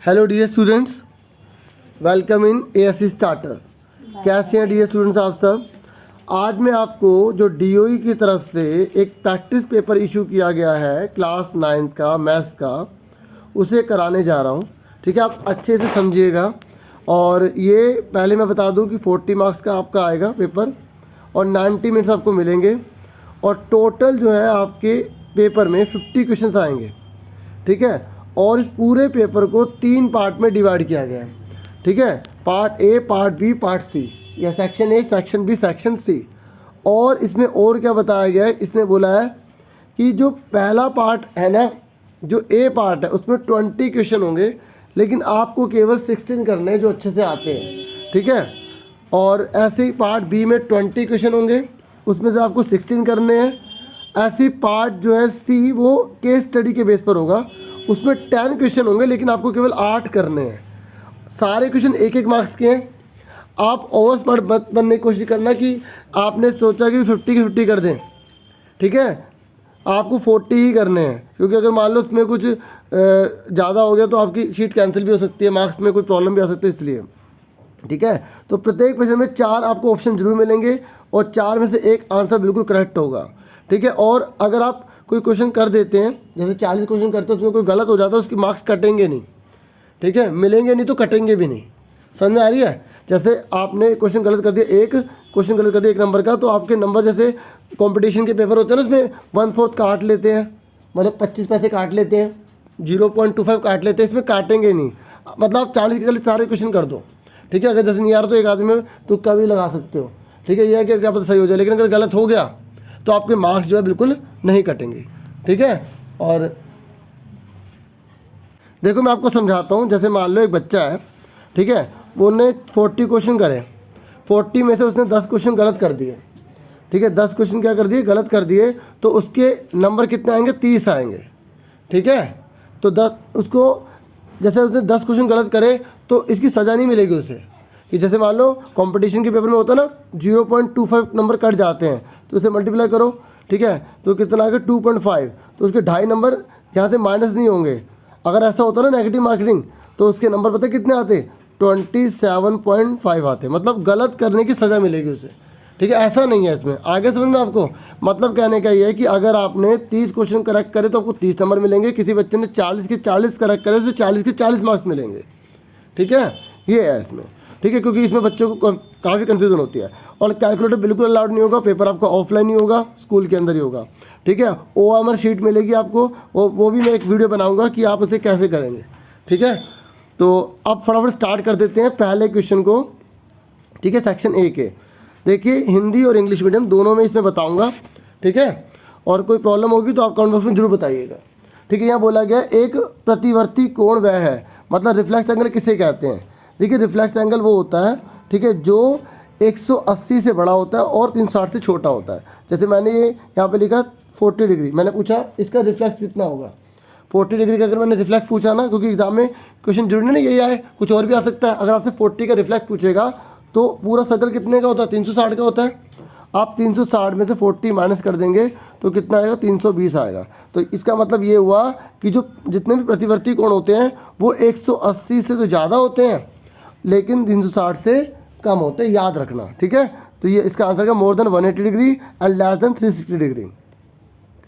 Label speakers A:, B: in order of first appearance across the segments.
A: Hello dear students, welcome in ASC starter. कैसे हैं dear students आप सब। आज मैं आपको जो डीओई की तरफ से एक प्रैक्टिस पेपर इशू किया गया है क्लास 9th का मैथ्स का, उसे कराने जा रहा हूँ। ठीक है, आप अच्छे से समझिएगा। और ये पहले मैं बता दूँ कि 40 मार्क्स का आपका आएगा पेपर और 90 मिनट्स आपको मिलेंगे। और टोटल जो है आपके पेपर में 50 क्वेश्चंस आएंगे। ठीक है, और इस पूरे पेपर को 3 पार्ट में डिवाइड किया गया है। ठीक है, part A, part B, part C, या section A, section B, section C. और इसमें और क्या बताया गया है, इसने बोला है कि जो पहला पार्ट है ना, जो ए पार्ट है, उसमें 20 क्वेश्चन होंगे, लेकिन आपको केवल 16 करने हैं जो अच्छे से आते हैं। ठीक है, और ऐसे ही पार्ट बी में 20 क्वेश्चन होंगे, उसमें से आपको 16 करने हैं। ऐसी पार्ट जो है सी, वो केस स्टडी के बेस पर होगा, उसमें 10 क्वेश्चन होंगे, लेकिन आपको केवल 8 करने हैं। सारे क्वेश्चन 1-1 मार्क्स के हैं। आप ओवर स्मार्ट मत बनने की कोशिश करना कि आपने सोचा कि 50 की 50 कर दें। ठीक है, आपको 40 ही करने हैं, क्योंकि अगर मान लो उसमें कुछ ज़्यादा हो गया तो आपकी शीट कैंसिल भी हो सकती है, मार्क्स में कोई प्रॉब्लम भी आ सकती है, इसलिए। ठीक है, तो प्रत्येक क्वेश्चन में 4 आपको ऑप्शन जरूर मिलेंगे और 4 में से एक आंसर बिल्कुल करेक्ट होगा। ठीक है, और अगर आप कोई क्वेश्चन कर देते हैं, जैसे 40 क्वेश्चन करते हैं, उसमें कोई गलत हो जाता है, उसकी मार्क्स कटेंगे नहीं। ठीक है, मिलेंगे नहीं तो कटेंगे भी नहीं। समझ में आ रही है। जैसे आपने क्वेश्चन गलत कर दिया, एक क्वेश्चन गलत कर दिया 1 नंबर का, तो आपके नंबर, जैसे कंपटीशन के पेपर होते हैं ना, उसमें 1/4 काट लेते हैं, मतलब 25 पैसे काट लेते हैं, 0.25 काट लेते हैं, इसमें काटेंगे नहीं। मतलब आप 40 के गलत सारे क्वेश्चन कर दो। ठीक है, अगर जैसे नहीं आ रहा तो एक आदमी में तुक्का भी लगा सकते हो। ठीक है, यह है कि क्या पता सही हो जाए, लेकिन अगर गलत हो गया तो आपके मार्क्स जो है बिल्कुल नहीं कटेंगे। ठीक है, और देखो मैं आपको समझाता हूँ। जैसे मान लो एक बच्चा है, ठीक है, उन्होंने 40 क्वेश्चन करे, 40 में से उसने 10 क्वेश्चन गलत कर दिए। ठीक है, 10 क्वेश्चन क्या कर दिए, गलत कर दिए, तो उसके नंबर कितने आएंगे, 30 आएंगे। ठीक है, तो 10 उसको, जैसे उसने 10 क्वेश्चन गलत करे तो इसकी सज़ा नहीं मिलेगी उसे। कि जैसे मान लो कंपटीशन के पेपर में होता है ना, 0.25 नंबर कट जाते हैं, तो उसे मल्टीप्लाई करो। ठीक है, तो कितना आ गया, 2.5, तो उसके 2.5 नंबर यहाँ से माइनस नहीं होंगे। अगर ऐसा होता ना नेगेटिव मार्किंग, तो उसके नंबर पता कितने आते, 27.5 आते, मतलब गलत करने की सज़ा मिलेगी उसे। ठीक है, ऐसा नहीं है इसमें, आगे समझ में आपको। मतलब कहने का ये है कि अगर आपने 30 क्वेश्चन करेक्ट करे तो आपको 30 नंबर मिलेंगे, किसी बच्चे ने 40 के 40 करेक्ट करे तो 40 के 40 मार्क्स मिलेंगे। ठीक है, ये है इसमें। ठीक है, क्योंकि इसमें बच्चों को काफ़ी कन्फ्यूजन होती है। और कैलकुलेटर बिल्कुल अलाउड नहीं होगा, पेपर आपका ऑफलाइन ही होगा, स्कूल के अंदर ही होगा। ठीक है, OMR शीट मिलेगी आपको, वो भी मैं एक वीडियो बनाऊंगा कि आप उसे कैसे करेंगे। ठीक है, तो अब फटाफट स्टार्ट कर देते हैं पहले क्वेश्चन को। ठीक है, सेक्शन ए के देखिए, हिंदी और इंग्लिश मीडियम दोनों में इसमें बताऊँगा। ठीक है, और कोई प्रॉब्लम होगी तो आप कमेंट बॉक्स में जरूर बताइएगा। ठीक है, यहाँ बोला गया एक प्रतिवर्ती कोण वह है, मतलब रिफ्लेक्स एंगल किसे कहते हैं। देखिए, रिफ्लेक्स एंगल वो होता है, ठीक है, जो 180 से बड़ा होता है और 360 से छोटा होता है। जैसे मैंने ये यहाँ पे लिखा 40 डिग्री, मैंने पूछा इसका रिफ्लेक्स कितना होगा। 40 डिग्री का अगर मैंने रिफ्लेक्स पूछा ना, क्योंकि एग्जाम में क्वेश्चन जरूरी नहीं यही आए, कुछ और भी आ सकता है। अगर आपसे 40 का रिफ्लेक्स पूछेगा तो पूरा सर्कल कितने का होता है, 360 का होता है। आप 360 में से 40 माइनस कर देंगे तो कितना आएगा, 320 आएगा। तो इसका मतलब ये हुआ कि जो जितने भी प्रतिवर्ती कोण होते हैं वो 180 से तो ज़्यादा होते हैं, लेकिन 360 से कम होते हैं, याद रखना। ठीक है, तो ये इसका आंसर का more than 180 degree and less than 360 degree.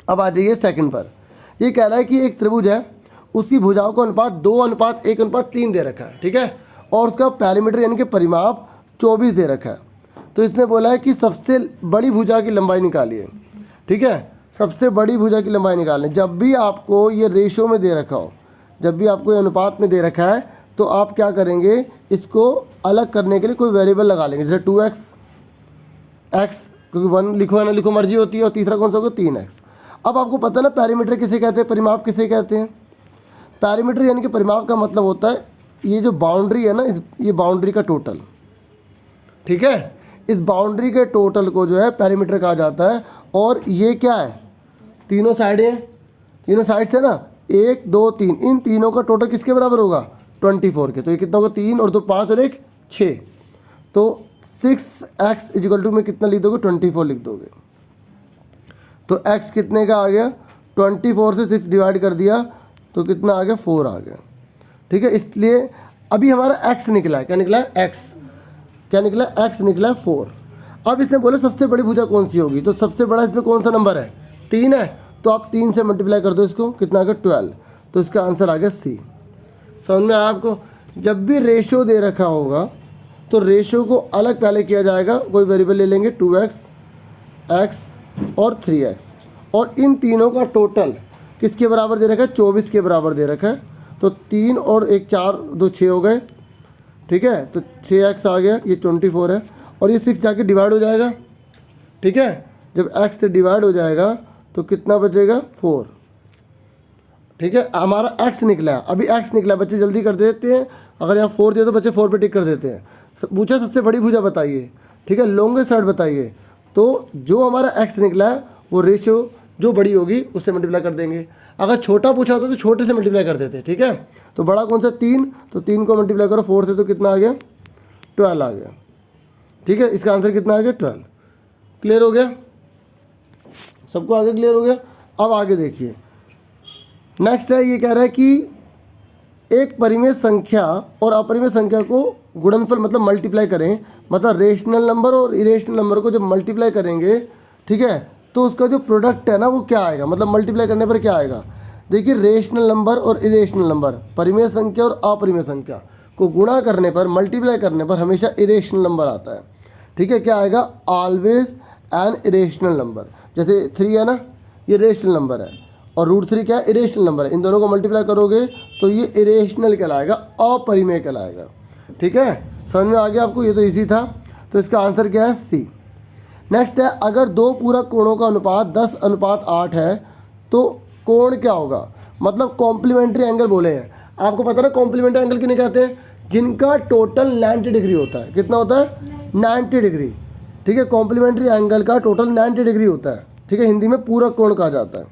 A: अब आ जाइए सेकंड पर। ये कह रहा है कि एक त्रिभुज है, उसकी भुजाओं का अनुपात 2:1:3 दे रखा है। ठीक है, और उसका पैरामीटर यानी कि परिमाप 24 दे रखा है। तो इसने बोला है कि सबसे बड़ी भुजा की लंबाई निकालिए। ठीक है, सबसे बड़ी भुजा की लंबाई निकालनी। जब भी आपको ये रेशो में दे रखा हो, जब भी आपको ये अनुपात में दे रखा है, तो आप क्या करेंगे, इसको अलग करने के लिए कोई वेरिएबल लगा लेंगे। जैसे 2x, x, क्योंकि 1 लिखो या ना लिखो मर्जी होती है, और तीसरा कौन सा होगा, 3x। अब आपको पता है ना पैरामीटर किसे कहते हैं, परिमाप किसे कहते हैं। पैरामीटर यानी कि परिमाप का मतलब होता है ये जो बाउंड्री है ना, ये बाउंड्री का टोटल। ठीक है, इस बाउंड्री के टोटल को जो है पैरामीटर कहा जाता है। और ये क्या है, तीनों साइड है, तीनों साइड से ना 1 2 3, इन तीनों का टोटल किसके बराबर होगा, 24 के। तो ये कितना होगा, 3 और 2 5 और 1 6। तो 6x इजिकल टू में कितना लिख दोगे, 24 लिख दोगे। तो x कितने का आ गया, 24 से 6 डिवाइड कर दिया तो कितना आ गया, 4 आ गया। ठीक है। इसलिए अभी हमारा x निकला है, क्या निकला है x, क्या निकला है x निकला है 4। अब इसने बोले सबसे बड़ी भुजा कौन सी होगी, तो सबसे बड़ा इसमें कौन सा नंबर है 3 है, तो आप 3 से मल्टीप्लाई कर दो इसको, कितना आ गया 12, तो इसका आंसर आ गया सी। समझ में आया आपको। जब भी रेशो दे रखा होगा तो रेशो को अलग पहले किया जाएगा, कोई वेरिएबल ले लेंगे 2x, x और 3x, और इन तीनों का टोटल किसके बराबर दे रखा है, 24 के बराबर दे रखा है। तो 3 और 1 4, 2 6 हो गए, ठीक है, तो 6x आ गया, ये 24 है, और ये 6 जाके डिवाइड हो जाएगा, ठीक है। जब x से डिवाइड हो जाएगा तो कितना बचेगा 4, ठीक है। हमारा x निकला है, अभी x निकला, बच्चे जल्दी कर देते हैं, अगर यहाँ 4 दिया तो बच्चे 4 पे टिक कर देते हैं। पूछा सबसे बड़ी भुजा बताइए, ठीक है, लॉन्गेस्ट साइड बताइए, तो जो हमारा x निकला है वो रेशियो जो बड़ी होगी उससे मल्टीप्लाई कर देंगे। अगर छोटा पूछा होता तो छोटे से मल्टीप्लाई कर देते, ठीक है। तो बड़ा कौन सा 3, तो 3 को मल्टीप्लाई करो 4 से, तो कितना आ गया 12 आ गया, ठीक है। इसका आंसर कितना आ गया 12। क्लियर हो गया सबको, आगे क्लियर हो गया। अब आगे देखिए नेक्स्ट है, ये कह रहा है कि एक परिमेय संख्या और अपरिमेय संख्या को गुणनफल मतलब मल्टीप्लाई करें, मतलब रेशनल नंबर और इरेशनल नंबर को जब मल्टीप्लाई करेंगे, ठीक है, तो उसका जो प्रोडक्ट है ना वो क्या आएगा, मतलब मल्टीप्लाई करने पर क्या आएगा। देखिए रेशनल नंबर और इरेशनल नंबर, परिमेय संख्या और अपरिमेय संख्या को गुणा करने पर, मल्टीप्लाई करने पर हमेशा इरेशनल नंबर आता है, ठीक है। क्या आएगा, ऑलवेज एन इरेशनल नंबर। जैसे 3 है ना, ये रेशनल नंबर है, और √3 क्या है, इरेशनल नंबर है। इन दोनों को मल्टीप्लाई करोगे तो ये इरेशनल कहलाएगा, अपरिमेय कहलाएगा, ठीक है। समझ में आ गया आपको, ये तो इजी था। तो इसका आंसर क्या है सी। नेक्स्ट है, अगर दो पूरक कोणों का अनुपात 10:8 है तो कोण क्या होगा, मतलब कॉम्प्लीमेंट्री एंगल बोले हैं। आपको पता ना कॉम्प्लीमेंट्री एंगल किन्हें कहते हैं, जिनका टोटल 90 डिग्री होता है। कितना होता है 90 डिग्री, ठीक है। कॉम्प्लीमेंट्री एंगल का टोटल 90 डिग्री होता है, ठीक है। हिंदी में पूरक कोण कहा जाता है,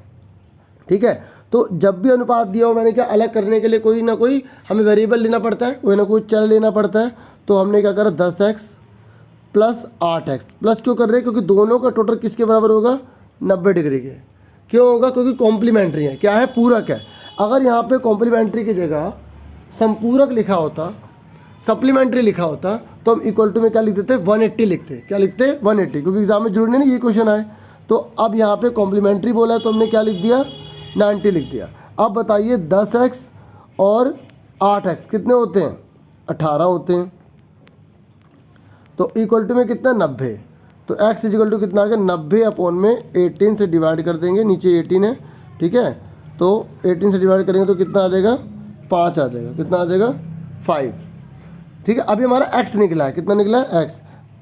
A: ठीक है। तो जब भी अनुपात दिया हो, मैंने क्या अलग करने के लिए कोई ना कोई हमें वेरिएबल लेना पड़ता है, कोई ना कोई चल लेना पड़ता है। तो हमने क्या करा 10x प्लस 8x, प्लस क्यों कर रहे हैं, क्योंकि दोनों का टोटल किसके बराबर होगा 90 डिग्री के। क्यों होगा, क्योंकि कॉम्प्लीमेंट्री है, क्या है पूरक है। अगर यहाँ पे कॉम्प्लीमेंट्री की जगह संपूरक लिखा होता, सप्लीमेंट्री लिखा होता, तो हम इक्वल टू में क्या लिख देते 180 लिखते। क्या लिखते 180, क्योंकि एग्जाम में जरूरी नहीं ये क्वेश्चन आए। तो अब यहाँ पे कॉम्प्लीमेंट्री बोला है तो हमने क्या लिख दिया 90 लिख दिया। अब बताइए 10x और 8x कितने होते हैं 18 होते हैं, तो इक्वल टू में कितना 90। तो x इक्वल टू कितना आ गया 90/18 से डिवाइड कर देंगे, नीचे 18 है, ठीक है। तो 18 से डिवाइड करेंगे तो कितना आ जाएगा 5 आ जाएगा, कितना आ जाएगा 5, ठीक है। अभी हमारा x निकला है, कितना निकला है x,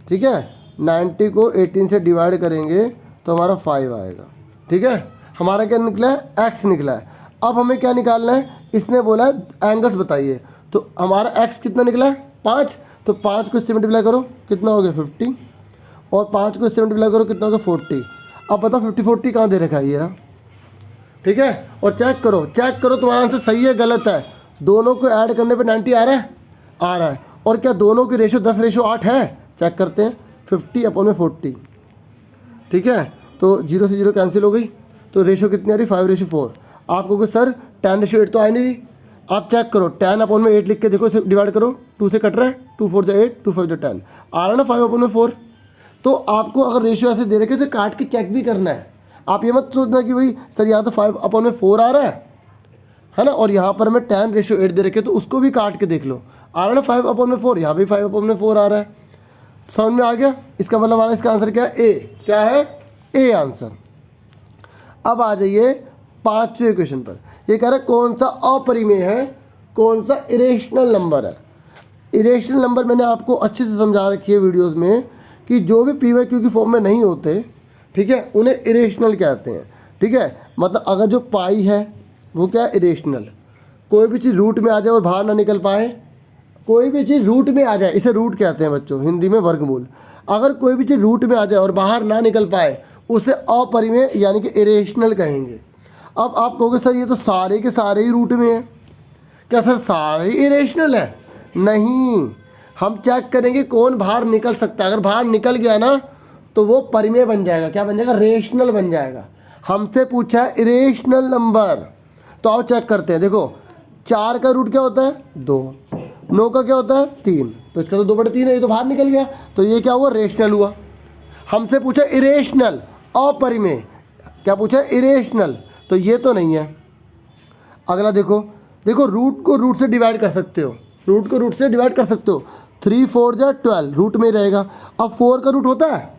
A: ठीक है। 90 को 18 से डिवाइड करेंगे तो हमारा 5 आएगा, ठीक है। हमारा क्या निकला है x निकला है। अब हमें क्या निकालना है, इसने बोला है एंगल्स बताइए, तो हमारा x कितना निकला है 5, तो 5 को इससे मल्टीप्लाई करो कितना हो गया 50, और 5 को इससे मल्टीप्लाई करो कितना हो गया 40। अब बताओ 50-40 कहाँ दे रखा है ये रहा, ठीक है। और चेक करो तुम्हारा आंसर सही है गलत है। दोनों को ऐड करने पे 90 आ रहा है। और क्या दोनों की रेशो 10:8 है, चेक करते हैं 50/40, ठीक है। तो 0 से 0 कैंसिल हो गई, तो रेशो कितनी आ रही 5:4। आप कहोगे सर 10:8 तो आ नहीं रही, आप चेक करो 10/8 लिख के देखो, इसे डिवाइड करो, 2 से कट रहा है, 2 4 8, 2 5 10 आ रहा है ना 5/4। तो आपको अगर रेशियो ऐसे दे रखे इसे काट के चेक भी करना है। आप ये मत सोचना कि भाई सर यहाँ तो 5/4 आ रहा है ना, और यहाँ पर हमें 10:8 दे रखे तो उसको भी काट के देख लो, आ रहा है ना 5/4, यहाँ भी 5/4 आ रहा है। समझ में आ गया, इसका मतलब हमारा इसका आंसर क्या है ए, क्या है ए आंसर। अब आ जाइए 5वें क्वेश्चन पर। ये कह रहा है कौन सा अपरिमेय है, कौन सा इरेशनल नंबर है। इरेशनल नंबर मैंने आपको अच्छे से समझा रखी है वीडियोस में कि जो भी p/q की फॉर्म में नहीं होते, ठीक है, उन्हें इरेशनल कहते हैं, ठीक है। मतलब अगर जो पाई है वो क्या है इरेशनल, कोई भी चीज़ रूट में आ जाए और बाहर ना निकल पाए, कोई भी चीज़ रूट में आ जाए, इसे रूट कहते हैं बच्चों, हिंदी में वर्गमूल। अगर कोई भी चीज़ रूट में आ जाए और बाहर ना निकल पाए उसे अपरिमेय यानी कि इरेशनल कहेंगे। अब आप कहोगे सर ये तो सारे के सारे ही रूट में है, क्या सर सारे ही इरेशनल है? नहीं, हम चेक करेंगे कौन बाहर निकल सकता है। अगर बाहर निकल गया ना तो वो परिमेय बन जाएगा, क्या बन जाएगा रेशनल बन जाएगा। हमसे पूछा है इरेशनल नंबर, तो आओ चेक करते हैं। देखो 4 का रूट क्या होता है 2, 9 का क्या होता है 3, तो इसका तो 2/3 है, ये तो बाहर निकल गया। तो ये क्या हुआ रेशनल हुआ। हमसे पूछा इरेशनल अपरिमेय, क्या पूछा इरेशनल, तो ये तो नहीं है। अगला देखो, रूट को रूट से डिवाइड कर सकते हो, रूट को रूट से डिवाइड कर सकते हो। 3 4 जा 12 रूट में रहेगा। अब 4 का रूट होता है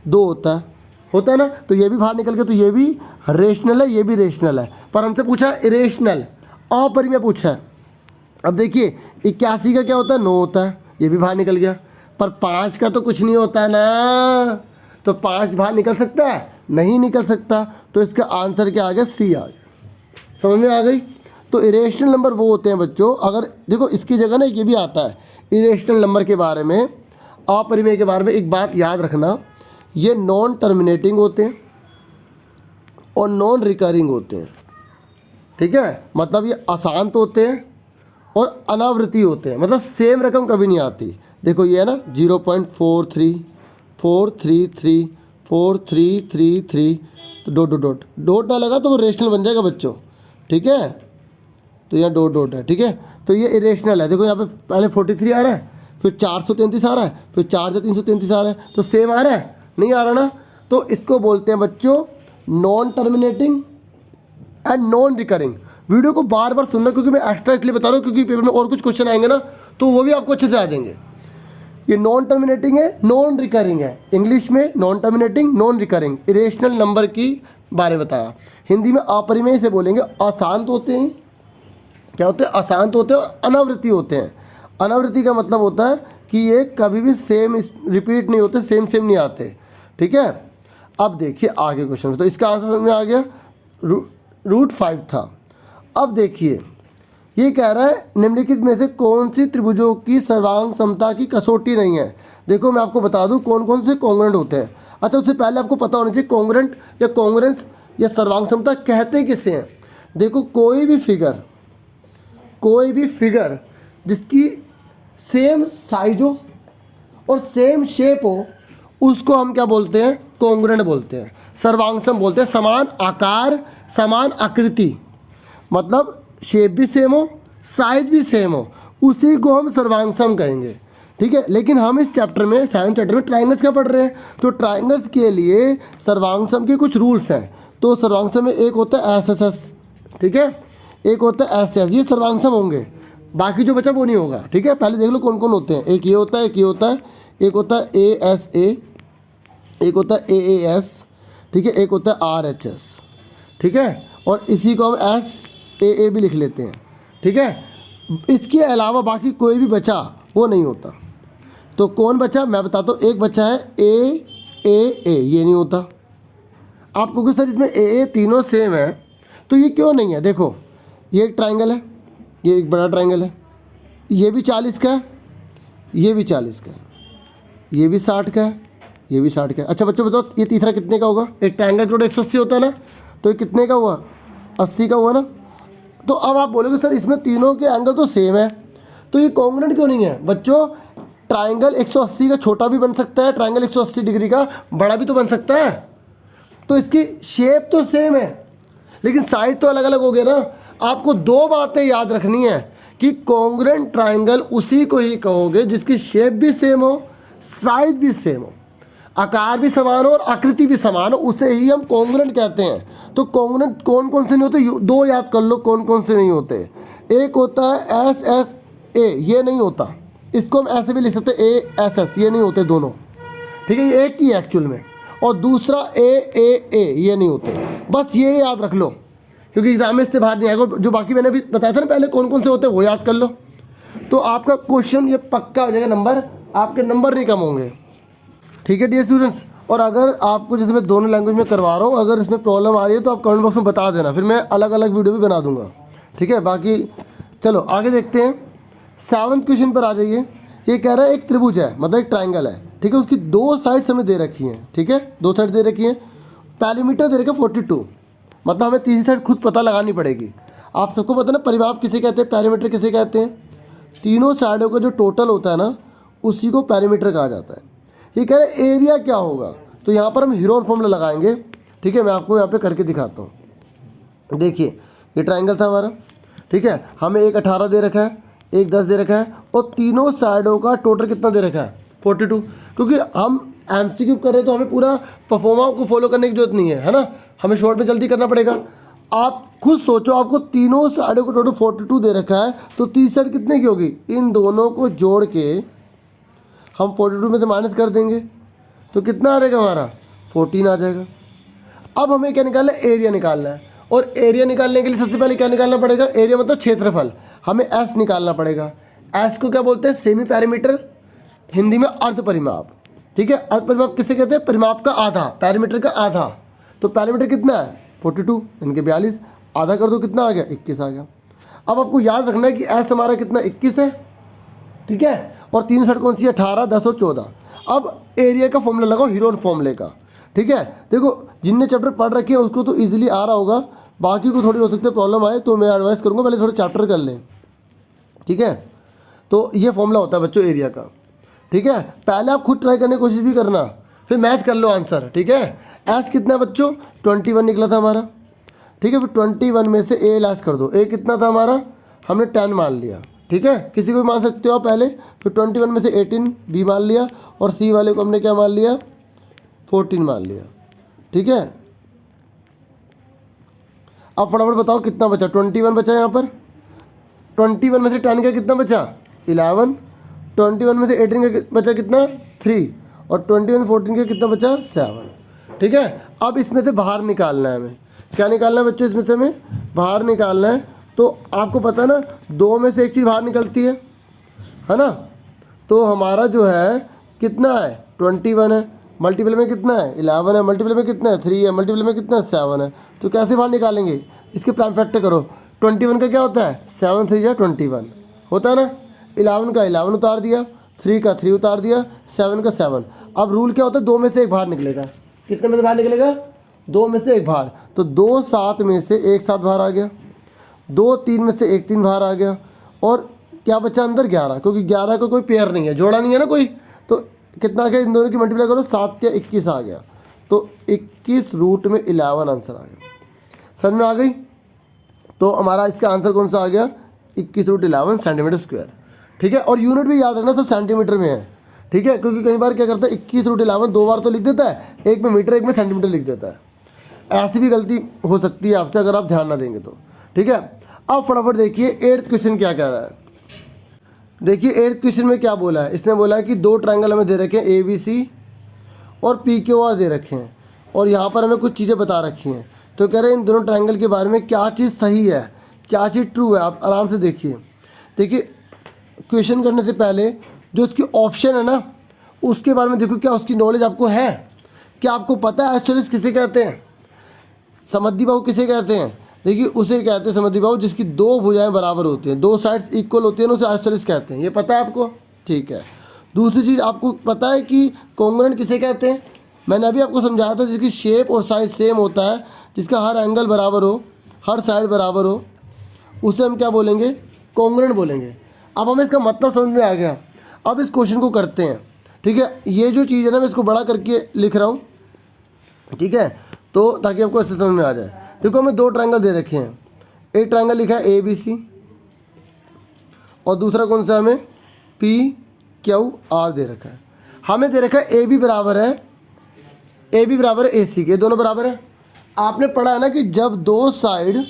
A: 2 होता है ना, तो ये भी बाहर निकल गया, तो ये भी रेशनल है, ये भी रेशनल है। पर हमसे पूछा इरेशनल अपरिमेय पूछा है। अब देखिए 81 का क्या होता है 9 होता है, ये भी बाहर निकल गया। पर 5 का तो कुछ नहीं होता है ना, तो 5 बाहर निकल सकता है, नहीं निकल सकता। तो इसका आंसर क्या आ गया सी आ गया। समझ में आ गई। तो इरेशनल नंबर वो होते हैं बच्चों, अगर देखो इसकी जगह ना ये भी आता है इरेशनल नंबर के बारे में, अपरिमेय के बारे में एक बात याद रखना, ये नॉन टर्मिनेटिंग होते हैं और नॉन रिकरिंग होते हैं। ठीक है, मतलब ये अशांत होते हैं और अनावृत्ति होते हैं, मतलब सेम रकम कभी नहीं आती। देखो ये है ना 0.43 433 4333, तो डॉट ना लगा तो वो रेशनल बन जाएगा बच्चों। ठीक है, तो यहाँ डॉट है। ठीक है, तो ये इरेशनल है। देखो यहाँ पे पहले 43 आ रहा है, फिर 433 आ रहा है, फिर 4 से 333 आ रहा है, तो सेम आ रहा है, नहीं आ रहा ना। तो इसको बोलते हैं बच्चों non terminating and non recurring. Video को बार बार सुनना, क्योंकि मैं एक्स्ट्रा इसलिए बता रहा हूँ क्योंकि पेपर में और कुछ क्वेश्चन आएंगे ना, तो वो भी आपको अच्छे से आ जाएंगे। ये नॉन टर्मिनेटिंग है, नॉन रिकरिंग है। इंग्लिश में non terminating, non recurring, irrational number की बारे बताया। हिंदी में अपरिमेय से बोलेंगे, अशांत होते हैं। क्या होते हैं अशांत होते हैं और अनावृत्ति होते हैं। अनावृत्ति का मतलब होता है कि ये कभी भी सेम रिपीट नहीं होते, सेम नहीं आते। ठीक है, अब देखिए आगे क्वेश्चन, तो इसका आंसर समझ में आ गया, रूट 5 था। अब देखिए ये कह रहा है निम्नलिखित में से कौन सी त्रिभुजों की सर्वांग समता की कसौटी नहीं है। देखो मैं आपको बता दूं कौन कौन से कॉन्ग्रुएंट होते हैं। अच्छा, उससे पहले आपको पता होना चाहिए कॉन्ग्रुएंट या कॉन्ग्रुएंस या सर्वांग समता कहते किसे हैं। देखो कोई भी फिगर जिसकी सेम साइज हो और सेम शेप हो, उसको हम क्या बोलते हैं कॉन्ग्रुएंट बोलते हैं। सर्वांगसम बोलते हैं समान आकार, समान आकृति, मतलब शेप भी सेम हो, साइज भी सेम हो, उसी को हम सर्वांगसम कहेंगे। ठीक है, लेकिन हम इस चैप्टर में 7th चैप्टर में ट्राइंगल्स का पढ़ रहे हैं, तो ट्राइंगल्स के लिए सर्वांगसम के कुछ रूल्स हैं। तो सर्वांगसम में एक होता है एस, ठीक है, एक होता है एस, ये सर्वांगसम होंगे, बाकी जो बचा वो नहीं होगा। ठीक है, पहले देख लो कौन कौन होते हैं। एक ये होता है, एक ये होता है, एक होता है ASA, एक होता है AAS, ठीक है, एक होता है RHS। ठीक है, और इसी को हम SAA भी लिख लेते हैं। ठीक है, इसके अलावा बाकी कोई भी बचा वो नहीं होता। तो कौन बचा मैं बताता हूँ। एक बचा है AAA, ये नहीं होता। आप क्योंकि सर इसमें AA तीनों सेम है, तो ये क्यों नहीं है। देखो ये एक ट्राइंगल है, ये एक बड़ा ट्राइंगल है, ये भी 40 का है, ये भी 40 का है, ये भी 60 का है, ये भी 60 का है। अच्छा बच्चों बताओ ये तीसरा कितने का होगा। एक ट्राइंगल का 180 होता है ना, तो ये कितने का हुआ 80 का हुआ ना। तो अब आप बोलोगे सर इसमें तीनों के एंगल तो सेम है, तो ये कॉन्ग्रुएंट क्यों नहीं है। बच्चों ट्राइंगल 180 का छोटा भी बन सकता है, ट्राइंगल 180 डिग्री का बड़ा भी तो बन सकता है। तो इसकी शेप तो सेम है लेकिन साइज तो अलग अलग हो गया ना। आपको दो बातें याद रखनी है कि कॉन्ग्रुएंट ट्राइंगल उसी को ही कहोगे जिसकी शेप भी सेम हो, साइज भी सेम हो, आकार भी समान हो और आकृति भी समान हो, उसे ही हम कॉन्ग्रुएंट कहते हैं। तो कॉन्ग्रुएंट कौन कौन से नहीं होते, दो याद कर लो कौन कौन से नहीं होते। एक होता है SSA, ये नहीं होता, इसको हम ऐसे भी लिख सकते हैं ASS, ये नहीं होते दोनों। ठीक है, ये एक ही है एक्चुअल में। और दूसरा AAA, ये नहीं होते। बस ये याद रख लो क्योंकि एग्जाम में इससे बाहर नहीं आएगा। जो बाकी मैंने भी बताया था ना पहले कौन कौन से होते हैं वो याद कर लो, तो आपका क्वेश्चन ये पक्का हो जाएगा, नंबर आपके नंबर नहीं कम होंगे। ठीक है डियर स्टूडेंट्स, और अगर आपको जैसे मैं दोनों लैंग्वेज में करवा रहा हूँ, अगर इसमें प्रॉब्लम आ रही है तो आप कमेंट बॉक्स में बता देना, फिर मैं अलग अलग वीडियो भी बना दूंगा। ठीक है, बाकी चलो आगे देखते हैं। 7th क्वेश्चन पर आ जाइए। ये कह रहा है एक त्रिभुज है, मतलब एक ट्राइंगल है। ठीक है, उसकी दो साइड्स हमें दे रखी हैं। ठीक है, दो साइड दे रखी हैं, पैरीमीटर दे रखा 42, मतलब हमें तीसरी साइड खुद पता लगानी पड़ेगी। आप सबको पता है ना परिमाप किसे कहते हैं, पैरीमीटर किसे कहते हैं। तीनों साइडों का जो टोटल होता है ना उसी को पैरीमीटर कहा जाता है। ये कह रहे हैं एरिया क्या होगा, तो यहाँ पर हम हीरोन फॉर्मूला लगाएंगे। ठीक है, मैं आपको यहाँ पे करके दिखाता हूँ। देखिए ये ट्राइंगल था हमारा, ठीक है, हमें एक 18 दे रखा है, एक 10 दे रखा है, और तीनों साइडों का टोटल कितना दे रखा है 42। क्योंकि हम MCQ कर रहे हैं तो हमें पूरा परफॉर्मा को फॉलो करने की जरूरत नहीं है ना, हमें शॉर्ट में जल्दी करना पड़ेगा। आप खुद सोचो, आपको तीनों साइडों को टोटल 42 दे रखा है, तो तीसरी साइड कितने की होगी, इन दोनों को जोड़ के हम 42 में से माइनस कर देंगे तो कितना आ जाएगा हमारा 14 आ जाएगा। अब हमें क्या निकालना है, एरिया निकालना है, और एरिया निकालने के लिए सबसे पहले क्या निकालना पड़ेगा, एरिया मतलब क्षेत्रफल, हमें एस निकालना पड़ेगा। एस को क्या बोलते हैं, सेमी पैरामीटर, हिंदी में अर्ध परिमाप। ठीक है, अर्ध परिमाप किसे कहते हैं, परिमाप का आधा, पैरामीटर का आधा। तो पैरामीटर कितना है 42, इनके 42, आधा कर दो कितना आ गया 21 आ गया। अब आपको याद रखना है कि एस हमारा कितना 21 है, ठीक है, और तीन साइड कौन सी है 18, 10 और 14। अब एरिया का फॉर्मूला लगाओ हीरोन फॉर्मूले का। ठीक है, देखो जिनने चैप्टर पढ़ रखे हैं उसको तो इजीली आ रहा होगा, बाकी को थोड़ी हो सकती है प्रॉब्लम आए, तो मैं एडवाइस करूँगा पहले थोड़ा चैप्टर कर लें। ठीक है, तो ये फॉर्मूला होता है बच्चों एरिया का। ठीक है, पहले आप खुद ट्राई करने की कोशिश भी करना, फिर मैच कर लो आंसर। ठीक है, एस कितना है बच्चों 21 निकला था हमारा। ठीक है, फिर 21 में से ए लैस कर दो, ए कितना था हमारा, हमने 10 मान लिया। ठीक है, किसी को भी मान सकते हो आप पहले, फिर 21 में से 18 बी मान लिया, और सी वाले को हमने क्या मान लिया 14 मान लिया। ठीक है, अब फटाफट बताओ कितना बचा, 21 बचा यहाँ पर, 21 में से 10 का कितना बचा 11, 21 में से 18 का बचा कितना 3, और 21 14 का कितना बचा 7। ठीक है, अब इसमें से बाहर निकालना है हमें, क्या निकालना है बच्चों, इसमें से हमें बाहर निकालना है। तो आपको पता है ना, दो में से एक चीज़ बाहर निकलती है ना, तो हमारा जो है कितना है 21 है, मल्टीपल में कितना है 11 है, मल्टीपल में कितना है 3 है, मल्टीपल में कितना है 7 है। तो कैसे बाहर निकालेंगे, इसके प्राइम फैक्टर करो, 21 का क्या होता है 7 3 या 21 होता है ना, 11 का 11 उतार दिया, 3 का 3 उतार दिया, 7 का 7। अब रूल क्या होता है, दो में से एक बाहर निकलेगा, कितने में से बाहर निकलेगा, दो में से एक बाहर, तो 2 7 में से एक 7 बाहर आ गया, 2 3 में से एक 3 बाहर आ गया, और क्या बचा अंदर 11, क्योंकि 11 का कोई पेयर नहीं है, जोड़ा नहीं है ना कोई, तो कितना आ गया, इन दोनों की मल्टीप्लाई करो, 7 या 21 आ गया, तो 21 रूट में 11 आंसर आ गया। समझ में आ गई, तो हमारा इसका आंसर कौन सा आ गया 21 रूट 11 सेंटीमीटर स्क्वायर। ठीक है, और यूनिट भी याद रखना सब सेंटीमीटर में है। ठीक है, क्योंकि कई बार क्या करता है 21 रूट 11 दो बार तो लिख देता है, एक में मीटर एक में सेंटीमीटर लिख देता है, ऐसी भी गलती हो सकती है आपसे अगर आप ध्यान ना देंगे तो। ठीक है, अब फटाफट देखिए 8th क्वेश्चन क्या कह रहा है। देखिए 8th क्वेश्चन में क्या बोला है, इसने बोला है कि दो ट्रायंगल हमें दे रखे हैं ABC और PQR दे रखे हैं, और यहाँ पर हमें कुछ चीज़ें बता रखी हैं। तो कह रहे हैं इन दोनों ट्रायंगल के बारे में क्या चीज़ सही है, क्या चीज़ ट्रू है। आप आराम से देखिए, देखिए क्वेश्चन करने से पहले जो उसकी ऑप्शन है ना, उसके बारे में देखो, क्या उसकी नॉलेज आपको है, क्या आपको पता है आइसोसेलेस किसे कहते हैं, समद्विबाहु किसे कहते हैं। देखिए उसे कहते हैं समद्विबाहु जिसकी दो भुजाएं बराबर होती हैं, दो साइड्स इक्वल होती हैं, उसे आइसोसेलेस कहते हैं, ये पता है आपको। ठीक है, दूसरी चीज़ आपको पता है कि कॉन्ग्रुएंट किसे कहते हैं, मैंने अभी आपको समझाया था, जिसकी शेप और साइज सेम होता है, जिसका हर एंगल बराबर हो, हर साइड बराबर हो, उसे हम क्या बोलेंगे, कॉन्ग्रुएंट बोलेंगे। अब हमें इसका मतलब समझ में आ गया, अब इस क्वेश्चन को करते हैं। ठीक है, ये जो चीज़ है ना मैं इसको बड़ा करके लिख रहा हूँ, ठीक है, तो ताकि आपको अच्छे समझ में आ जाए। देखो हमें दो ट्रायंगल दे रखे हैं, एक ट्रायंगल लिखा है ABC और दूसरा कौन सा हमें PQR दे रखा है। हमें दे रखा है AB बराबर है AC के, दोनों बराबर है। आपने पढ़ा है ना कि जब दो साइड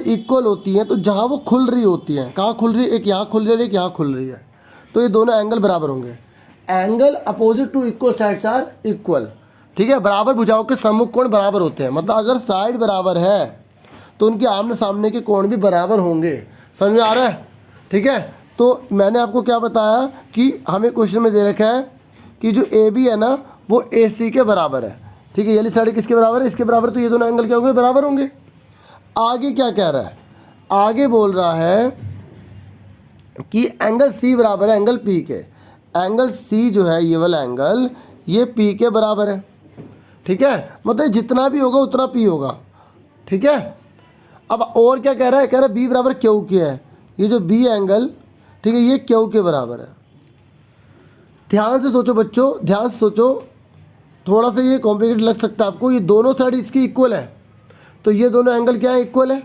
A: इक्वल होती हैं तो जहाँ वो खुल रही होती हैं, कहाँ खुल रही है, एक यहाँ खुल रही है एक यहाँ खुल रही है, तो ये दोनों एंगल बराबर होंगे। Angle opposite to equal sides are equal. ठीक है, बराबर भुजाओं के सम्मुख कोण बराबर होते हैं, मतलब अगर साइड बराबर है तो उनके आमने सामने के कोण भी बराबर होंगे। समझ में आ रहा है। ठीक है, तो मैंने आपको क्या बताया कि हमें क्वेश्चन में दे रखा है कि जो AB है ना वो AC के बराबर है। ठीक है, ये साइड किसके बराबर है, इसके बराबर, तो ये दोनों एंगल क्या होंगे, बराबर होंगे। आगे क्या कह रहा है, आगे बोल रहा है कि एंगल C बराबर है एंगल P के। एंगल C जो है ये वाला एंगल, ये P के बराबर है। ठीक है, मतलब जितना भी होगा उतना P होगा। ठीक है, अब और क्या कह रहा है, कह रहा है B बराबर Q के है, ये जो B एंगल, ठीक है, ये Q के बराबर है। ध्यान से सोचो बच्चों, ध्यान से सोचो, थोड़ा सा ये कॉम्प्लिकेटेड लग सकता है आपको, ये दोनों साइड इसकी इक्वल है, तो ये दोनों एंगल क्या है, इक्वल है।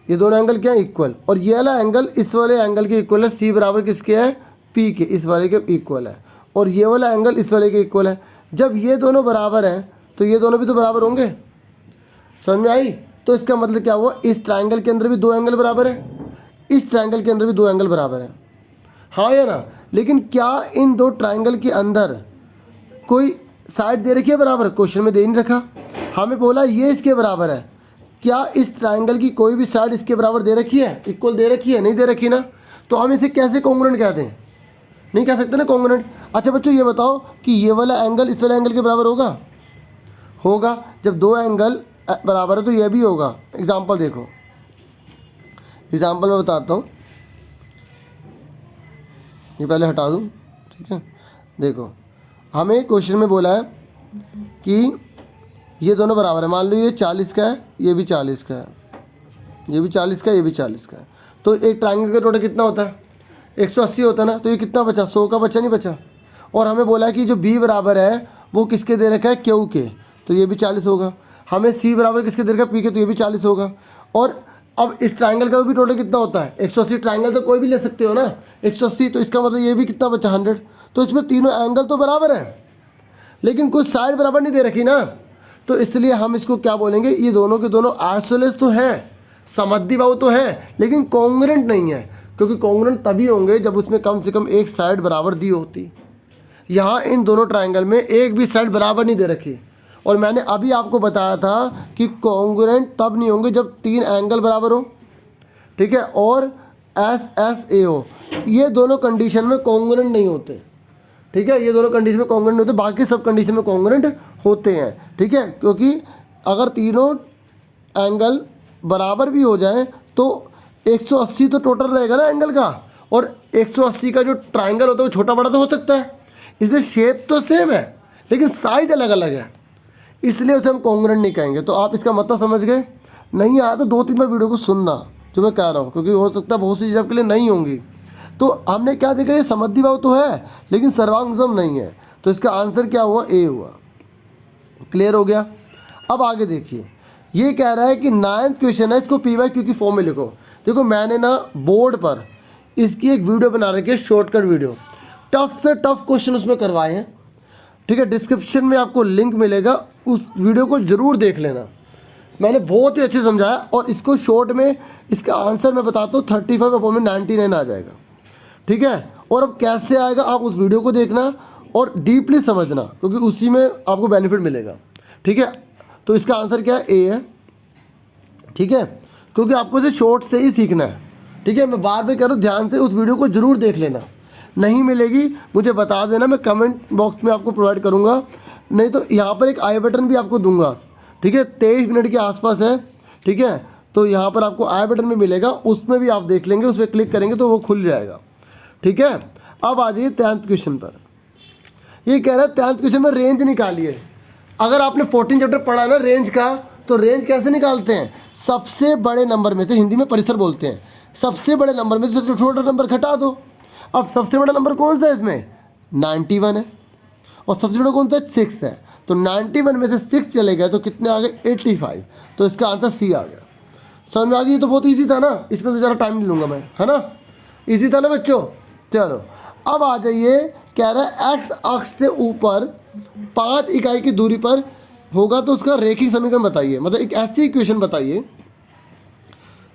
A: ये दोनों एंगल क्या है, इक्वल, और ये वाला एंगल इस वाले एंगल के इक्वल है, सी बराबर किसके है, पी के, इस वाले के इक्वल है, और ये वाला एंगल इस वाले के इक्वल है। जब ये दोनों बराबर हैं तो ये दोनों भी तो बराबर होंगे, समझ में आई। तो इसका मतलब क्या हुआ, इस ट्रायंगल के अंदर भी दो एंगल बराबर है, इस ट्रायंगल के अंदर भी दो एंगल बराबर है, हाँ या ना। लेकिन क्या इन दो ट्रायंगल के अंदर कोई साइड दे रखी है बराबर, क्वेश्चन में दे नहीं रखा, हमें बोला ये इसके बराबर है, क्या इस ट्रायंगल की कोई भी साइड इसके बराबर दे रखी है, इक्वल दे रखी है, नहीं दे रखी ना। तो हम इसे कैसे कॉन्ग्रुएंट कहते हैं, नहीं कह सकते ना कॉन्ग्रुएंट। अच्छा बच्चों ये बताओ कि ये वाला एंगल इस वाले एंगल के बराबर होगा, होगा, जब दो एंगल बराबर है तो ये भी होगा। एग्जाम्पल देखो, एग्जाम्पल मैं बताता हूँ, ये पहले हटा दूँ, ठीक है। देखो हमें क्वेश्चन में बोला है कि ये दोनों बराबर है, मान लो ये 40 का है, ये भी 40 का है, ये भी 40 का है, ये भी 40 का है, तो एक ट्रायंगल का टोटल कितना होता है, 180 होता है ना। तो ये कितना बचा, 100 का बचा, नहीं बचा। और हमें बोला है कि जो बी बराबर है वो किसके दे रखा है, क्यू के, तो ये भी 40 होगा। हमें सी बराबर किसके दे रखा है, पी के, तो ये भी 40 होगा। और अब इस ट्रायंगल का भी टोटल कितना होता है, 180, ट्रायंगल तो कोई भी ले सकते हो ना, 180, तो इसका मतलब ये भी कितना बचा, 100। तो इसमें तीनों एंगल तो बराबर है, लेकिन कुछ साइड बराबर नहीं दे रखी ना, तो इसलिए हम इसको क्या बोलेंगे, ये दोनों के दोनों आइसोलेस तो हैं, समद्विबाहु तो है, लेकिन कॉन्ग्रुएंट नहीं है, क्योंकि कॉन्ग्रुएंट तभी होंगे जब उसमें कम से कम एक साइड बराबर दी होती। यहाँ इन दोनों ट्रायंगल में एक भी साइड बराबर नहीं दे रखी, और मैंने अभी आपको बताया था कि कॉन्ग्रुएंट तब नहीं होंगे जब तीन एंगल बराबर हो, ठीक है, और एस एस ए हो, ये दोनों कंडीशन में कॉन्ग्रुएंट नहीं होते, ठीक है, ये दोनों कंडीशन में कॉन्ग्रुएंट नहीं होते, बाकी सब कंडीशन में कॉन्ग्रुएंट होते हैं, ठीक है। क्योंकि अगर तीनों एंगल बराबर भी हो जाए तो 180 तो टोटल रहेगा ना एंगल का, और 180 का जो ट्रायंगल होता है वो छोटा बड़ा तो हो सकता है, इसलिए शेप तो सेम है लेकिन साइज अलग अलग है, इसलिए उसे हम कॉन्ग्रुएंट नहीं कहेंगे। तो आप इसका मतलब समझ गए, नहीं आया तो 2-3 बार वीडियो को सुनना जो मैं कह रहा हूँ, क्योंकि हो सकता है बहुत सी चीज़ आपके लिए नहीं होंगी। तो हमने क्या देखा, ये समद्विबाहु तो है लेकिन सर्वांगसम नहीं है, तो इसका आंसर क्या हुआ, ए हुआ। क्लियर हो गया। अब आगे देखिए, ये कह रहा है कि 9th क्वेश्चन है, इसको पी वाई क्यू की फॉर्म में लिखो। देखो मैंने ना बोर्ड पर इसकी एक वीडियो बना रखी है, शॉर्टकट वीडियो, टफ से टफ क्वेश्चन उसमें करवाए हैं, ठीक है। डिस्क्रिप्शन में आपको लिंक मिलेगा, उस वीडियो को ज़रूर देख लेना, मैंने बहुत ही अच्छे समझाया। और इसको शॉर्ट में इसका आंसर मैं बताता हूँ, 35/99 आ जाएगा, ठीक है। और अब कैसे आएगा आप उस वीडियो को देखना और डीपली समझना, क्योंकि उसी में आपको बेनिफिट मिलेगा, ठीक है। तो इसका आंसर क्या है, ए है, ठीक है, क्योंकि आपको इसे शॉर्ट से ही सीखना है, ठीक है। मैं बार बार कह रहा हूँ, ध्यान से उस वीडियो को ज़रूर देख लेना, नहीं मिलेगी मुझे बता देना, मैं कमेंट बॉक्स में आपको प्रोवाइड करूँगा, नहीं तो यहाँ पर एक आई बटन भी आपको दूंगा, ठीक है। 23 मिनट के आसपास है, ठीक है, तो यहाँ पर आपको आई बटन भी मिलेगा, उसमें भी आप देख लेंगे, उस पर क्लिक करेंगे तो वो खुल जाएगा, ठीक है। अब आ जाइए 10th क्वेश्चन पर। ये कह रहा है 10th क्वेश्चन में रेंज निकालिए। अगर आपने 14 चैप्टर पढ़ा ना रेंज का, तो रेंज कैसे निकालते हैं, सबसे बड़े नंबर में से, हिंदी में परिसर बोलते हैं, सबसे बड़े नंबर में से सबसे छोटा नंबर घटा दो। अब सबसे बड़ा नंबर कौन सा है इसमें, 91 है, और सबसे बड़ा कौन सा है, 6 है, तो 91 में से 6 चले गए तो कितने आ गए, 85, तो इसका आंसर सी आ गया। समझ में आ गई, तो बहुत ईजी था ना, इसमें तो ज़्यादा टाइम नहीं लूँगा मैं, है ना, ईजी था ना बच्चों। चलो अब आ जाइए, कह रहा है एक्स अक्ष से ऊपर 5 इकाई की दूरी पर होगा तो उसका रेखीय समीकरण बताइए। मतलब एक ऐसी इक्वेशन बताइए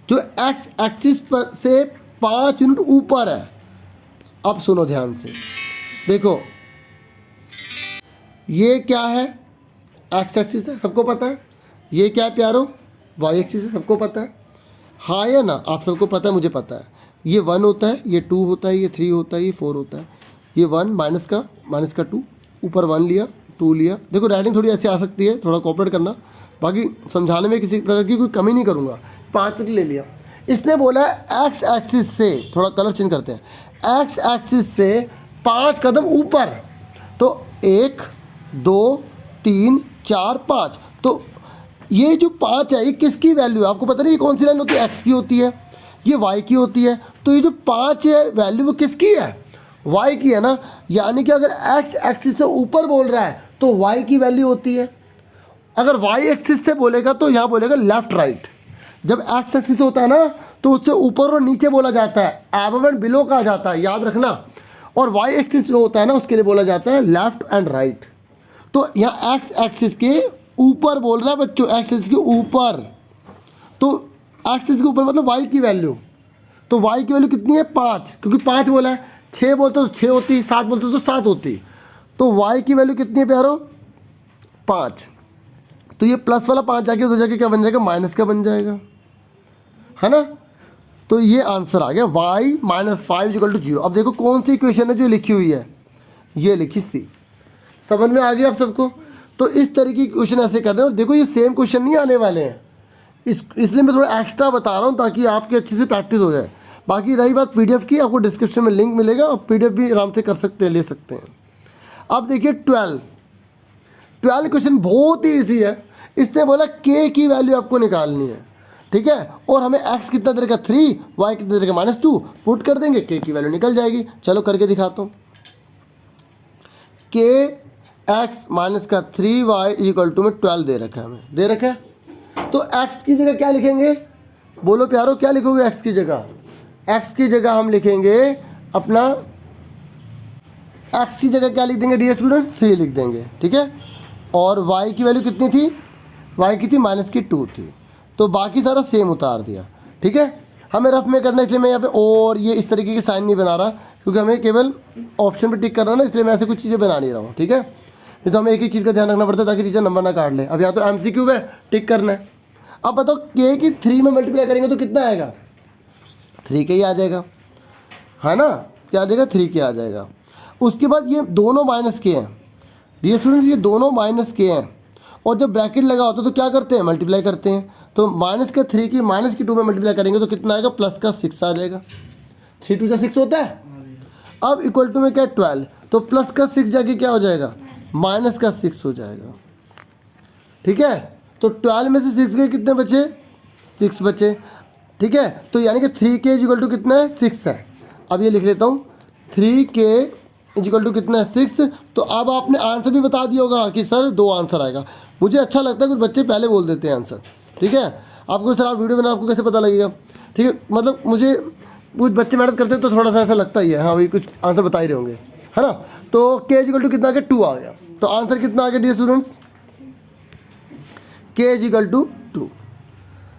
A: जो एक्स एक्सिस पर से 5 यूनिट ऊपर है। अब सुनो ध्यान से, देखो ये क्या है, एक्स एक्सिस है, सबको पता है। ये क्या है प्यारो, वाई एक्सिस है, सबको पता है, हाँ या ना, आप सबको पता है, मुझे पता है। ये 1 होता है, ये 2 होता है, ये 3 होता है, ये 4 होता है, ये 1 माइनस का 2, ऊपर 1 लिया, 2 लिया। देखो राइटिंग थोड़ी ऐसी आ सकती है, थोड़ा कोऑपरेट करना, बाकी समझाने में किसी प्रकार की कोई कमी नहीं करूँगा। 5 तक ले लिया। इसने बोला है एक्स एक्सिस से, थोड़ा कलर चेंज करते हैं, एक्स एक्सिस से 5 कदम ऊपर, तो 1 2 3 4 5, तो ये जो 5 है ये किसकी वैल्यू है, आपको पता नहीं ये कौन सी लाइन होती है, एक्स की होती है, ये वाई की होती है, तो ये जो 5 है वैल्यू वो किसकी है, वाई की है ना। यानी कि अगर एक्स एक्सिस से ऊपर बोल रहा है तो वाई की वैल्यू होती है, अगर वाई एक्सिस से बोलेगा तो यहाँ बोलेगा लेफ्ट राइट। जब एक्स एक्सिस होता है ना तो उससे ऊपर और नीचे बोला जाता है, अबव एंड बिलो कहा जाता है, याद रखना। और वाई एक्सिस जो होता है ना उसके लिए बोला जाता है लेफ्ट एंड राइट। तो यहाँ एक्स एक्सिस के ऊपर बोल रहा है बच्चों, एक्स एक्सिस के ऊपर। तो एक्स एक्सिस के ऊपर मतलब वाई की वैल्यू, तो वाई की वैल्यू कितनी है 5, क्योंकि 5 बोला है, 6 बोलते तो 6 होती, 7 बोलते तो 7 होती। तो वाई की वैल्यू कितनी है प्यारो 5। तो ये प्लस वाला 5 जाके उधर जाके क्या बन जाएगा, माइनस का बन जाएगा, है ना। तो ये आंसर आ गया y -5 = 0। अब देखो कौन सी इक्वेशन है जो लिखी हुई है, ये लिखी सी। समझ में आ गया आप सबको। तो इस तरीके की क्वेश्चन ऐसे कर रहे हैं। और देखो ये सेम क्वेश्चन नहीं आने वाले हैं, इसलिए मैं थोड़ा एक्स्ट्रा बता रहा हूँ ताकि आपकी अच्छे से प्रैक्टिस हो जाए। बाकी रही बात पीडीएफ की, आपको डिस्क्रिप्शन में लिंक मिलेगा, आप पीडीएफ भी आराम से कर सकते हैं, ले सकते हैं। अब देखिए 12 क्वेश्चन बहुत ही ईजी है। इसने बोला k की वैल्यू आपको निकालनी है, ठीक है। और हमें x कितना दे रखा 3, y कितना दे रखा -2, पुट कर देंगे, k की वैल्यू निकल जाएगी। चलो करके दिखाता हूँ। k x - 3y = में 12 दे रखा है, हमें दे रखा है। तो x की जगह क्या लिखेंगे, बोलो प्यारो क्या लिखोगे x की जगह? x की जगह हम लिखेंगे अपना, x की जगह क्या लिख देंगे डियर स्टूडेंट्स, 3 लिख देंगे, ठीक है। और y की वैल्यू कितनी थी, y की थी -2 थी। तो बाकी सारा सेम उतार दिया, ठीक है। हमें रफ में करना है, इसलिए मैं यहाँ पे और ये इस तरीके की साइन नहीं बना रहा, क्योंकि हमें केवल ऑप्शन पे टिक करना है ना, इसलिए मैं ऐसे कुछ चीज़ें बना नहीं रहा हूँ, ठीक है। नहीं तो हमें एक ही चीज़ का ध्यान रखना पड़ता है ताकि टीचर नंबर ना काट ले। अब यहाँ तो MCQ है, टिक करना है। अब बताओ k की 3 में मल्टीप्लाई करेंगे तो कितना आएगा, 3 के ही आ जाएगा, है ना। क्या आ जाएगा, 3 के आ जाएगा। उसके बाद ये दोनों माइनस के हैं डियर स्टूडेंट्स, ये दोनों माइनस के हैं। और जब ब्रैकेट लगा होता है तो क्या करते हैं, मल्टीप्लाई करते हैं। तो -3 की -2 में मल्टीप्लाई करेंगे तो कितना आएगा, +6 आ जाएगा। 3 2 6 होता है। अब इक्वल टू में क्या 12, तो +6 जाके क्या हो जाएगा, -6 हो जाएगा, ठीक है। तो 12 में से 6 के कितने बचे, 6 बचे, ठीक है। तो यानी कि 3k = कितना है, 6 है। अब ये लिख लेता हूँ, 3k = कितना है, 6। तो अब आपने आंसर भी बता दिया होगा कि सर 2 आंसर आएगा। मुझे अच्छा लगता है कुछ बच्चे पहले बोल देते हैं आंसर, ठीक है। आपको सर आप वीडियो बना, आपको कैसे पता लगेगा, ठीक है। मतलब मुझे कुछ बच्चे मेहनत करते हैं तो थोड़ा सा ऐसा लगता ही है, हाँ भाई कुछ आंसर बता ही रहे होंगे, है ना। तो k = कितना आ गया, 2 आ गया। तो आंसर कितना आ गया डियर स्टूडेंट्स, k = 2।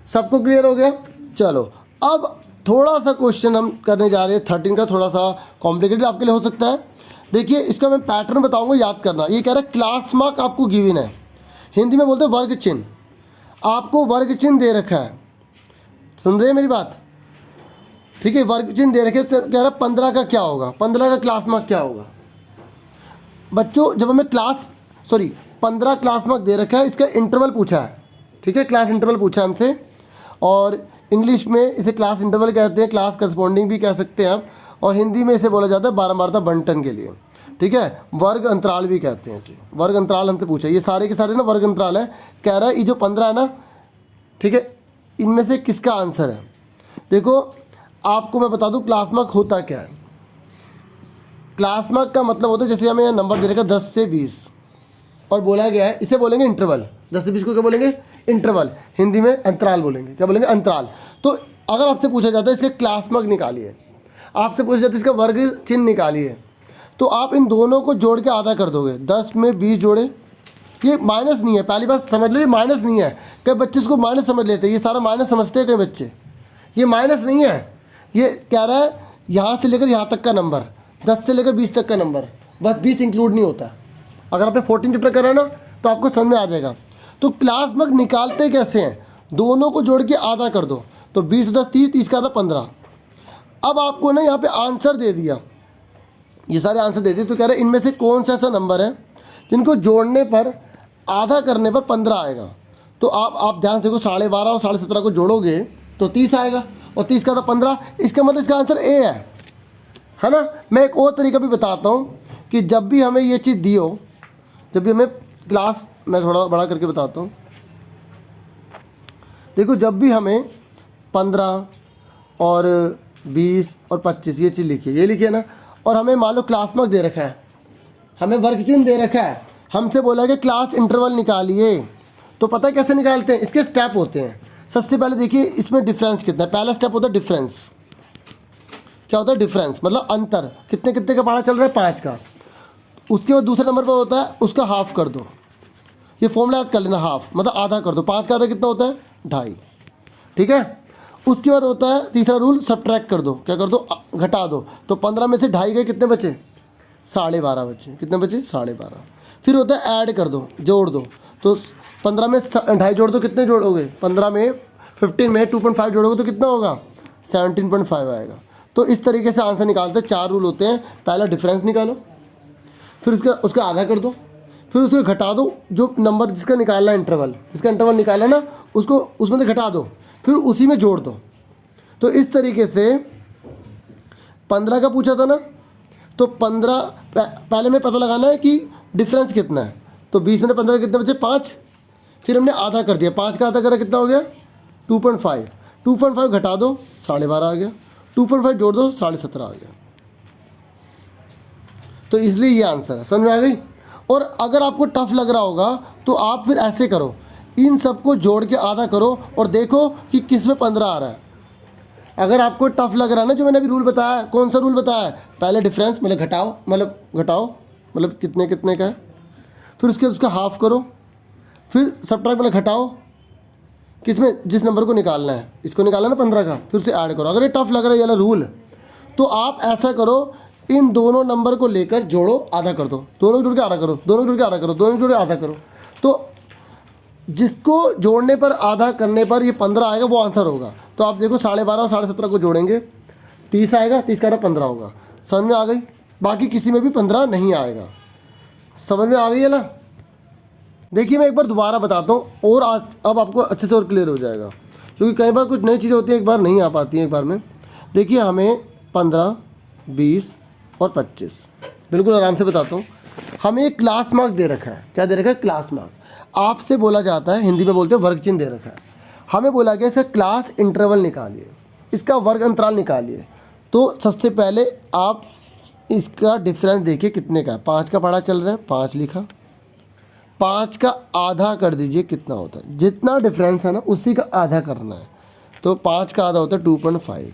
A: सबको क्लियर हो गया। चलो अब थोड़ा सा क्वेश्चन हम करने जा रहे हैं 13 का, थोड़ा सा कॉम्प्लिकेटेड आपके लिए हो सकता है। देखिए इसका मैं पैटर्न बताऊंगा, याद करना। ये कह रहा है क्लास मार्क आपको गिवन है, हिंदी में बोलते हैं वर्ग चिन्ह। आपको वर्ग चिन्ह दे रखा है, सुन रहे हैं मेरी बात, ठीक है। वर्ग चिन्ह दे रखे, तो कह रहा है 15 का क्या होगा, 15 का क्लास मार्क क्या होगा। बच्चों जब हमें 15 क्लास मार्क दे रखा है, इसका इंटरवल पूछा है, ठीक है। क्लास इंटरवल पूछा है हमसे, और इंग्लिश में इसे क्लास इंटरवल कहते हैं, क्लास करस्पॉन्डिंग भी कह सकते हैं आप, और हिंदी में इसे बोला जाता है 12 बंटन के लिए, ठीक है। वर्ग अंतराल भी कहते हैं इसे, वर्ग अंतराल हमसे पूछा। ये सारे के सारे ना वर्ग अंतराल है। कह रहा है ये जो 15 है ना, ठीक है, इनमें से किसका आंसर है। देखो आपको मैं बता दूं क्लास मार्क होता क्या है। क्लास मार्क का मतलब होता है, जैसे हमें यहाँ नंबर दे रखा 10 से 20 और बोला गया है, इसे बोलेंगे इंटरवल। 10 से 20 को क्या बोलेंगे, इंटरवल। हिंदी में अंतराल बोलेंगे, क्या बोलेंगे, अंतराल। तो अगर आपसे पूछा जाता है इसके क्लास मार्क निकालिए, आपसे पूछा जाता है इसका वर्ग चिन्ह निकालिए, तो आप इन दोनों को जोड़ के आधा कर दोगे। 10 में 20 जोड़े, ये माइनस नहीं है, पहली बात समझ लो, ये माइनस नहीं है। कई बच्चे इसको माइनस समझ लेते हैं, ये सारा माइनस समझते हैं कई बच्चे, ये माइनस नहीं है। ये कह रहा है यहाँ से लेकर यहाँ तक का नंबर, 10 से लेकर 20 तक का नंबर, बस 20 इंक्लूड नहीं होता। अगर आपने 14 चैप्टर करा है ना तो आपको समझ में आ जाएगा। तो क्लास मार्क निकालते कैसे हैं, दोनों को जोड़ के आधा कर दो, तो 20 10 30, 30 का आधा 15। अब आपको ना यहाँ पे आंसर दे दिया, ये सारे आंसर दे दिए। तो कह रहे हैं इनमें से कौन सा ऐसा नंबर है जिनको जोड़ने पर, आधा करने पर 15 आएगा। तो आप ध्यान से देखो, 12.5 और 17.5 को जोड़ोगे तो 30 आएगा, और 30 का था 15। इसका मतलब इसका आंसर ए है ना। मैं एक और तरीका भी बताता हूँ कि जब भी हमें ये चीज़ दी हो, जब भी हमें क्लास, मैं थोड़ा बड़ा करके बताता हूँ। देखो जब भी हमें 15 और 20 और 25 ये चीज़ लिखी है, ये लिखी है ना, और हमें मान लो क्लास मार्क दे रखा है, हमें वर्ग चिन्ह दे रखा है, हमसे बोला कि क्लास इंटरवल निकालिए। तो पता है कैसे निकालते हैं, इसके स्टेप होते हैं। सबसे पहले देखिए इसमें डिफरेंस कितना है। पहला स्टेप होता है डिफरेंस। क्या होता है डिफरेंस? मतलब अंतर। कितने कितने का पहाड़ा चल रहा है? 5 का। उसके बाद दूसरे नंबर पर होता है उसका हाफ कर दो। ये फॉर्मूला याद कर लेना, हाफ मतलब आधा कर दो। 5 का आधा कितना होता है? 2.5। ठीक है। उसके बाद होता है तीसरा रूल, सब्ट्रैक्ट कर दो। क्या कर दो? घटा दो। तो 15 में से 2.5 गए, कितने बचे? 12.5 बचे। कितने बचे? 12.5। फिर होता है ऐड कर दो, जोड़ दो। तो 15 में 2.5 जोड़ दो, कितने जोड़ोगे? 15 में 15 में 2.5 जोड़ोगे तो कितना होगा? 17.5 आएगा। तो इस तरीके से आंसर निकालते हैं। 4 रूल होते हैं। पहला डिफरेंस निकालो, फिर उसका आधा कर दो, फिर उसको घटा दो। जो नंबर जिसका निकालना है इंटरवल, जिसका इंटरवल निकाला ना, उसको उसमें से घटा दो, फिर उसी में जोड़ दो। तो इस तरीके से 15 का पूछा था ना, तो 15 पहले में पता लगाना है कि डिफरेंस कितना है। तो 20 में से 15 कितने बचे? 5। फिर हमने आधा कर दिया, 5 का आधा करा, कितना हो गया? 2.5। 2.5 घटा दो, 12.5 आ गया। 2.5 जोड़ दो, 17.5 आ गया। तो इसलिए ये आंसर है। समझ में आ गई? और अगर आपको टफ लग रहा होगा तो आप फिर ऐसे करो, इन सबको जोड़ के आधा करो और देखो कि किस में 15 आ रहा है। अगर आपको टफ लग रहा है ना, जो मैंने अभी रूल बताया, कौन सा रूल बताया? पहले डिफरेंस मतलब घटाओ, मतलब कितने कितने का है। फिर उसके उसका हाफ करो, फिर सब्ट्रैक्ट मतलब घटाओ, किसमें? जिस नंबर को निकालना है। इसको निकालना ना 15 का, फिर उसे ऐड करो। अगर ये टफ लग रहा है ये वाला रूल, तो आप ऐसा करो, इन दोनों नंबर को लेकर जोड़ो, आधा कर दो। दोनों जोड़ के आधा करो, दोनों जोड़ के आधा करो, दोनों जोड़ के आधा करो। तो जिसको जोड़ने पर आधा करने पर ये 15 आएगा, वो आंसर होगा। तो आप देखो 12.5 और 17.5 को जोड़ेंगे, 30 आएगा। 30 का 15 होगा। समझ में आ गई? बाकी किसी में भी 15 नहीं आएगा। समझ में आ गई है ना? देखिए मैं एक बार दोबारा बताता हूँ और अब आपको अच्छे से और क्लियर हो जाएगा, क्योंकि कई बार कुछ नई चीज़ें होती हैं, एक बार नहीं आ पाती हैं एक बार में। देखिए हमें 15, 20 और 25, बिल्कुल आराम से बताता हूँ। हमें एक क्लास मार्क दे रखा है। क्या दे रखा है? Class mark. आपसे बोला जाता है, हिंदी में बोलते हैं वर्ग चिन्ह दे रखा है। हमें बोला गया इसका क्लास इंटरवल निकालिए, इसका वर्ग अंतराल निकालिए। तो सबसे पहले आप इसका डिफरेंस देखिए कितने का है। 5 का पहाड़ा चल रहा है, 5 लिखा। 5 का आधा कर दीजिए, कितना होता है? जितना डिफरेंस है ना उसी का आधा करना है। तो 5 का आधा होता है 2.5।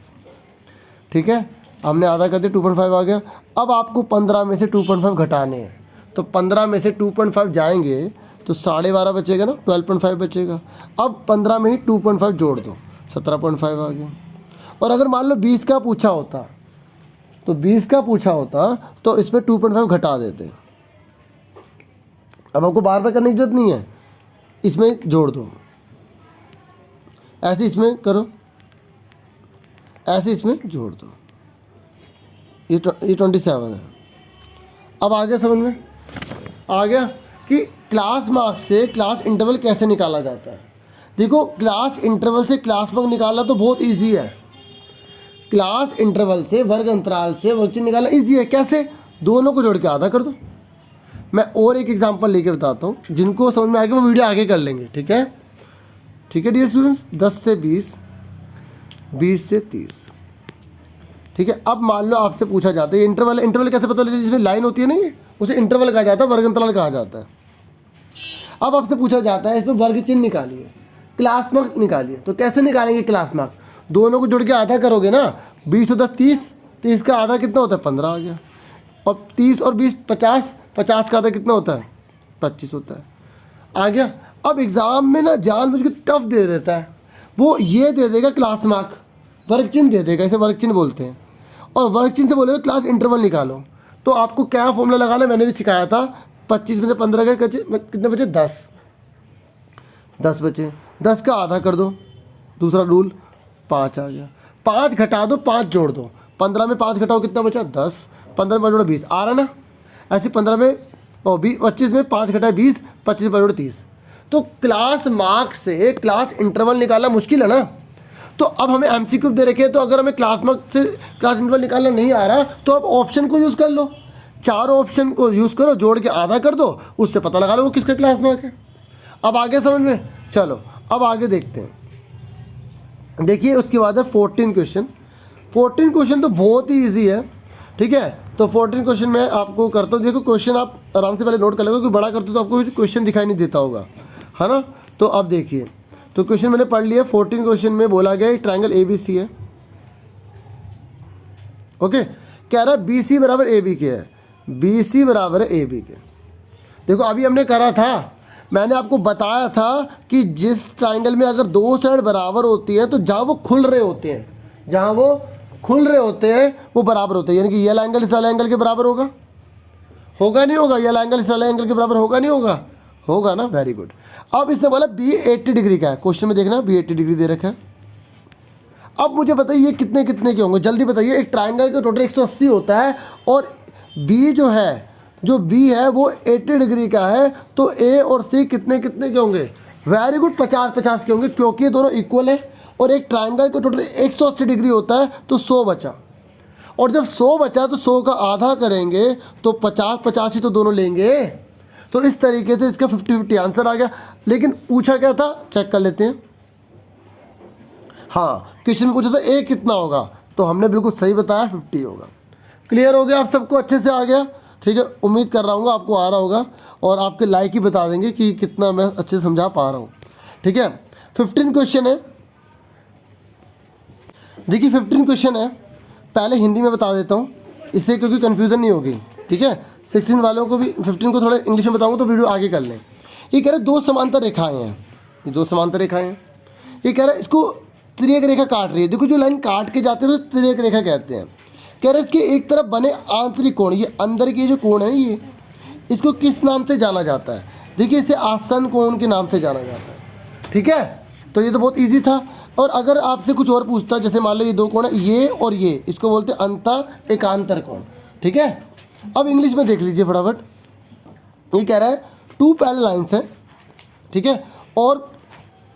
A: ठीक है, हमने आधा कर दिया, 2.5 आ गया। अब आपको 15 में से 2.5 घटाने हैं। तो 15 में से 2.5 जाएंगे तो 12.5 बचेगा ना, 12.5 बचेगा। अब 15 में ही 2.5 जोड़ दो, 17.5 आ गया। और अगर मान लो 20 का पूछा होता, तो 20 का पूछा होता तो इसमें 2.5 घटा देते। अब आपको बार बार करने की जरूरत नहीं है, इसमें जोड़ दो। ऐसे इसमें करो, ऐसे इसमें जोड़ दो। ये 27 है। अब आ गया समझ में? आ गया कि क्लास मार्क से क्लास इंटरवल कैसे निकाला जाता है। देखो क्लास इंटरवल से क्लास मार्क निकालना तो बहुत इजी है। क्लास इंटरवल से वर्ग अंतराल से वर्ग चिन्ह निकालना इजी है। कैसे? दोनों को जोड़ के आधा कर दो। मैं और एक एग्जांपल लेके बताता हूँ, जिनको समझ में आएगा वो वीडियो आगे कर लेंगे। ठीक है, ठीक है डियर स्टूडेंट्स। 10 से 20, 20 से 30। ठीक है, अब मान लो आपसे पूछा जाता है, इंटरवल। इंटरवल कैसे पता लगता है? जिसमें लाइन होती है ना, ये उसे इंटरवल कहा जाता है, वर्ग अंतराल कहा जाता है। अब आपसे पूछा जाता है इसमें वर्ग चिन्ह निकालिए, क्लास मार्क निकालिए। तो कैसे निकालेंगे क्लास मार्क? दोनों को जोड़ के आधा करोगे ना, 20 और 10 30, 30 का आधा कितना होता है? 15 आ गया। और 30 और 20 50, 50 का आधा कितना होता है? 25 होता है। आ गया। अब एग्ज़ाम में ना जानबूझ के टफ दे देता है, वो ये दे देगा क्लास मार्क, वर्ग चिन्ह दे देगा, इसे वर्ग चिन्ह बोलते हैं। और वर्ग चिन्ह से बोलेगा क्लास इंटरवल निकालो। तो आपको क्या फॉर्मूला लगाना मैंने भी सिखाया था। 25 में से 15 गए, कितने बचे? 10 बचे। 10 का आधा कर दो, दूसरा रूल, 5 आ गया। 5 घटा दो, 5 जोड़ दो। 15 में 5 घटाओ, कितना बचा? 10। 15 में 5 जोड़ो 20, आ रहा ना? ऐसे 15 में 25 में 5 घटाए 20, 25 में 5 जोड़ो 30। तो क्लास मार्क से क्लास इंटरवल निकालना मुश्किल है ना? तो अब हमें एमसीक्यू दे रखे हैं, तो अगर हमें क्लास मार्क से क्लास इंटरवल निकालना नहीं आ रहा तो आप ऑप्शन को यूज़ कर लो। चारों ऑप्शन को यूज़ करो, जोड़ के आधा कर दो, उससे पता लगा लो वो किसका क्लास मार्क है। अब आगे समझ में? चलो अब आगे देखते हैं। देखिए उसके बाद है 14 क्वेश्चन। 14 क्वेश्चन तो बहुत ही ईजी है। ठीक है, तो 14 क्वेश्चन मैं आपको करता हूँ। देखो क्वेश्चन आप आराम से पहले नोट कर लो, क्योंकि बड़ा करते हो तो आपको क्वेश्चन दिखाई नहीं देता होगा, है ना? तो अब देखिए तो क्वेश्चन मैंने पढ़ लिया। 14 क्वेश्चन में बोला गया ट्रायंगल ए बी सी है। ओके, कह रहा है बी सी बराबर ए बी के है, बी सी बराबर ए बी के। देखो अभी हमने करा था, मैंने आपको बताया था कि जिस ट्रायंगल में अगर दो साइड बराबर होती है तो जहाँ वो खुल रहे होते हैं, जहाँ वो खुल रहे होते हैं वो बराबर होते हैं। यानी कि ये वाला एंगल इस वाले एंगल के बराबर होगा, होगा नहीं होगा? ये वाला एंगल इस वाले एंगल के बराबर होगा नहीं होगा? होगा ना, वेरी गुड। अब इसने बोला बी 80 डिग्री का है, क्वेश्चन में देखना बी 80 डिग्री दे रखा है। अब मुझे बताइए ये कितने कितने के होंगे, जल्दी बताइए। एक ट्रायंगल का टोटल 180 होता है और बी जो है, जो बी है वो 80 डिग्री का है, तो ए और सी कितने कितने के होंगे? वेरी गुड, 50-50 के होंगे, क्योंकि ये दोनों इक्वल है। और एक ट्रायंगल का टोटल 180 डिग्री होता है, तो 100 बचा। और जब 100 बचा तो 100 का आधा करेंगे तो 50-50 ही तो दोनों लेंगे। तो इस तरीके से इसका 50-50 आंसर आ गया। लेकिन पूछा क्या था, चेक कर लेते हैं। हाँ, क्वेश्चन में पूछा था ए कितना होगा, तो हमने बिल्कुल सही बताया 50 होगा। क्लियर हो गया आप सबको, अच्छे से आ गया? ठीक है, उम्मीद कर रहा हूँ आपको आ रहा होगा और आपके लाइक ही बता देंगे कि कितना मैं अच्छे से समझा पा रहा हूँ। ठीक है, 15 क्वेश्चन है। देखिए 15 क्वेश्चन है, पहले हिंदी में बता देता हूँ इससे, क्योंकि कन्फ्यूज़न नहीं होगी। ठीक है, 16 वालों को भी 15 को थोड़ा इंग्लिश में बताऊँगा तो वीडियो आगे कर लें। ये कह रहे दो समांतर रेखाएँ हैं, ये दो समांतर रेखाएँ हैं। ये कह रहा है इसको तिर्यक रेखा काट रही है। देखो जो लाइन काट के जाते हैं तो तिर्यक रेखा कहते हैं। कह रहे इसके एक तरफ बने आंतरिक कोण, ये अंदर के जो कोण है ये, इसको किस नाम से जाना जाता है? देखिए इसे आसन कोण के नाम से जाना जाता है। ठीक है, तो ये तो बहुत इजी था। और अगर आपसे कुछ और पूछता, जैसे मान लो ये दो कोण है, ये और ये, इसको बोलते हैं अंत एकांतर कोण। ठीक है, अब इंग्लिश में देख लीजिए फटाफट। ये कह रहा है टू पैरेलल लाइन्स है, ठीक है, और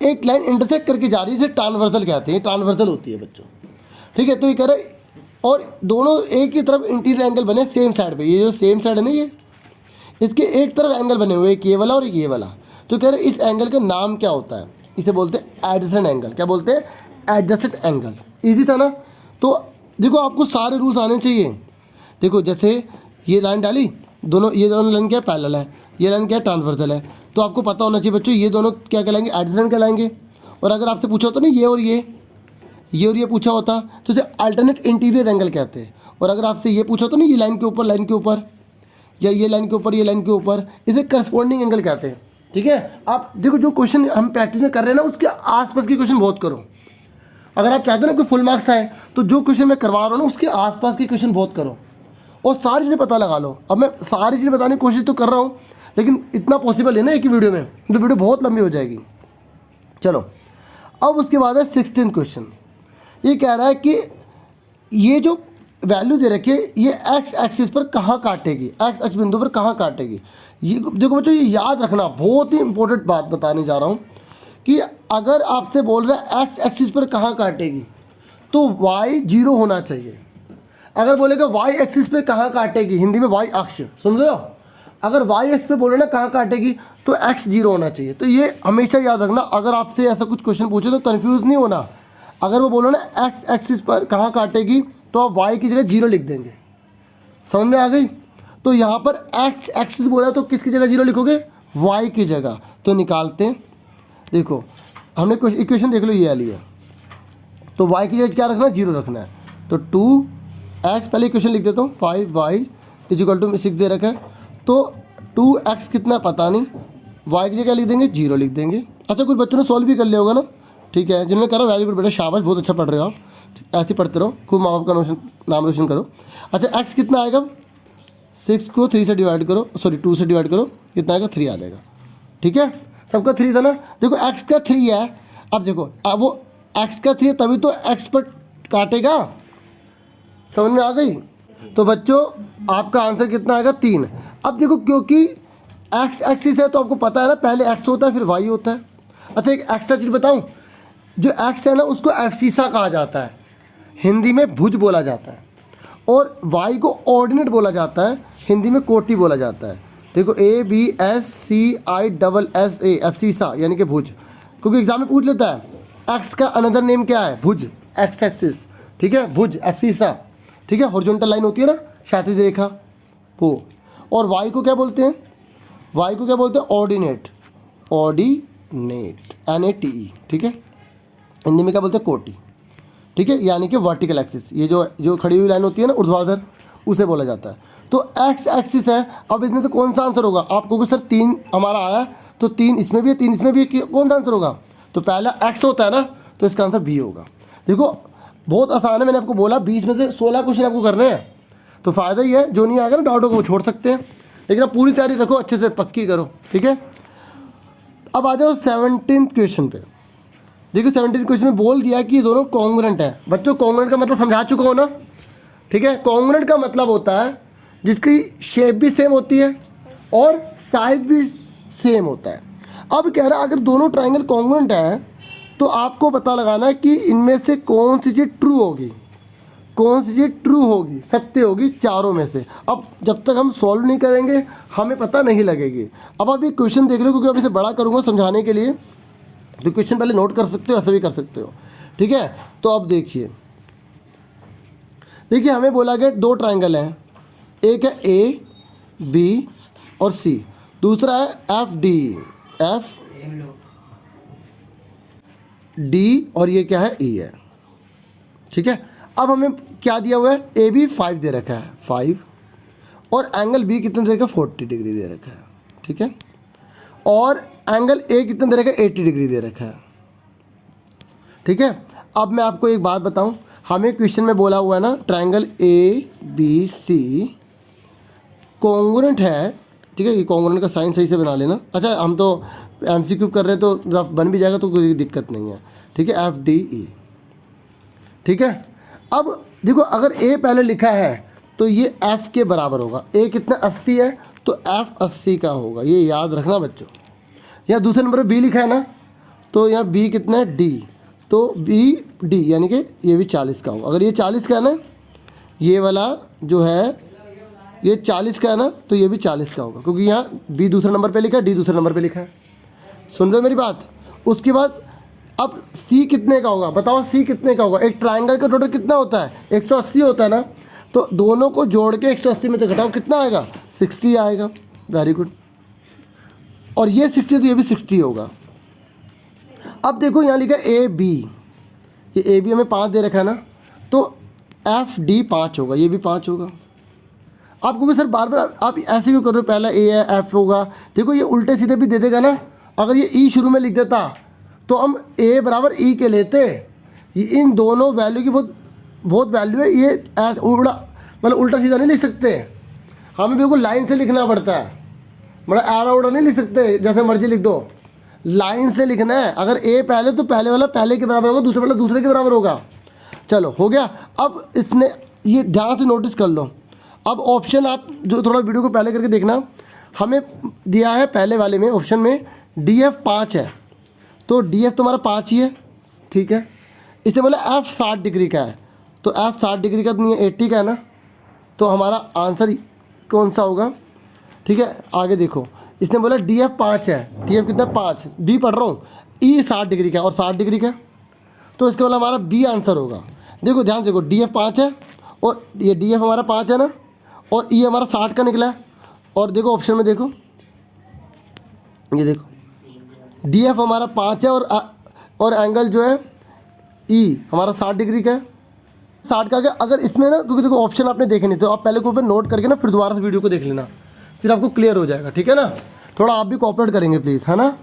A: एक लाइन इंटरसेक्ट करके जा रही है, इसे ट्रांसवर्सल कहते हैं, ट्रांसवर्सल होती है बच्चों। ठीक है, तो ये कह रहा है और दोनों एक ही तरफ इंटीरियर एंगल बने सेम साइड पे, ये जो सेम साइड है ना, ये इसके एक तरफ एंगल बने हुए, एक ये वाला और एक ये वाला। तो कह रहे इस एंगल का नाम क्या होता है? इसे बोलते हैं एडजेसेंट एंगल। क्या बोलते हैं? Adjacent angle. इजी था ना? तो देखो आपको सारे रूल्स आने चाहिए। देखो जैसे ये लाइन डाली, दोनों ये दोनों लाइन क्या पैरेलल है, ये लाइन क्या ट्रांसवर्सल है, तो आपको पता होना चाहिए बच्चों ये दोनों क्या कहलाएंगे? एडजेसेंट कहलाएंगे। और अगर आपसे पूछा होता ना ये और ये पूछा होता तो इसे अल्टरनेट इंटीरियर एंगल कहते हैं। और अगर आपसे ये पूछा होता ना ये लाइन के ऊपर या ये लाइन के ऊपर, इसे करस्पॉन्डिंग एंगल कहते हैं। ठीक है, आप देखो जो क्वेश्चन हम प्रैक्टिस में कर रहे हैं ना उसके आसपास के क्वेश्चन बहुत करो। अगर आप चाहते हो ना कि फुल मार्क्स आए तो जो क्वेश्चन मैं करवा रहा हूँ ना उसके आसपास के क्वेश्चन बहुत करो और सारी चीज़ें पता लगा लो। अब मैं सारी चीज़ें बताने की कोशिश तो कर रहा हूँ, लेकिन इतना पॉसिबल है ना एक ही वीडियो में, तो वीडियो बहुत लंबी हो जाएगी। चलो, अब उसके बाद है 16 क्वेश्चन। ये कह रहा है कि ये जो वैल्यू दे रखी है ये एक्स एक्सिस पर कहाँ काटेगी, एक्स बिंदु पर कहाँ काटेगी। ये देखो बच्चों, ये याद रखना, बहुत ही इंपॉर्टेंट बात बताने जा रहा हूँ कि अगर आपसे बोल रहा है एक्स एक्सिस पर कहाँ काटेगी तो वाई 0 होना चाहिए। अगर बोलेगा वाई एक्सिस पे कहाँ काटेगी, हिंदी में वाई अक्ष, सुन रहे हो? अगर वाई एक्स पे बोले ना कहाँ काटेगी तो एक्स 0 होना चाहिए। तो ये हमेशा याद रखना, अगर आपसे ऐसा कुछ क्वेश्चन पूछे तो कंफ्यूज नहीं होना। अगर वो बोलो ना एक्स एक्सिस पर कहाँ काटेगी तो आप वाई की जगह 0 लिख देंगे। समझ में आ गई? तो यहाँ पर एक्स एक्सिस बोला तो किसकी जगह 0 लिखोगे? वाई की जगह। तो निकालते हैं, देखो हमने कुछ इक्वेशन देख लो ये वाली है, तो वाई की जगह क्या रखना है? 0 रखना है। तो 2x, पहले इक्वेशन लिख देता हूँ, 5y = 6 दे रखा है, तो 2x कितना पता नहीं, y की जगह लिख देंगे 0 लिख देंगे। अच्छा, कुछ बच्चों ने सॉल्व भी कर लिया होगा ना? ठीक है, जिन्होंने करा वेरी गुड बेटा, शाबाश, बहुत अच्छा पढ़ रहे हो आप, ऐसे पढ़ते रहो, खूब माँ बाप का नाम रोशन करो। अच्छा, x कितना आएगा? 6 को 3 से डिवाइड करो, सॉरी 2 से डिवाइड करो, कितना आएगा? 3 आ जाएगा। ठीक है, सबका 3 था ना? देखो x का 3 है, अब देखो अब वो x का 3 है तभी तो x पर काटेगा। समझ में आ गई? तो बच्चों आपका आंसर कितना आएगा? 3। अब देखो क्योंकि एक्स एक्सिस है तो आपको पता है ना, पहले x होता है फिर y होता है। अच्छा, एक एक्स्ट्रा चीज़ बताऊं, जो x है ना उसको एब्सिसा कहा जाता है, हिंदी में भुज बोला जाता है, और y को ऑर्डिनेट बोला जाता है, हिंदी में कोटि बोला जाता है। देखो ABSCISSA, एब्सिसा यानी कि भुज, क्योंकि एग्जाम में पूछ लेता है x का अनदर नेम क्या है? भुज, एक्स एक्सिस। ठीक है, भुज, एब्सिसा। ठीक है, हॉरिजॉन्टल लाइन होती है ना, क्षैतिज रेखा, वो। और y को क्या बोलते हैं? y को क्या बोलते हैं? Ordinate, ordinate. कोऑर्डिनेट, NATE, ठीक है, हिंदी में क्या बोलते हैं, कोटि, ठीक है, यानी कि वर्टिकल एक्सिस, ये जो खड़ी हुई लाइन होती है ना ऊर्ध्वाधर, उसे बोला जाता है। तो एक्स एक्सिस है। अब इसमें से कौन सा आंसर होगा, आप कहोगे सर 3 हमारा आया तो 3 इसमें भी है, 3 इसमें भी है, कौन सा आंसर होगा, तो पहला एक्स होता है ना, तो इसका आंसर बी होगा। देखो बहुत आसान है, मैंने आपको बोला 20 में से 16 क्वेश्चन आपको करने हैं, तो फ़ायदा ही है, जो नहीं आएगा ना डाउट होगा वो छोड़ सकते हैं, लेकिन आप पूरी तैयारी रखो, अच्छे से पक्की करो, ठीक है। अब आ जाओ 17th क्वेश्चन पे। देखो 17th क्वेश्चन में बोल दिया कि ये दोनों कॉन्ग्रुएंट है। बच्चों कॉन्ग्रुएंट का मतलब समझा चुका हो ना, ठीक है। कॉन्ग्रुएंट का मतलब होता है जिसकी शेप भी सेम होती है और साइज भी सेम होता है। अब कह रहा है अगर दोनों ट्राइंगल कॉन्ग्रुएंट है तो आपको पता लगाना है कि इनमें से कौन सी चीज़ ट्रू होगी, कौन सी चीज़ ट्रू होगी, सत्य होगी चारों में से। अब जब तक हम सॉल्व नहीं करेंगे हमें पता नहीं लगेगी। अब आप ये क्वेश्चन देख लो, क्योंकि अब इसे बड़ा करूँगा समझाने के लिए, तो क्वेश्चन पहले नोट कर सकते हो, ऐसे भी कर सकते हो, ठीक है। तो अब देखिए हमें बोला गया 2 ट्राइंगल हैं, एक है AB और C, दूसरा है FD और ये क्या है, E है, ठीक है। अब हमें क्या दिया हुआ है, AB 5 दे रखा है 5, और एंगल B कितना दे रखा है, 40 डिग्री दे रखा है, ठीक है, और एंगल A कितना दे रखा है, 80 डिग्री दे रखा है, ठीक है। अब मैं आपको एक बात बताऊं, हमें क्वेश्चन में बोला हुआ है ना ट्राइंगल ABC कॉन्ग्रुएंट है, ठीक है। ये कॉन्ग्रुएंट का साइन सही से बना लेना। अच्छा हम तो MCQ कर रहे हैं तो रफ बन भी जाएगा तो कोई दिक्कत नहीं है, ठीक है, FDE, ठीक है। अब देखो अगर A पहले लिखा है तो ये F के बराबर होगा। A कितना 80 है तो F 80 का होगा, ये याद रखना बच्चों। यहाँ दूसरे नंबर पर B लिखा है ना, तो यहाँ B कितना है, D, तो BD यानी कि ये भी 40 का होगा। अगर ये 40 का है ना, ये वाला जो है ये 40 का है ना, तो ये भी 40 का होगा, क्योंकि यहाँ B दूसरे नंबर पे लिखा है, D दूसरे नंबर पे लिखा है। सुन रहे हो मेरी बात। उसके बाद अब C कितने का होगा, बताओ C कितने का होगा। एक ट्राइंगल का टोटल कितना होता है, 180 होता है ना, तो दोनों को जोड़ के 180 में से घटाओ, कितना आएगा, 60 आएगा। Very good. और ये 60 तो ये भी 60 होगा। अब देखो यहाँ लिखा AB, ये AB हमें 5 दे रखा है ना, तो FD 5 होगा, ये भी 5 होगा। आप कहोगे सर बार बार आप ऐसे क्यों कर रहे हो, पहला A है F होगा। देखो ये उल्टे सीधे भी दे देगा ना, अगर ये E शुरू में लिख देता तो हम A बराबर E के लेते। ये इन दोनों वैल्यू की बहुत वैल्यू है, ये मतलब उल्टा सीधा नहीं लिख सकते, हमें बिल्कुल लाइन से लिखना पड़ता है, बड़ा आड़ा उड़ा नहीं लिख सकते जैसे मर्जी लिख दो, लाइन से लिखना है। अगर A पहले तो पहले वाला पहले के बराबर होगा, दूसरे वाला दूसरे के बराबर होगा। चलो हो गया। अब इसने ये ध्यान से नोटिस कर लो। अब ऑप्शन आप जो थोड़ा वीडियो को पहले करके देखना, हमें दिया है पहले वाले में ऑप्शन में DF 5 है, तो DF तुम्हारा 5 ही है, ठीक है। इसने बोला F 60 डिग्री का है, तो F 60 डिग्री का तो नहीं है, 80 का है ना, तो हमारा आंसर कौन सा होगा, ठीक है। आगे देखो इसने बोला DF 5 है, DF कितना 5, B पढ़ रहा हूँ, E 60 डिग्री का और 60 डिग्री का, तो इसके वाला हमारा B आंसर होगा। देखो ध्यान से देखो, DF 5 है और ये DF हमारा 5 है ना, और E हमारा 60 का निकला है। और देखो ऑप्शन में देखो, ये देखो DF हमारा 5 है और एंगल जो है E हमारा 60 डिग्री का है, 60 का। अगर इसमें ना, क्योंकि देखो ऑप्शन आपने देखे नहीं, तो आप पहले के ऊपर नोट करके ना फिर दोबारा से वीडियो को देख लेना, फिर आपको क्लियर हो जाएगा, ठीक है ना। थोड़ा आप भी कोऑपरेट करेंगे प्लीज़, है ना।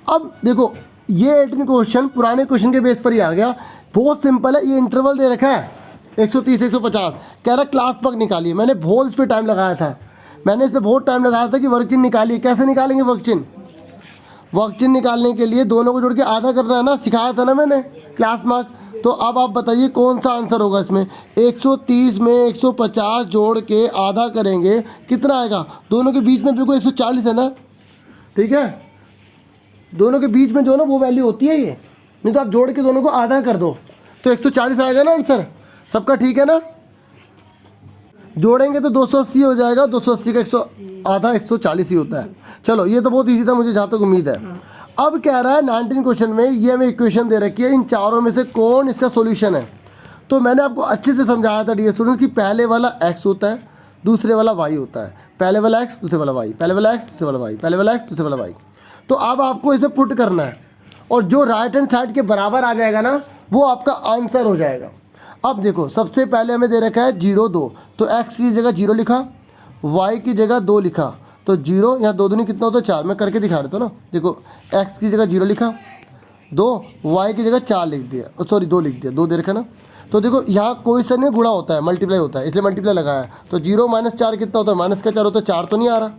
A: अब देखो ये 18 क्वेश्चन पुराने क्वेश्चन के बेस पर ही आ गया, बहुत सिंपल है। ये इंटरवल दे रखा है 130 150, कह रहा क्लास वर्क निकालिए। मैंने बहुत इस पर टाइम लगाया था, मैंने इस पर बहुत टाइम लगाया था कि वर्कचिन्ह निकालिए। कैसे निकालेंगे वर्कचिन्ह, वर्कचिन्ह निकालने के लिए दोनों को जोड़ के आधा करना है ना, सिखाया था ना मैंने क्लास मार्क। तो अब आप बताइए कौन सा आंसर होगा इसमें। 130 में 150 जोड़ के आधा करेंगे, कितना आएगा, दोनों के बीच में बिल्कुल 140 है ना, ठीक है। दोनों के बीच में जो ना वो वैल्यू होती है ये, नहीं तो आप जोड़ के दोनों को आधा कर दो तो 140 आएगा ना आंसर। सबका ठीक है ना, जोड़ेंगे तो 280 हो जाएगा, 280 का 100 आधा 140 ही होता है। चलो ये तो बहुत इजी था, मुझे जहाँ तक उम्मीद है। अब कह रहा है 19 क्वेश्चन में ये हमें इक्वेशन दे रखी है, इन चारों में से कौन इसका सॉल्यूशन है। तो मैंने आपको अच्छे से समझाया था डियर स्टूडेंट्स कि पहले वाला x होता है, दूसरे वाला y होता है। पहले वाला x दूसरे वाला y, पहले वाला x दूसरे वाला y, पहले वाला x दूसरे वाला y। तो अब आपको इसे पुट करना है और जो राइट हैंड साइड के बराबर आ जाएगा ना वो आपका आंसर हो जाएगा। अब देखो सबसे पहले हमें दे रखा है 0 2, तो x की जगह 0 लिखा, y की जगह 2 लिखा, तो 0 यहाँ 2 दूनी कितना होता है 4। मैं करके दिखा देता हूँ ना, देखो x की जगह 0 लिखा 2, y की जगह 4 लिख दिया, सॉरी 2 लिख दिया, 2 दे रखा ना। तो देखो यहाँ कोई सा नहीं गुणा होता है, मल्टीप्लाई होता है, इसलिए मल्टीप्लाई लगाया है। तो 0 - 4 कितना होता है, माइनस का 4 होता है, 4 तो नहीं आ रहा।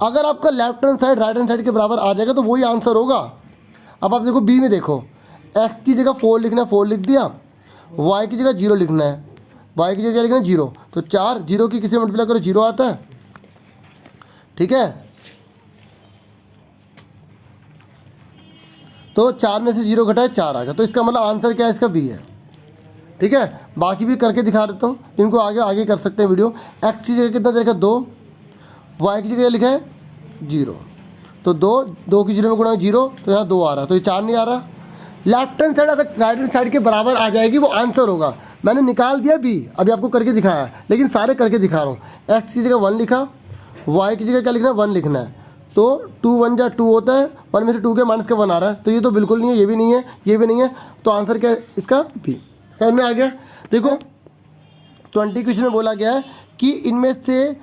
A: अगर आपका left hand side right hand side के बराबर आ जाएगा तो वही आंसर होगा। अब आप देखो बी में देखो, x की जगह 4 लिखना है, 4 लिख दिया, y की जगह 0 लिखना है, y की जगह क्या लिखना है 0, तो 4 0 की किसी मल्टीप्लाई करो 0 आता है, ठीक है। तो 4 में से 0 घटाए 4 आ गया, तो इसका मतलब आंसर क्या है, इसका बी है, ठीक है। बाकी भी करके दिखा देता हूँ, इनको आगे कर सकते हैं वीडियो। x की जगह कितना देखा 2, y की जगह लिखा है 0, तो 2 की 0 में गुणा 0, तो यहाँ 2 आ रहा है, तो ये 4 नहीं आ रहा। लेफ्ट हैंड साइड अगर राइट हैंड साइड के बराबर आ जाएगी वो आंसर होगा। मैंने निकाल दिया बी, अभी आपको करके दिखाया, लेकिन सारे करके दिखा रहा हूँ। x की जगह 1 लिखा, y की जगह क्या लिखना है 1 लिखना है, तो 2 1 जा 2 होता है, 1 में से 2 के माइनस का 1 आ रहा है, तो ये तो बिल्कुल नहीं है, ये भी नहीं है, ये भी नहीं है, तो आंसर क्या है इसका बी। समझ में आ गया। देखो 20 क्वेश्चन में बोला गया है कि इनमें से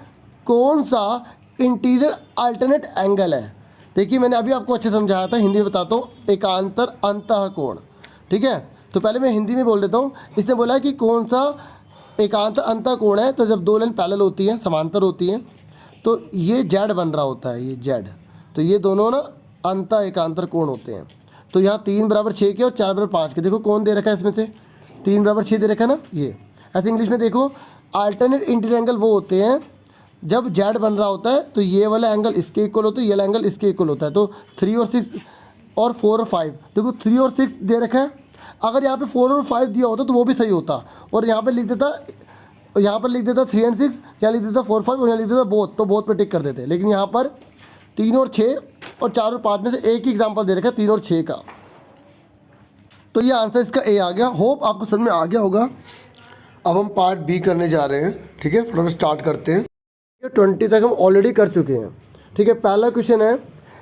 A: कौन सा इंटीरियर अल्टरनेट एंगल है। देखिए मैंने अभी आपको अच्छे समझाया था, हिंदी में बताता हूँ, एकांतर अंतःकोण, ठीक है। तो पहले मैं हिंदी में बोल देता हूँ। इसने बोला है कि कौन सा एकांतर अंतःकोण है, तो जब 2 लाइन पैरेलल होती हैं, समांतर होती हैं, तो ये जेड बन रहा होता है, ये जेड, तो ये दोनों ना अंत एकांतर कोण होते हैं। तो यहाँ 3 = 6 के और 4 = 5 के, देखो कौन दे रखा है इसमें से, 3 = 6 दे रखा है ना, ये ऐसे इंग्लिश में देखो अल्टरनेट इंटीरियर एंगल वो होते हैं जब जेड बन रहा होता है, तो ये वाला एंगल इसके इक्वल होता है, ये वाला एंगल इसके इक्वल होता है। तो 3 और 6 और 4 और 5, देखो 3 और 6 दे रखा है, अगर यहाँ पे 4 और 5 दिया होता तो वो भी सही होता, और यहाँ पे लिख देता, यहाँ पर लिख देता 3 और 6, यहाँ लिख देता 4 5, और यहाँ लिख देता बोथ, तो बोथ पे टिक कर देते। लेकिन यहाँ पर 3 और 6 और 4 और 5 में से एक ही एग्जाम्पल दे रखा है, 3 और 6 का, तो ये आंसर इसका ए आ गया। होप आपको समझ में आ गया होगा। अब हम पार्ट बी करने जा रहे हैं, ठीक है, फटाफट स्टार्ट करते हैं। 20 तक हम ऑलरेडी कर चुके हैं, ठीक है। पहला क्वेश्चन है,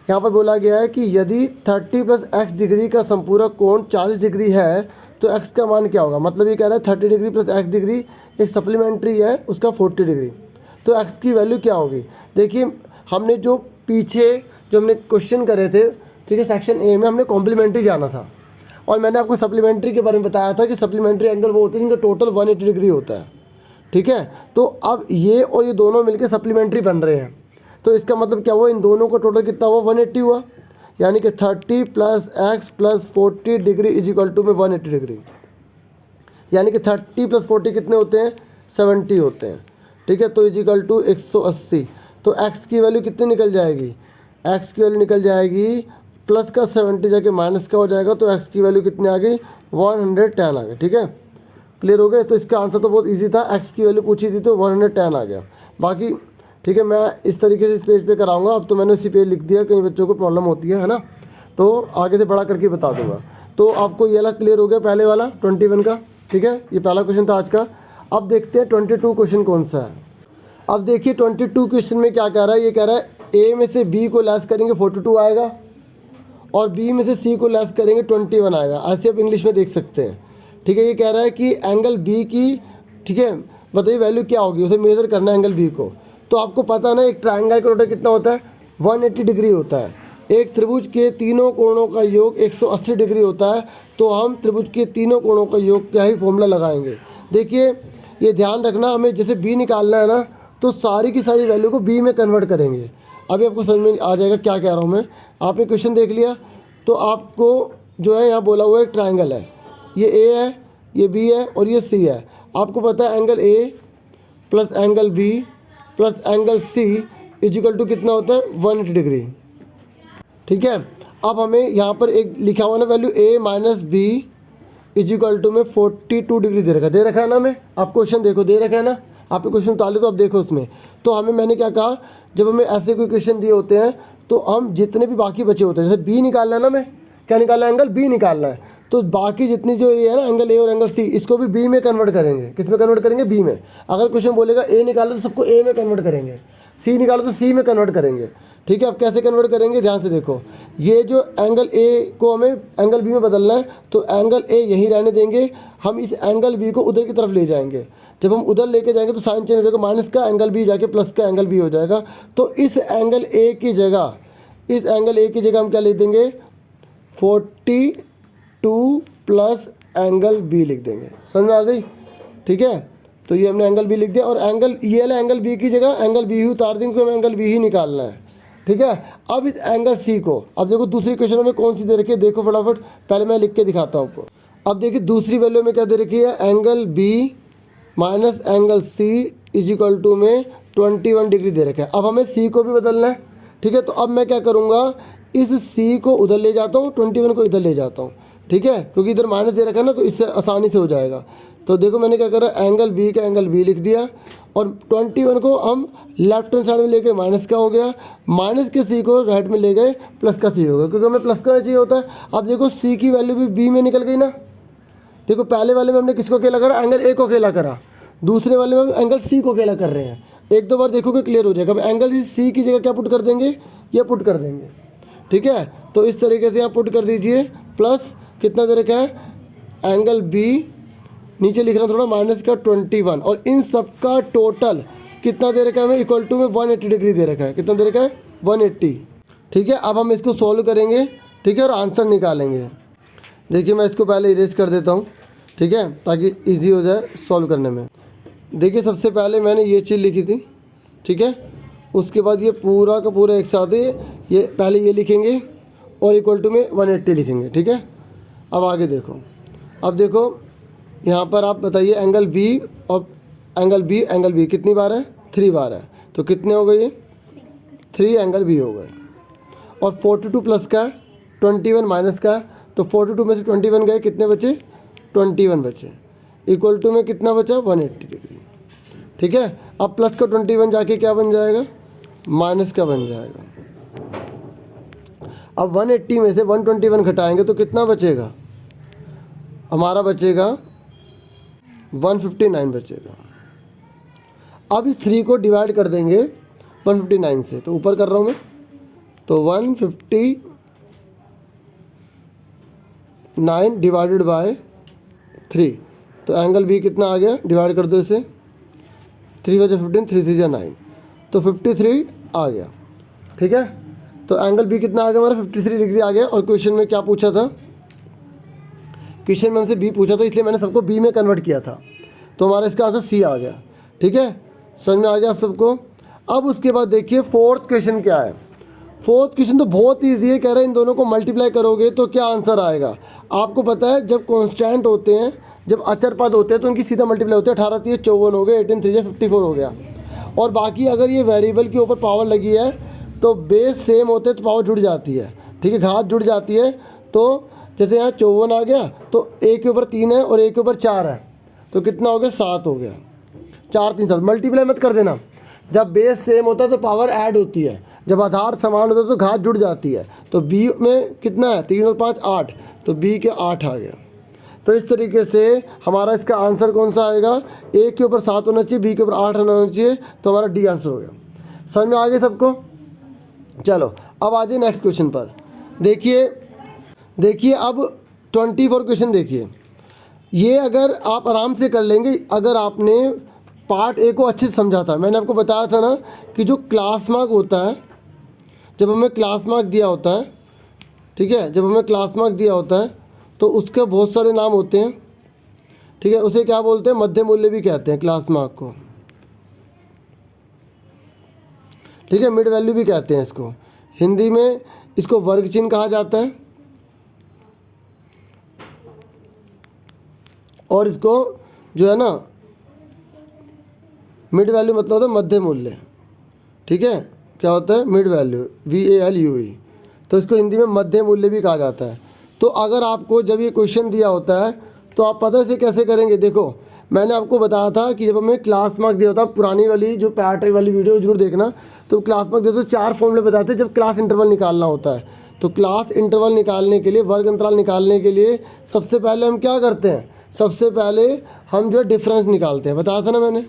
A: यहाँ पर बोला गया है कि यदि 30 + x डिग्री का संपूरक कोण 40 डिग्री है तो x का मान क्या होगा। मतलब ये कह रहा है 30 डिग्री + x डिग्री एक सप्लीमेंट्री है, उसका 40 डिग्री, तो x की वैल्यू क्या होगी। देखिए हमने जो पीछे जो हमने क्वेश्चन करे थे, ठीक है, सेक्शन ए में हमने कॉम्प्लीमेंट्री जाना था, और मैंने आपको सप्लीमेंट्री के बारे में बताया था कि सप्लीमेंट्री एंगल वो होते हैं जिनका टोटल 180 डिग्री होता है, ठीक है। तो अब ये और ये दोनों मिलके सप्लीमेंट्री बन रहे हैं, तो इसका मतलब क्या हुआ, इन दोनों का टोटल कितना हुआ 180 हुआ, यानी कि 30 + x + 40 डिग्री = में 180 डिग्री, यानी कि 30 + 40 कितने होते हैं 70 होते हैं, ठीक है। तो = 180, तो x की वैल्यू कितनी निकल जाएगी, x की वैल्यू निकल जाएगी प्लस का 70 जाके माइनस का हो जाएगा, तो x की वैल्यू कितनी आ गई 110 आ गई, ठीक है। क्लियर हो गए। तो इसका आंसर तो बहुत इजी था, x की वैल्यू पूछी थी तो 110 आ गया। बाकी ठीक है, मैं इस तरीके से इस पेज पे कराऊंगा, अब तो मैंने उसी पेज लिख दिया, कई बच्चों को प्रॉब्लम होती है ना, तो आगे से बड़ा करके बता दूंगा। तो आपको ये वाला क्लियर हो गया, पहले वाला 21 का, ठीक है, ये पहला क्वेश्चन था आज का। अब देखते हैं 22 क्वेश्चन कौन सा है। अब देखिए 22 क्वेश्चन में क्या कह रहा है, ये कह रहा है ए में से बी को लेस करेंगे 42 आएगा, और बी में से सी को लेस करेंगे 21 आएगा, ऐसे आप इंग्लिश में देख सकते हैं, ठीक है। ये कह रहा है कि एंगल बी की, ठीक है, बताइए वैल्यू क्या होगी, उसे मेजर करना है एंगल बी को। तो आपको पता ना एक ट्रायंगल का टोटल कितना होता है 180 डिग्री होता है, एक त्रिभुज के तीनों कोणों का योग 180 डिग्री होता है, तो हम त्रिभुज के तीनों कोणों का योग क्या ही फॉर्मूला लगाएंगे। देखिए ये ध्यान रखना, हमें जैसे बी निकालना है ना, तो सारी की सारी वैल्यू को बी में कन्वर्ट करेंगे। अभी आपको समझ में आ जाएगा क्या कह रहा हूँ मैं। आपने क्वेश्चन देख लिया, तो आपको जो है यहाँ बोला हुआ एक ट्रायंगल है, ये ए है, ये बी है और ये सी है। आपको पता है angle A plus angle B plus angle C = कितना होता है 180 डिग्री, ठीक है। अब हमें यहाँ पर एक लिखा हुआ ना वैल्यू a - b = में 42 डिग्री दे रखा है ना। हमें आप क्वेश्चन देखो, दे रखा है ना, आपने क्वेश्चन उतार तो अब देखो उसमें। तो हमें मैंने क्या कहा, जब हमें ऐसे कोई क्वेश्चन दिए होते हैं तो हम जितने भी बाकी बचे होते हैं, जैसे बी निकालना है ना, हमें क्या निकालना है, एंगल बी निकालना है, तो बाकी जितनी जो ये है ना एंगल ए और एंगल सी, इसको भी बी में कन्वर्ट करेंगे। किस में कन्वर्ट करेंगे, बी में। अगर क्वेश्चन बोलेगा ए निकालो तो सबको ए में कन्वर्ट करेंगे। सी निकालो तो सी में कन्वर्ट करेंगे। ठीक है, अब कैसे कन्वर्ट करेंगे ध्यान से देखो, ये जो एंगल ए को हमें एंगल बी में बदलना है, तो एंगल ए यहीं रहने देंगे, हम इस एंगल बी को उधर की तरफ ले जाएंगे। जब हम उधर लेके जाएंगे तो साइन चेंज हो जाएगा, माइनस का एंगल बी जाके प्लस का एंगल बी हो जाएगा। तो इस एंगल ए की जगह, इस एंगल ए की जगह हम क्या लिख देंगे, 42 प्लस एंगल बी लिख देंगे। समझ में आ गई? ठीक है, तो ये हमने एंगल बी लिख दिया, और एंगल ये वाला एंगल बी की जगह एंगल बी ही उतार देंगे, क्योंकि हमें एंगल बी ही निकालना है। ठीक है, अब इस एंगल सी को, अब देखो दूसरी क्वेश्चन में कौन सी दे रखी है, देखो फटाफट, पहले मैं लिख के दिखाता हूँ आपको। अब देखिए दूसरी वैल्यू में क्या दे रखी है, angle B minus angle C is equal to में 21 डिग्री दे रखा है। अब हमें सी को भी बदलना है। ठीक है, तो अब मैं क्या करूँगा, इस सी को उधर ले जाता हूँ, 21 को इधर ले जाता हूँ। ठीक है, क्योंकि इधर माइनस दे रखा है ना, तो इससे आसानी से हो जाएगा। तो देखो मैंने क्या करा, एंगल बी का एंगल बी लिख दिया, और 21 को हम लेफ्ट हैंड साइड में ले गए, माइनस का हो गया, माइनस के सी को राइट में ले गए, प्लस का सी हो गया, क्योंकि हमें प्लस का चाहिए होता है। अब देखो सी की वैल्यू भी बी में निकल गई ना। देखो पहले वाले में हमने किसको अकेला करा, एंगल ए को अकेला करा, दूसरे वाले में एंगल सी को अकेला कर रहे हैं। एक दो बार देखोगे क्लियर हो जाएगा। अब एंगल सी की जगह क्या पुट कर देंगे, ये पुट कर देंगे। ठीक है, तो इस तरीके से यहाँ पुट कर दीजिए, प्लस कितना दे रखा है, एंगल बी नीचे लिख रहा हूँ थोड़ा, माइनस का 21, और इन सब का टोटल कितना दे रखा है हमें, इक्वल टू में 180 डिग्री दे रखा है। कितना दे रखा है, 180। ठीक है, अब हम इसको सॉल्व करेंगे। ठीक है, और आंसर निकालेंगे। देखिए मैं इसको पहले इरेज कर देता हूँ, ठीक है, ताकि इजी हो जाए सॉल्व करने में। देखिए सबसे पहले मैंने ये चीज़ लिखी थी, ठीक है, उसके बाद ये पूरा का पूरा एक साथ ये पहले ये लिखेंगे और इक्वल टू में 180 लिखेंगे। ठीक है, अब आगे देखो, अब देखो यहाँ पर आप बताइए, एंगल बी और एंगल बी कितनी बार है, 3 बार है, तो कितने हो गए ये, 3 एंगल बी हो गए। और 42 प्लस का 21 माइनस का, तो 42 में से 21 गए, कितने बचे, 21 बचे, इक्वल टू में कितना बचा, 180 डिग्री। ठीक है, अब प्लस का 21 जाके क्या बन जाएगा, माइनस का बन जाएगा। अब 180 में से 121 घटाएंगे तो कितना बचेगा, हमारा बचेगा 159 बचेगा। अब इस 3 को डिवाइड कर देंगे 159 से, तो ऊपर कर रहा हूँ मैं, तो 159 डिवाइडेड बाय 3, तो एंगल बी कितना आ गया, डिवाइड कर दो इसे, 3 बजे 15, 3 3 9, तो 53 आ गया। ठीक है, तो एंगल बी कितना आ गया हमारा, 53 डिग्री आ गया। और क्वेश्चन में क्या पूछा था, क्वेश्चन में हमसे बी पूछा था, इसलिए मैंने सबको बी में कन्वर्ट किया था, तो हमारा इसका आंसर सी आ गया। ठीक है, समझ में आ गया आप सबको। अब उसके बाद देखिए फोर्थ क्वेश्चन क्या है। फोर्थ क्वेश्चन तो बहुत ईजी है, कह रहे हैं इन दोनों को मल्टीप्लाई करोगे तो क्या आंसर आएगा। आपको पता है जब कॉन्स्टेंट होते हैं, जब अचर पद होते हैं तो उनकी सीधा मल्टीप्लाई होती है, 18 3 54 हो गए, 18 3 54 हो गया। और बाकी अगर ये वेरिएबल के ऊपर पावर लगी है तो बेस सेम होते हैं तो पावर जुड़ जाती है। ठीक है, घात जुड़ जाती है। तो जैसे यहाँ 54 आ गया, तो एक के ऊपर 3 है और एक के ऊपर 4 है, तो कितना हो गया, 7 हो गया। 4 3 7, मल्टीप्लाई मत कर देना। जब बेस सेम होता है तो पावर ऐड होती है, जब आधार समान होता है तो घात जुड़ जाती है। तो बी में कितना है, 3 और 5 8, तो बी के 8 आ गया। तो इस तरीके से हमारा इसका आंसर कौन सा आएगा, ए के ऊपर 7 होना चाहिए, बी के ऊपर 8 होना चाहिए, तो हमारा डी आंसर हो गया। समझ में आ गया सबको। चलो अब आ जाइए नेक्स्ट क्वेश्चन पर। देखिए अब 24 क्वेश्चन देखिए, ये अगर आप आराम से कर लेंगे, अगर आपने पार्ट ए को अच्छे से समझा था। मैंने आपको बताया था ना कि जो क्लास मार्क होता है, जब हमें क्लास मार्क दिया होता है, ठीक है, जब हमें क्लास मार्क दिया होता है तो उसके बहुत सारे नाम होते हैं। ठीक है, उसे क्या बोलते हैं, मध्य मूल्य भी कहते हैं क्लास मार्क को। ठीक है, मिड वैल्यू भी कहते हैं इसको, हिंदी में इसको वर्ग चिन्ह कहा जाता है, और इसको जो है ना मिड वैल्यू मतलब होता है मध्य मूल्य। ठीक है, क्या होता है, मिड वैल्यू, VALUE, तो इसको हिंदी में मध्य मूल्य भी कहा जाता है। तो अगर आपको जब ये क्वेश्चन दिया होता है तो आप पता से कैसे करेंगे। देखो मैंने आपको बताया था कि जब हमें क्लास मार्क दिया होता है, पुरानी वाली जो पैटर्न वाली वीडियो जरूर देखना, तो क्लास मार्क देते तो 4 फॉर्मूले बताते हैं जब क्लास इंटरवल निकालना होता है। तो क्लास इंटरवल निकालने के लिए, वर्ग अंतराल निकालने के लिए सबसे पहले हम क्या करते हैं, सबसे पहले हम जो है डिफरेंस निकालते हैं, बताया था ना मैंने।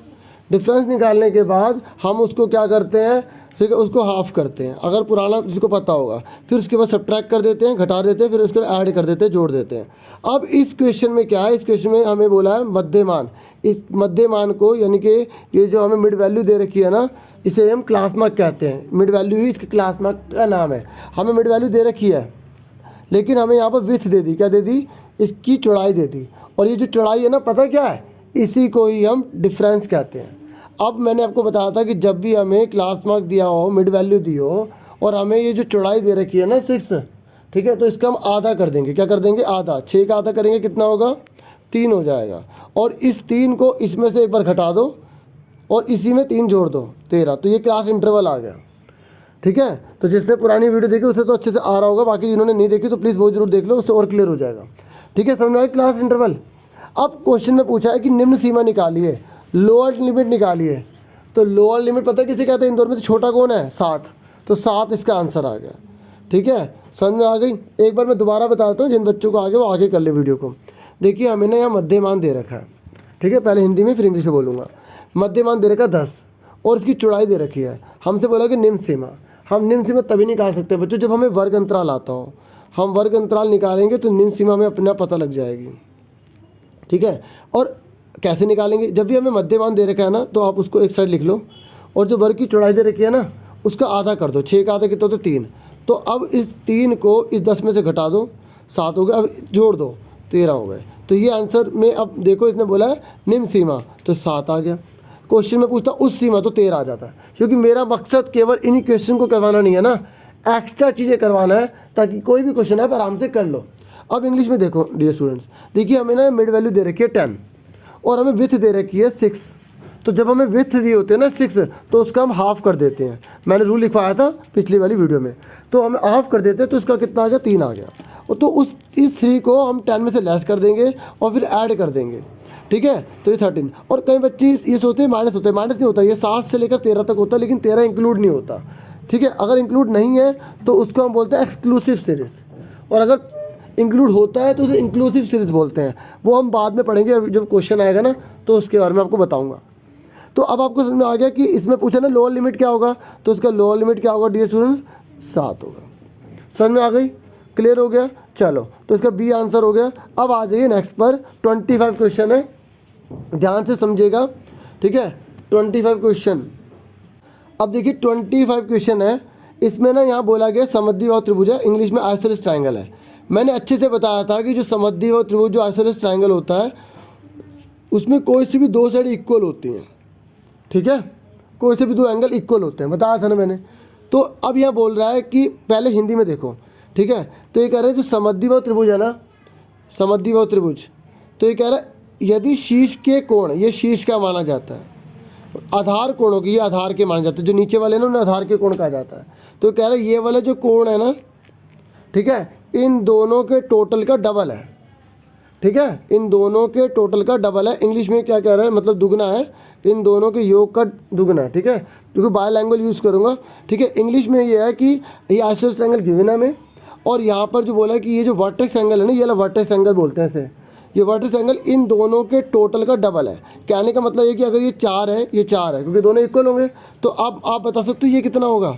A: डिफरेंस निकालने के बाद हम उसको क्या करते हैं, ठीक है, उसको हाफ करते हैं, अगर पुराना जिसको पता होगा। फिर उसके बाद सब्ट्रैक्ट कर देते हैं, घटा देते हैं, फिर उसको ऐड कर देते हैं, जोड़ देते हैं। अब इस क्वेश्चन में क्या है, इस क्वेश्चन में हमें बोला है मध्यमान। इस मध्यमान को यानी कि ये जो हमें मिड वैल्यू दे रखी है ना, इसे हम क्लास मार्क कहते हैं। मिड वैल्यू ही इसके क्लास मार्क का नाम है। हमें मिड वैल्यू दे रखी है, लेकिन हमें यहाँ पर विड्थ दे दी, क्या दे दी, इसकी चौड़ाई दे दी। और ये जो चौड़ाई है ना, पता क्या है, इसी को ही हम डिफरेंस कहते हैं। अब मैंने आपको बताया था कि जब भी हमें क्लास मार्क दिया हो, मिड वैल्यू दी हो, और हमें ये जो चौड़ाई दे रखी है ना 6, ठीक है, तो इसका हम आधा कर देंगे। क्या कर देंगे, आधा। 6 का आधा करेंगे, कितना होगा, 3 हो जाएगा। और इस 3 को इसमें से एक बार घटा दो और इसी में 3 जोड़ दो, 13। तो ये क्लास इंटरवल आ गया, ठीक है। तो जिसने पुरानी वीडियो देखी उसे तो अच्छे से आ रहा होगा, बाकी जिन्होंने नहीं देखी तो प्लीज़ वो जरूर देख लो, उससे और क्लियर हो जाएगा, ठीक है। समझ में आया क्लास इंटरवल। अब क्वेश्चन में पूछा है कि निम्न सीमा निकालिए, लोअर लिमिट निकालिए। तो लोअर लिमिट पता है किसे कहते हैं, इन दोनों में से छोटा कौन है, 7। तो 7 इसका आंसर आ गया, ठीक है। समझ में आ गई। एक बार मैं दोबारा बताता हूँ, जिन बच्चों को आगे वो आगे कर ले वीडियो को। देखिए हमें ना यहाँ मध्यमान दे रखा है, ठीक है, पहले हिंदी में फिर इंग्लिश में बोलूँगा। मध्यमान दे रखा 10 और इसकी चौड़ाई दे रखी है। हमसे बोला कि निम्न सीमा। हम निम्न सीमा तभी निकाल सकते हैं बच्चों जब हमें वर्ग अंतराल आता हो। हम वर्ग अंतराल निकालेंगे तो निम्न सीमा हमें अपने आप पता लग जाएगी, ठीक है। और कैसे निकालेंगे, जब भी हमें मध्यमान दे रखा है ना, तो आप उसको एक साइड लिख लो और जो वर्ग की चौड़ाई दे रखी है ना, उसका आधा कर दो। 6 का आधा कितना होता है, 3। तो अब इस 3 को इस 10 में से घटा दो, 7 हो गए। अब जोड़ दो, 13 हो गए। तो ये आंसर में अब देखो इसने बोला है निम्न सीमा, तो 7 आ गया। क्वेश्चन में पूछता उस सीमा, तो 13 आ जाता है। क्योंकि मेरा मकसद केवल इन्हीं क्वेश्चन को करवाना नहीं है ना, एक्स्ट्रा चीज़ें करवाना है, ताकि कोई भी क्वेश्चन है आप आराम से कर लो। अब इंग्लिश में देखो डियर स्टूडेंट्स, देखिए हमें ना मिड वैल्यू दे रखी है 10 और हमें विथ दे रखी है 6। तो जब हमें विथ दिए होते हैं ना 6, तो उसका हम हाफ कर देते हैं। मैंने रूल लिखवाया था पिछली वाली वीडियो में। तो हमें हाफ कर देते हैं, तो उसका कितना आ गया, 3 आ गया। तो इस 3 को हम 10 में से लेस कर देंगे और फिर ऐड कर देंगे, ठीक है। तो ये 13। और कई बच्चे ये सोचते हैं माइनस होता है, माइनस नहीं होता। ये 7 से लेकर 13 तक होता है, लेकिन 13 इंक्लूड नहीं होता, ठीक है। अगर इंक्लूड नहीं है तो उसको हम बोलते हैं एक्सक्लूसिव सीरीज़, और अगर इंक्लूड होता है तो उसे इंक्लूसिव सीरीज़ बोलते हैं। वो हम बाद में पढ़ेंगे, जब क्वेश्चन आएगा ना तो उसके बारे में आपको बताऊंगा। तो अब आपको समझ में आ गया कि इसमें पूछा ना लोअर लिमिट क्या होगा, तो उसका लोअर लिमिट क्या होगा डियर स्टूडेंट्स, 7 होगा। समझ में आ गई, क्लियर हो गया। चलो, तो इसका बी आंसर हो गया। अब आ जाइए नेक्स्ट पर। 25 क्वेश्चन है, ध्यान से समझिएगा, ठीक है। 25 क्वेश्चन। अब देखिए 25 क्वेश्चन है। इसमें ना यहाँ बोला गया समद्विबाहु त्रिभुज है, इंग्लिश में आइसोसेलेस ट्रायंगल है। मैंने अच्छे से बताया था कि जो समद्विबाहु त्रिभुज, जो आइसोसेलेस ट्रायंगल होता है, उसमें कोई सी भी 2 साइड इक्वल होती हैं, ठीक है। कोई से भी 2 एंगल इक्वल होते हैं, बताया था ना मैंने। तो अब यहाँ बोल रहा है कि पहले हिंदी में देखो, ठीक है। तो ये कह रहा है जो समद्विबाहु त्रिभुज है ना, समद्विबाहु त्रिभुज, तो ये कह रहा है यदि शीर्ष के कोण, ये शीर्ष का माना जाता है, आधार कोणों की, ये आधार के माने जाते हैं, जो नीचे वाले ना उन्हें आधार के कोण कहा जाता है। तो कह रहा है ये वाला जो कोण है ना, ठीक है, इन दोनों के टोटल का डबल है, ठीक है। इन दोनों के टोटल का डबल है। इंग्लिश में क्या कह रहा है, मतलब दुगना है, इन दोनों के योग का दुगना है, ठीक है। क्योंकि बाय लैंग्वेज यूज़ करूँगा, ठीक है। इंग्लिश में ये है कि ये आइसोसेलेस ट्रायंगल गिवन है में, और यहाँ पर जो बोला है कि ये जो वर्टेक्स एंगल है ना, ये वाला वर्टेक्स एंगल बोलते हैं इसे, ये वर्टेक्स एंगल इन दोनों के टोटल का डबल है। कहने का मतलब ये कि अगर ये 4 है, ये 4 है, क्योंकि दोनों इक्वल होंगे, तो अब आप बता सकते हो ये कितना होगा,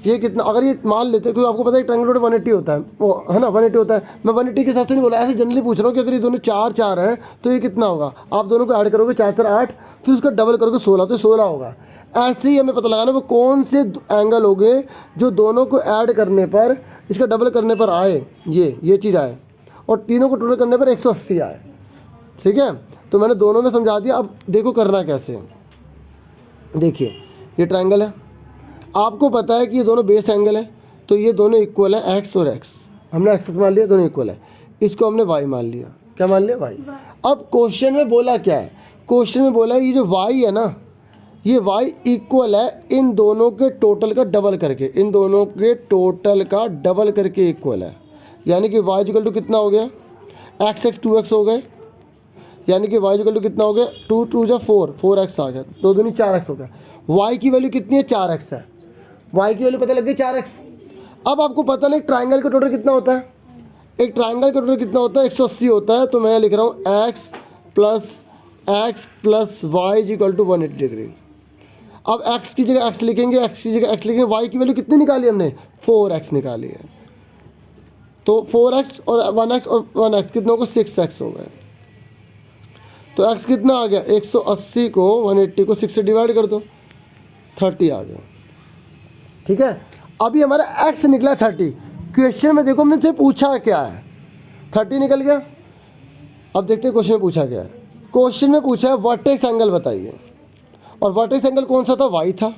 A: ये कितना। अगर ये मान लेते हैं, क्योंकि आपको पता है ट्रायंगल 180 होता है, वो है ना 180 होता है। मैं 180 के साथ से नहीं बोला, ऐसे जनरली पूछ रहा हूँ कि अगर ये दोनों 4 हैं तो ये कितना होगा। आप दोनों को ऐड करोगे, 4 4 8, फिर उसका डबल करोगे 16, तो 16 होगा। ऐसे ही हमें पता लगाना वो कौन से एंगल हो गए जो दोनों को ऐड करने पर, इसका डबल करने पर आए, ये चीज़ आए, और तीनों को टोटल करने पर 180 आए, ठीक है। तो मैंने दोनों में समझा दिया। अब देखो करना कैसे है। देखिए ये ट्रायंगल है, आपको पता है कि ये दोनों बेस एंगल है, तो ये दोनों इक्वल है, एक्स और एक्स हमने एक्स मान लिया, दोनों इक्वल है। इसको हमने वाई मान लिया, क्या मान लिया, वाई। अब क्वेश्चन में बोला क्या है, क्वेश्चन में बोला ये जो वाई है ना, ये वाई इक्वल है इन दोनों के टोटल का डबल करके, इन दोनों के टोटल का डबल करके इक्वल है। यानी कि वाई इक्वल टू कितना हो गया, एक्स एक्स 2x हो गए, यानी कि वाई इक्वल टू कितना हो गया, 2 2 जा 4, 4x आ गया, 2 दूनी 4x हो गया। वाई की वैल्यू कितनी है, 4x है। वाई की वैल्यू पता लग गई 4x। अब आपको पता नहीं ट्राइंगल का टोटल कितना होता है, एक ट्राइंगल का टोटल कितना होता है, 180 होता है। तो मैं लिख रहा हूँ x plus x plus y is equal to 180 degree. अब x की जगह x लिखेंगे, x की जगह x लिखेंगे, y की वैल्यू कितनी निकाली हमने, 4x निकाली है। तो 4x और 1x और 1x कितनों को 6x हो गए। तो x कितना आ गया, 180 को 180 को 6 से डिवाइड कर दो, 30 आ गया। ठीक है, अभी हमारा x निकला 30। क्वेश्चन में देखो हमने से पूछा क्या है, 30 निकल गया। अब देखते हैं क्वेश्चन में पूछा क्या है। क्वेश्चन में पूछा है वर्टेक्स एंगल बताइए, और वर्टेक्स एंगल कौन सा था, y था,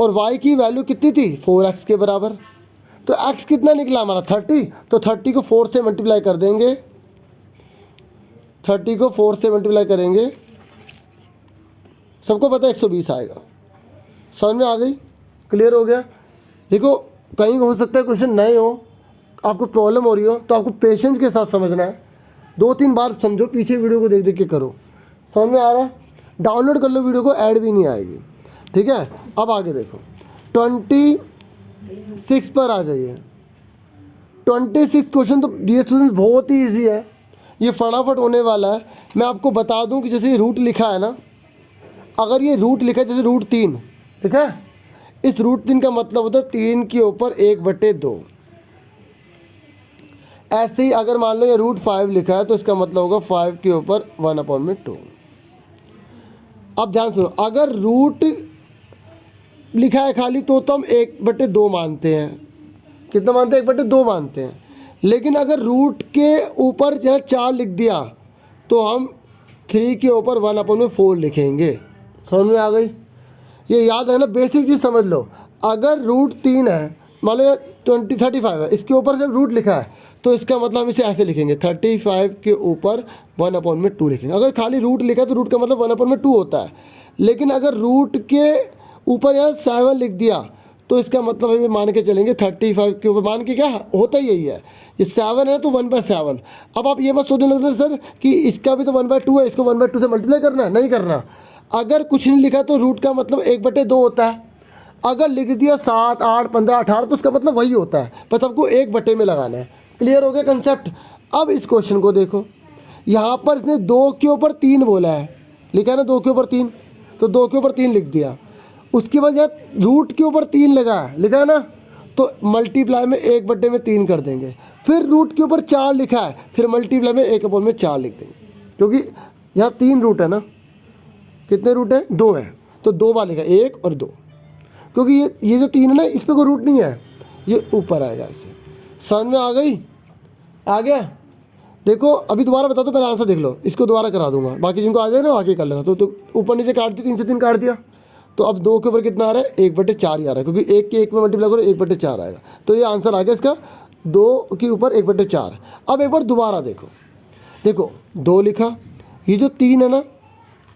A: और y की वैल्यू कितनी थी, 4x के बराबर। तो x कितना निकला हमारा 30, तो 30 को 4 से मल्टीप्लाई कर देंगे, 30 को 4 से मल्टीप्लाई करेंगे, सबको पता है 120 आएगा। समझ में आ गई, क्लियर हो गया। देखो कहीं हो सकता है क्वेश्चन नए हो, आपको प्रॉब्लम हो रही हो, तो आपको पेशेंस के साथ समझना है, 2-3 बार समझो, पीछे वीडियो को देख देख के करो। समझ में आ रहा है, डाउनलोड कर लो वीडियो को, ऐड भी नहीं आएगी। ठीक है, अब आगे देखो 26 पर आ जाइए। 26 क्वेश्चन तो डियर स्टूडेंट्स बहुत ही ईजी है, ये फटाफट होने वाला है। मैं आपको बता दूं कि जैसे रूट लिखा है ना, अगर ये रूट लिखा है जैसे रूट 3, ठीक है, इस रूट 3 का मतलब होता है 3 के ऊपर 1/2। ऐसे ही अगर मान लो ये रूट 5 लिखा है तो इसका मतलब होगा 5 के ऊपर 1/2। अब ध्यान सुनो, अगर रूट लिखा है खाली तो हम 1/2 मानते हैं। कितना मानते हैं, 1/2 मानते हैं। लेकिन अगर रूट के ऊपर जो 4 लिख दिया तो हम 3 के ऊपर 1/4 लिखेंगे। समझ में आ गई, ये याद है ना, बेसिक चीज़ समझ लो। अगर रूट 3 है, मान लो 35 है, इसके ऊपर जब रूट लिखा है तो इसका मतलब हम इसे ऐसे लिखेंगे, 35 के ऊपर 1/2 लिखेंगे। अगर खाली रूट लिखा है तो रूट का मतलब 1/2 होता है। लेकिन अगर रूट के ऊपर यहाँ 7 लिख दिया तो इसका मतलब हम मान के चलेंगे 35 के ऊपर, मान के क्या होता ही यही है, ये 7 है तो 1/7। अब आप ये मत सोचने लगते सर कि इसका भी तो 1/2 है, इसको 1/2 से मल्टीप्लाई करना है, नहीं करना। अगर कुछ नहीं लिखा तो रूट का मतलब 1/2 होता है। अगर लिख दिया 7, 8, 15, 18 तो उसका मतलब वही होता है, बस आपको 1/2 में लगाना है। क्लियर हो गया कंसेप्ट। अब इस क्वेश्चन को देखो, यहाँ पर इसने 2 के ऊपर 3 बोला है, लिखा है ना 2 के ऊपर 3, तो 2 के ऊपर 3 लिख दिया। उसके बाद यहाँ रूट के ऊपर 3 लगा है, लिखा है ना, तो मल्टीप्लाई में 1/3 कर देंगे। फिर रूट के ऊपर 4 लिखा है, फिर मल्टीप्लाई में 1/4 लिख देंगे, क्योंकि यहाँ 3 रूट है ना। कितने रूट है, 2 है, तो 2 बार लिखा, 1 और 2, क्योंकि ये जो 3 है ना, इस पर कोई रूट नहीं है, ये ऊपर आएगा ऐसे। समझ में आ गई, आ गया। देखो अभी दोबारा बता दो, पहले आंसर देख लो, इसको दोबारा करा दूंगा, बाकी जिनको आ जाए ना आगे कर लेना। तो ऊपर नीचे काट दिया, 3 से 3 काट दिया, तो अब 2 के ऊपर कितना आ रहा है, 1/4 ही आ रहा है, क्योंकि 1 के 1 में मल्टीप्लाई करो 1/4 आएगा। तो ये आंसर आ गया इसका, 2 के ऊपर 1/4। अब एक बार दोबारा देखो, देखो 2 लिखा, ये जो 3 है ना,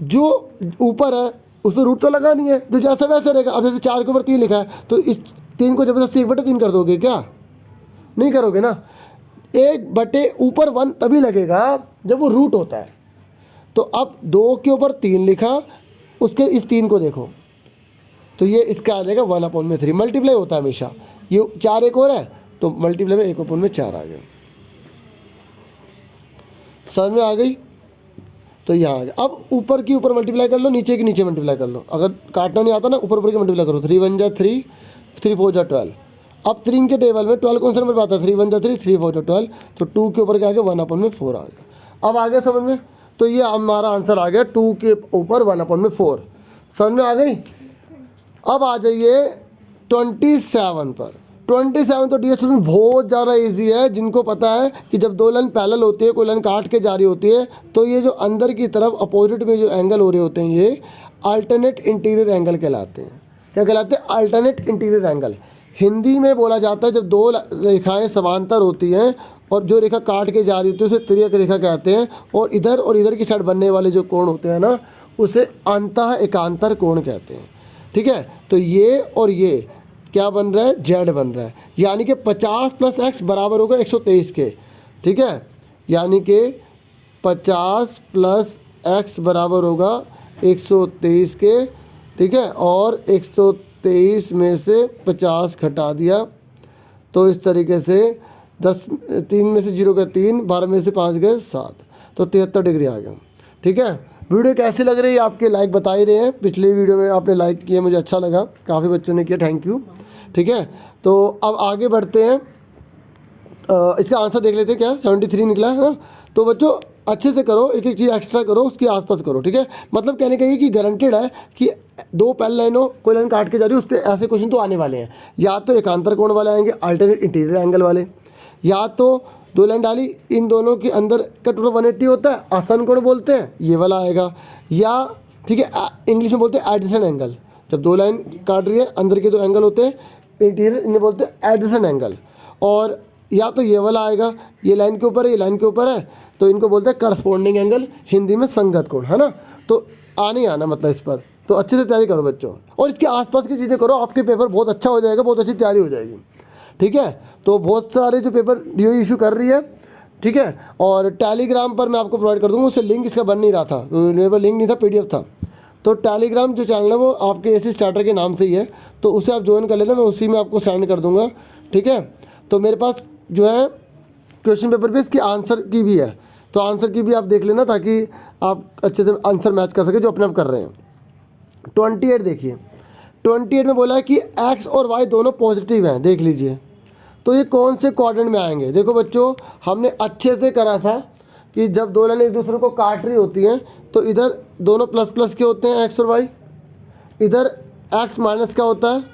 A: जो ऊपर है उस पर रूट तो लगा नहीं है, जो जैसा वैसा रहेगा। अब जैसे 4 के ऊपर 3 लिखा है, तो इस 3 को जबरदस्ती 1/3 कर दोगे क्या, नहीं करोगे ना। 1/1 तभी लगेगा जब वो रूट होता है। तो अब 2 के ऊपर 3 लिखा, उसके इस 3 को देखो, तो ये इसका आ जाएगा 1/3। मल्टीप्लाई होता है हमेशा, ये 4 एक और है तो मल्टीप्लाई में 1/4 आ गया। समझ में आ गई, तो यहाँ आ गया। अब ऊपर की ऊपर मल्टीप्लाई कर लो, नीचे की नीचे मल्टीप्लाई कर लो। अगर काटना नहीं आता ना, ऊपर ऊपर की मल्टीप्लाई करो, 3 1 जा 3, 3 4 जा 12। अब 3 के टेबल में 12 कौन सा नंबर आता है, 3 1 जा 3, 3 4 जा 12, तो 2 के ऊपर क्या आ गया, 1/4 आ गया। अब आ गया समझ में, तो ये हमारा आंसर आ गया 2 के ऊपर 1/4। समझ में आ गई। अब आ जाइए 27 पर। 27 तो डियर स्टूडेंट बहुत ज़्यादा इजी है। जिनको पता है कि जब 2 लाइन पैरेलल होती है, कोई लाइन काट के जा रही होती है, तो ये जो अंदर की तरफ अपोजिट में जो एंगल हो रहे होते हैं, ये अल्टरनेट इंटीरियर एंगल कहलाते हैं। क्या कहलाते हैं, अल्टरनेट इंटीरियर एंगल। हिंदी में बोला जाता है जब 2 रेखाएं समांतर होती हैं और जो रेखा काट के जा रही होती है उसे तिर्यक रेखा कहते हैं, और इधर की साइड बनने वाले जो कोण होते हैं ना, उसे अंतः एकांतर कोण कहते हैं। ठीक है, तो ये और ये क्या बन रहा है, जेड बन रहा है, यानी कि 50 + x बराबर होगा 123 के। ठीक है, यानी कि 50 + x बराबर होगा 123 के। ठीक है, और 123 में से 50 घटा दिया, तो इस तरीके से 3 में से 0 गए 3, 12 में से 5 गए 7, तो 73 डिग्री आ गया। ठीक है, वीडियो कैसी लग रही है आपके लाइक बता ही रहे हैं, पिछली वीडियो में आपने लाइक किया, मुझे अच्छा लगा, काफ़ी बच्चों ने किया, थैंक यू। ठीक है, तो अब आगे बढ़ते हैं। इसका आंसर देख लेते हैं क्या 73 निकला है ना। तो बच्चों अच्छे से करो, एक एक चीज़ एक्स्ट्रा करो, उसके आसपास करो। ठीक है, मतलब कहने का ये कि गारंटेड है कि दो पहले लाइनों कोई लाइन काट के जा रही है उस पर ऐसे क्वेश्चन तो आने वाले हैं। या तो एकांतर कोण वाले आएंगे, अल्टरनेट इंटीरियर एंगल वाले, या तो दो लाइन डाली इन दोनों के अंदर का टोटल 180 होता है, आसन कोण बोलते हैं, ये वाला आएगा। या ठीक है, इंग्लिश में बोलते हैं एडजेसेंट एंगल, जब दो लाइन काट रही है अंदर के दो एंगल होते हैं इंटीरियर, इन्हें बोलते हैं एडजेसेंट एंगल। और या तो ये वाला आएगा, ये लाइन के ऊपर है, ये लाइन के ऊपर है, तो इनको बोलते हैं करस्पॉन्डिंग एंगल, हिंदी में संगत कोण, है ना। तो आने आना मतलब इस पर, तो अच्छे से तैयारी करो बच्चों, और इसके आसपास की चीज़ें करो, आपके पेपर बहुत अच्छा हो जाएगा, बहुत अच्छी तैयारी हो जाएगी। ठीक है, तो बहुत सारे जो पेपर डीओ इशू कर रही है, ठीक है, और टेलीग्राम पर मैं आपको प्रोवाइड कर दूँगा, उससे लिंक इसका बन नहीं रहा था, मेरे पास लिंक नहीं था, PDF था। तो टेलीग्राम जो चैनल है वो आपके एसी स्टार्टर के नाम से ही है, तो उसे आप ज्वाइन कर लेना, मैं उसी में आपको सेंड कर दूँगा। ठीक है, तो मेरे पास जो है क्वेश्चन पेपर भी इसकी आंसर की भी है, तो आंसर की भी आप देख लेना ताकि आप अच्छे से आंसर मैच कर सके जो अपने आप कर रहे हैं। 28 देखिए, 28 में बोला है कि x और y दोनों पॉजिटिव हैं, देख लीजिए। तो ये कौन से क्वाड्रेंट में आएंगे? देखो बच्चों, हमने अच्छे से करा था कि जब दो लाइन एक दूसरे को काट रही होती हैं तो इधर दोनों प्लस प्लस के होते हैं x और y, इधर x माइनस का होता है,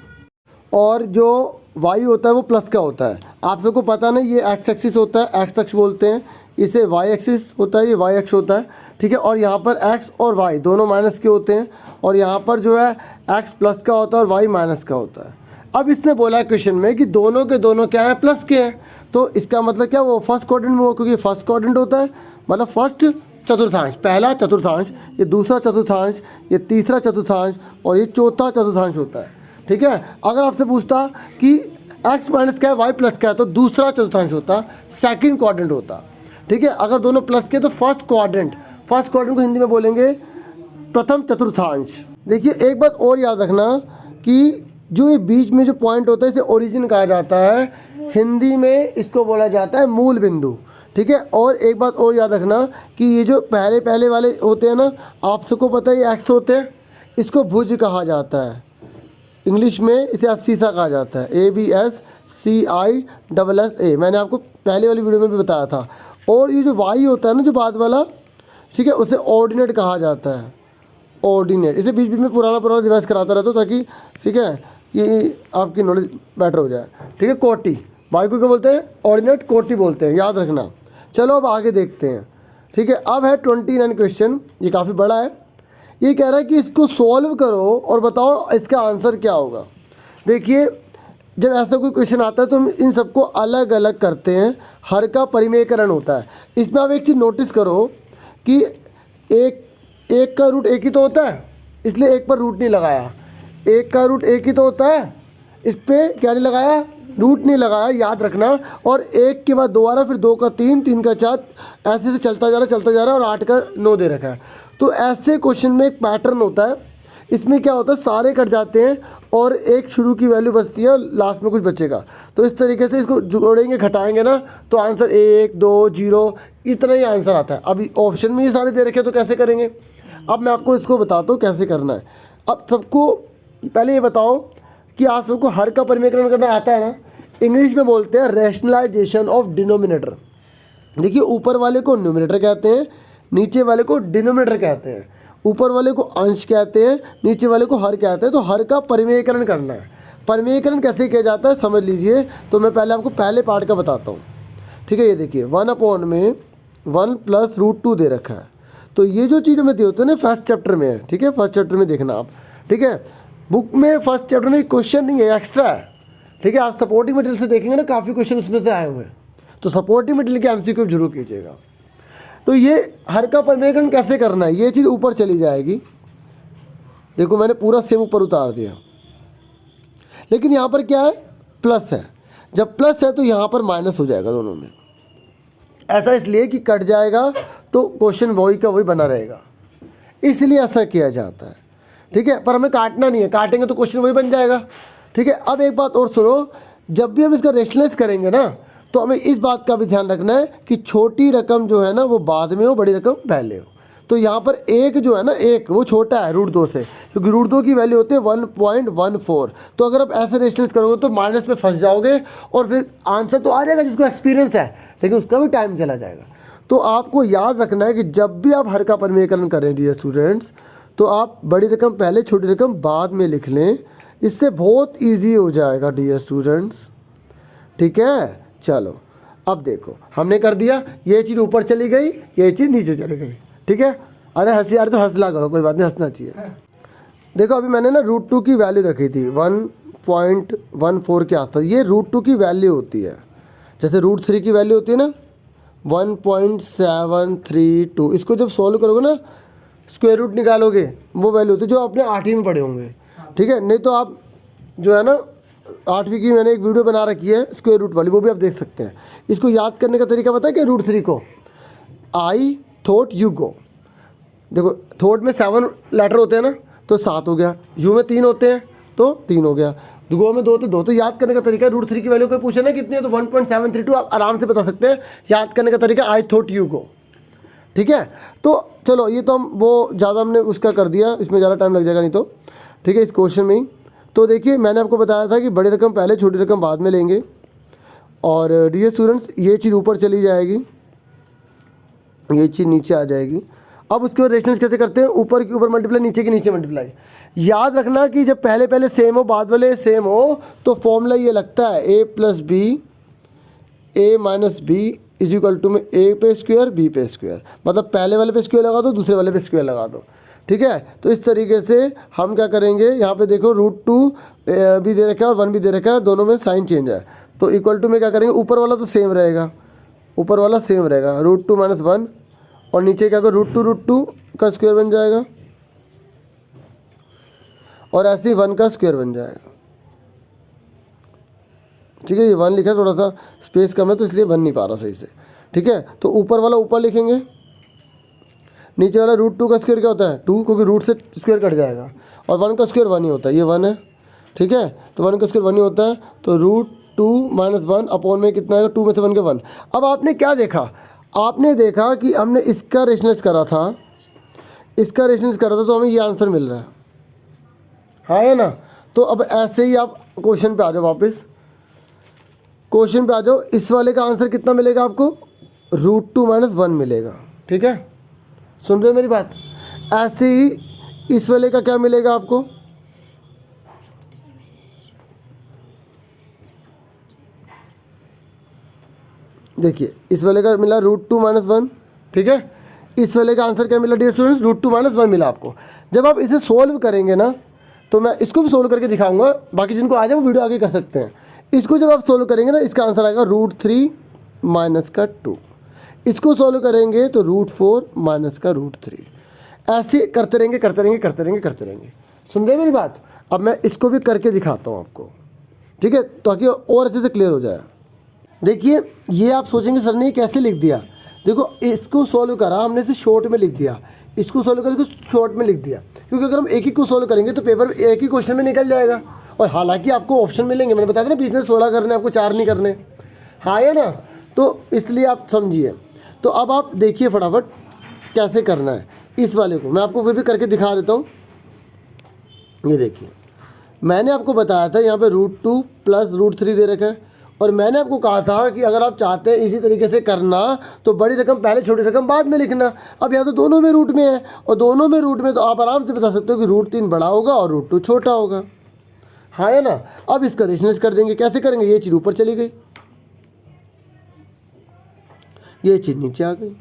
A: और जो y होता है वो प्लस का होता है। आप सबको पता नहीं, ये x एक्सिस होता है, x अक्ष बोलते हैं, इसे y एक्सिस होता है, ये y अक्ष होता है। ठीक है, और यहाँ पर x और y दोनों माइनस के होते हैं, और यहाँ पर जो है x प्लस का होता है और y माइनस का होता है। अब इसने बोला है क्वेश्चन में कि दोनों के दोनों क्या है, प्लस के हैं, तो इसका मतलब क्या, वो फर्स्ट क्वाड्रेंट में हो, क्योंकि फर्स्ट क्वाड्रेंट होता है मतलब फर्स्ट चतुर्थांश, पहला चतुर्थांश, ये दूसरा चतुर्थांश, ये तीसरा चतुर्थांश, और ये चौथा चतुर्थांश होता है। ठीक है, अगर आपसे पूछता कि x माइनस क्या है, y प्लस क्या है, तो दूसरा चतुर्थांश होता, सेकंड क्वाड्रेंट होता। ठीक है, अगर दोनों प्लस के तो फर्स्ट क्वाड्रेंट को हिंदी में बोलेंगे प्रथम चतुर्थांश। देखिए एक बात और याद रखना कि जो ये बीच में जो पॉइंट होता है इसे ओरिजिन कहा जाता है, हिंदी में इसको बोला जाता है मूल बिंदु। ठीक है, और एक बात और याद रखना कि ये जो पहले वाले होते हैं ना, आप सबको पता है ये x होते हैं, इसको भुज कहा जाता है, इंग्लिश में इसे अफसीसा कहा जाता है, ABSCISSA, मैंने आपको पहले वाली वीडियो में भी बताया था। और ये जो y होता है ना, जो बाद वाला, ठीक है, उसे ऑर्डिनेट कहा जाता है, ऑर्डिनेट। इसे बीच बीच में पुराना रिवाइज कराता रहता हूँ ताकि, ठीक है, ये आपकी नॉलेज बेटर हो जाए। ठीक है, कोटि, y को क्या बोलते हैं, ऑर्डिनेट, कोटि बोलते हैं, याद रखना। चलो अब आगे देखते हैं। ठीक है, अब है 29 क्वेश्चन, ये काफ़ी बड़ा है। ये कह रहा है कि इसको सॉल्व करो और बताओ इसका आंसर क्या होगा। देखिए, जब ऐसा कोई क्वेश्चन आता है तो हम इन सबको अलग अलग करते हैं, हर का परिमेयकरण होता है। इसमें आप एक चीज़ नोटिस करो कि एक का रूट एक ही तो होता है, इसलिए एक पर रूट नहीं लगाया, एक का रूट एक ही तो होता है, इस पर क्या नहीं लगाया, रूट नहीं लगाया, याद रखना। और एक के बाद दोबारा फिर 2 का 3, 3 का 4, ऐसे से चलता जा रहा है, और 8 का 9 दे रखा है। तो ऐसे क्वेश्चन में एक पैटर्न होता है, इसमें क्या होता है, सारे कट जाते हैं और एक शुरू की वैल्यू बचती है और लास्ट में कुछ बचेगा। तो इस तरीके से इसको जोड़ेंगे घटाएंगे ना, तो आंसर 1 2 0 इतना ही आंसर आता है। अभी ऑप्शन में ये सारे दे रखे, तो कैसे करेंगे? अब मैं आपको इसको बताता हूँ कैसे करना है। अब सबको पहले ये बताओ कि आप सबको हर का परिमेयकरण करना आता है ना, इंग्लिश में बोलते हैं रैशनलाइजेशन ऑफ डिनोमिनेटर। देखिए, ऊपर वाले को न्यूमिनेटर कहते हैं, नीचे वाले को डिनोमिनेटर कहते हैं। ऊपर वाले को अंश कहते हैं, नीचे वाले को हर कहते हैं। तो हर का परिमेयकरण करना है। परिमेयकरण कैसे किया जाता है समझ लीजिए। तो मैं पहले आपको पहले पार्ट का बताता हूँ। ठीक है, ये देखिए 1/1 + √2 दे रखा है। तो ये जो चीज़ हमें दी होती है ना, फर्स्ट चैप्टर में है। ठीक है, फर्स्ट चैप्टर में देखना आप। ठीक है, बुक में फर्स्ट चैप्टर में क्वेश्चन नहीं है, एक्स्ट्रा है। ठीक है, आप सपोर्टिंग मटेरियल से देखेंगे ना, काफ़ी क्वेश्चन उसमें से आए हुए हैं, तो सपोर्टिंग मटेरियल के MCQ जरूर कीजिएगा। तो ये हर का परिमेयकरण कैसे करना है, ये चीज़ ऊपर चली जाएगी। देखो मैंने पूरा सेम ऊपर उतार दिया, लेकिन यहाँ पर क्या है, प्लस है। जब प्लस है तो यहाँ पर माइनस हो जाएगा दोनों में। ऐसा इसलिए कि कट जाएगा तो क्वेश्चन वही का वही बना रहेगा, इसलिए ऐसा किया जाता है। ठीक है, पर हमें काटना नहीं है, काटेंगे तो क्वेश्चन वही बन जाएगा। ठीक है, अब एक बात और सुनो, जब भी हम इसका रेशनलाइज करेंगे ना, तो हमें इस बात का भी ध्यान रखना है कि छोटी रकम जो है ना वो बाद में हो, बड़ी रकम पहले हो। तो यहाँ पर एक जो है ना, एक वो छोटा है रूट 2 से, क्योंकि रूट 2 की वैल्यू होती है 1.14। तो अगर आप ऐसे रेशनलाइज करोगे तो माइनस में फंस जाओगे और फिर आंसर तो आ जाएगा जिसको एक्सपीरियंस है, लेकिन उसका भी टाइम चला जाएगा। तो आपको याद रखना है कि जब भी आप हर का परिमेयकरण करें डियर स्टूडेंट्स, तो आप बड़ी रकम पहले छोटी रकम बाद में लिख लें, इससे बहुत ईजी हो जाएगा डियर स्टूडेंट्स। ठीक है, चलो अब देखो हमने कर दिया, ये चीज़ ऊपर चली गई, ये चीज़ नीचे चली गई। ठीक है, अरे हंसी यार तो हंसला करो, कोई बात नहीं, हंसना चाहिए। देखो अभी मैंने ना रूट 2 की वैल्यू रखी थी 1.14 के आसपास, ये रूट 2 की वैल्यू होती है। जैसे रूट 3 की वैल्यू होती है ना 1.732, इसको जब सॉल्व करोगे ना स्क्वायर रूट निकालोगे, वो वैल्यू होती है जो आपने 8वीं में पढ़े होंगे। ठीक है, नहीं तो आप जो है ना 8वीं की मैंने एक वीडियो बना रखी है स्क्वायर रूट वाली, वो भी आप देख सकते हैं। इसको याद करने का तरीका पता है क्या? रूट 3 को आई थॉट यू गो, देखो थॉट में 7 लेटर होते हैं ना, तो 7 हो गया, यू में 3 होते हैं तो 3 हो गया, गो में 2 तो 2। तो याद करने का तरीका, रूट 3 की वैल्यू कोई पूछे ना कितनी है तो 1.732 आप आराम से बता सकते हैं। याद करने का तरीका आई थॉट यू गो। ठीक है, तो चलो ये तो हम वो ज़्यादा हमने उसका कर दिया, इसमें ज़्यादा टाइम लग जाएगा नहीं तो। ठीक है, इस क्वेश्चन में ही तो देखिए मैंने आपको बताया था कि बड़ी रकम पहले छोटी रकम बाद में लेंगे, और डियर स्टूडेंट्स ये चीज़ ऊपर चली जाएगी, ये चीज़ नीचे आ जाएगी। अब उसके बाद रेशनल्स कैसे करते हैं? ऊपर के ऊपर मल्टीप्लाई, नीचे के नीचे मल्टीप्लाई। याद रखना कि जब पहले पहले सेम हो बाद वाले सेम हो तो फॉर्मूला ये लगता है a + b a - b is equal to में a पे स्क्वायर b पे स्क्वायर, मतलब पहले वाले पे स्क्वायर लगा दो, दूसरे वाले पे स्क्वायर लगा दो। ठीक है, तो इस तरीके से हम क्या करेंगे, यहाँ पे देखो रूट 2 भी दे रखा है और 1 भी दे रखा है, दोनों में साइन चेंज है, तो इक्वल टू में क्या करेंगे, ऊपर वाला तो सेम रहेगा, ऊपर वाला सेम रहेगा रूट 2 - 1, और नीचे क्या करो रूट टू का स्क्वायर बन जाएगा, और ऐसे ही 1 का स्क्वायर बन जाएगा। ठीक है, ये 1 लिखा है, थोड़ा सा स्पेस कम है तो इसलिए बन नहीं पा रहा सही से। ठीक है, तो ऊपर वाला ऊपर लिखेंगे, नीचे वाला रूट 2 का स्क्वायर क्या होता है 2, क्योंकि रूट से स्क्वायर कट जाएगा, और 1 का स्क्वायर 1 ही होता है, ये 1 है। ठीक है, तो 1 का स्क्वायर 1 ही होता है, तो रूट 2 - 1 अपॉन में कितना आएगा, 2 में से 1 के 1। अब आपने क्या देखा, आपने देखा कि हमने इसका रेशनलाइज करा था, इसका रेशनलाइज करा था, तो हमें ये आंसर मिल रहा है, हाँ है ना। तो अब ऐसे ही आप क्वेश्चन पे आ जाओ, वापस क्वेश्चन पे आ जाओ। इस वाले का आंसर कितना मिलेगा आपको, रूट 2 - 1 मिलेगा। ठीक है, सुन रहे हो मेरी बात? ऐसे ही इस वाले का क्या मिलेगा आपको, देखिए इस वाले का मिला रूट 2 - 1। ठीक है, इस वाले का आंसर क्या मिला डियर स्टूडेंट्स, रूट 2 - 1 मिला आपको। जब आप इसे सोल्व करेंगे ना, तो मैं इसको भी सोल्व करके दिखाऊंगा, बाकी जिनको आ जाए वो वीडियो आगे कर सकते हैं। इसको जब आप सोल्व करेंगे ना, इसका आंसर आएगा रूट 3 - 2। इसको सोल्व करेंगे तो रूट 4 - रूट 3। ऐसे करते रहेंगे करते रहेंगे करते रहेंगे करते रहेंगे। सुन रहे मेरी बात? अब मैं इसको भी करके दिखाता हूँ आपको, ठीक है, ताकि और अच्छे से क्लियर हो जाए। देखिए ये आप सोचेंगे सर ने ये कैसे लिख दिया, देखो इसको सोल्व करा हमने, इसे शॉर्ट में लिख दिया, इसको सोल्व करा इसको शॉर्ट में लिख दिया, क्योंकि अगर हम एक ही को सोल्व करेंगे तो पेपर एक ही क्वेश्चन में निकल जाएगा। और हालांकि आपको ऑप्शन मिलेंगे, मैंने बताया था ना बीच में 16 करने, आपको 4 नहीं करने, हाँ है ना, तो इसलिए आप समझिए। तो अब आप देखिए फटाफट कैसे करना है इस वाले को, मैं आपको फिर भी करके दिखा देता हूँ। ये देखिए मैंने आपको बताया था यहाँ पे रूट 2 + रूट 3 दे रखा है, और मैंने आपको कहा था कि अगर आप चाहते हैं इसी तरीके से करना तो बड़ी रकम पहले छोटी रकम बाद में लिखना। अब यहाँ तो दोनों में रूट में है, और दोनों में रूट में तो आप आराम से बता सकते हो कि रूट 3 बड़ा होगा और रूट 2 छोटा होगा, हाँ है ना। अब इसका रेशनलाइज कर देंगे, कैसे करेंगे, ये चीज़ ऊपर चली गई, ये चीज़ नीचे आ गई।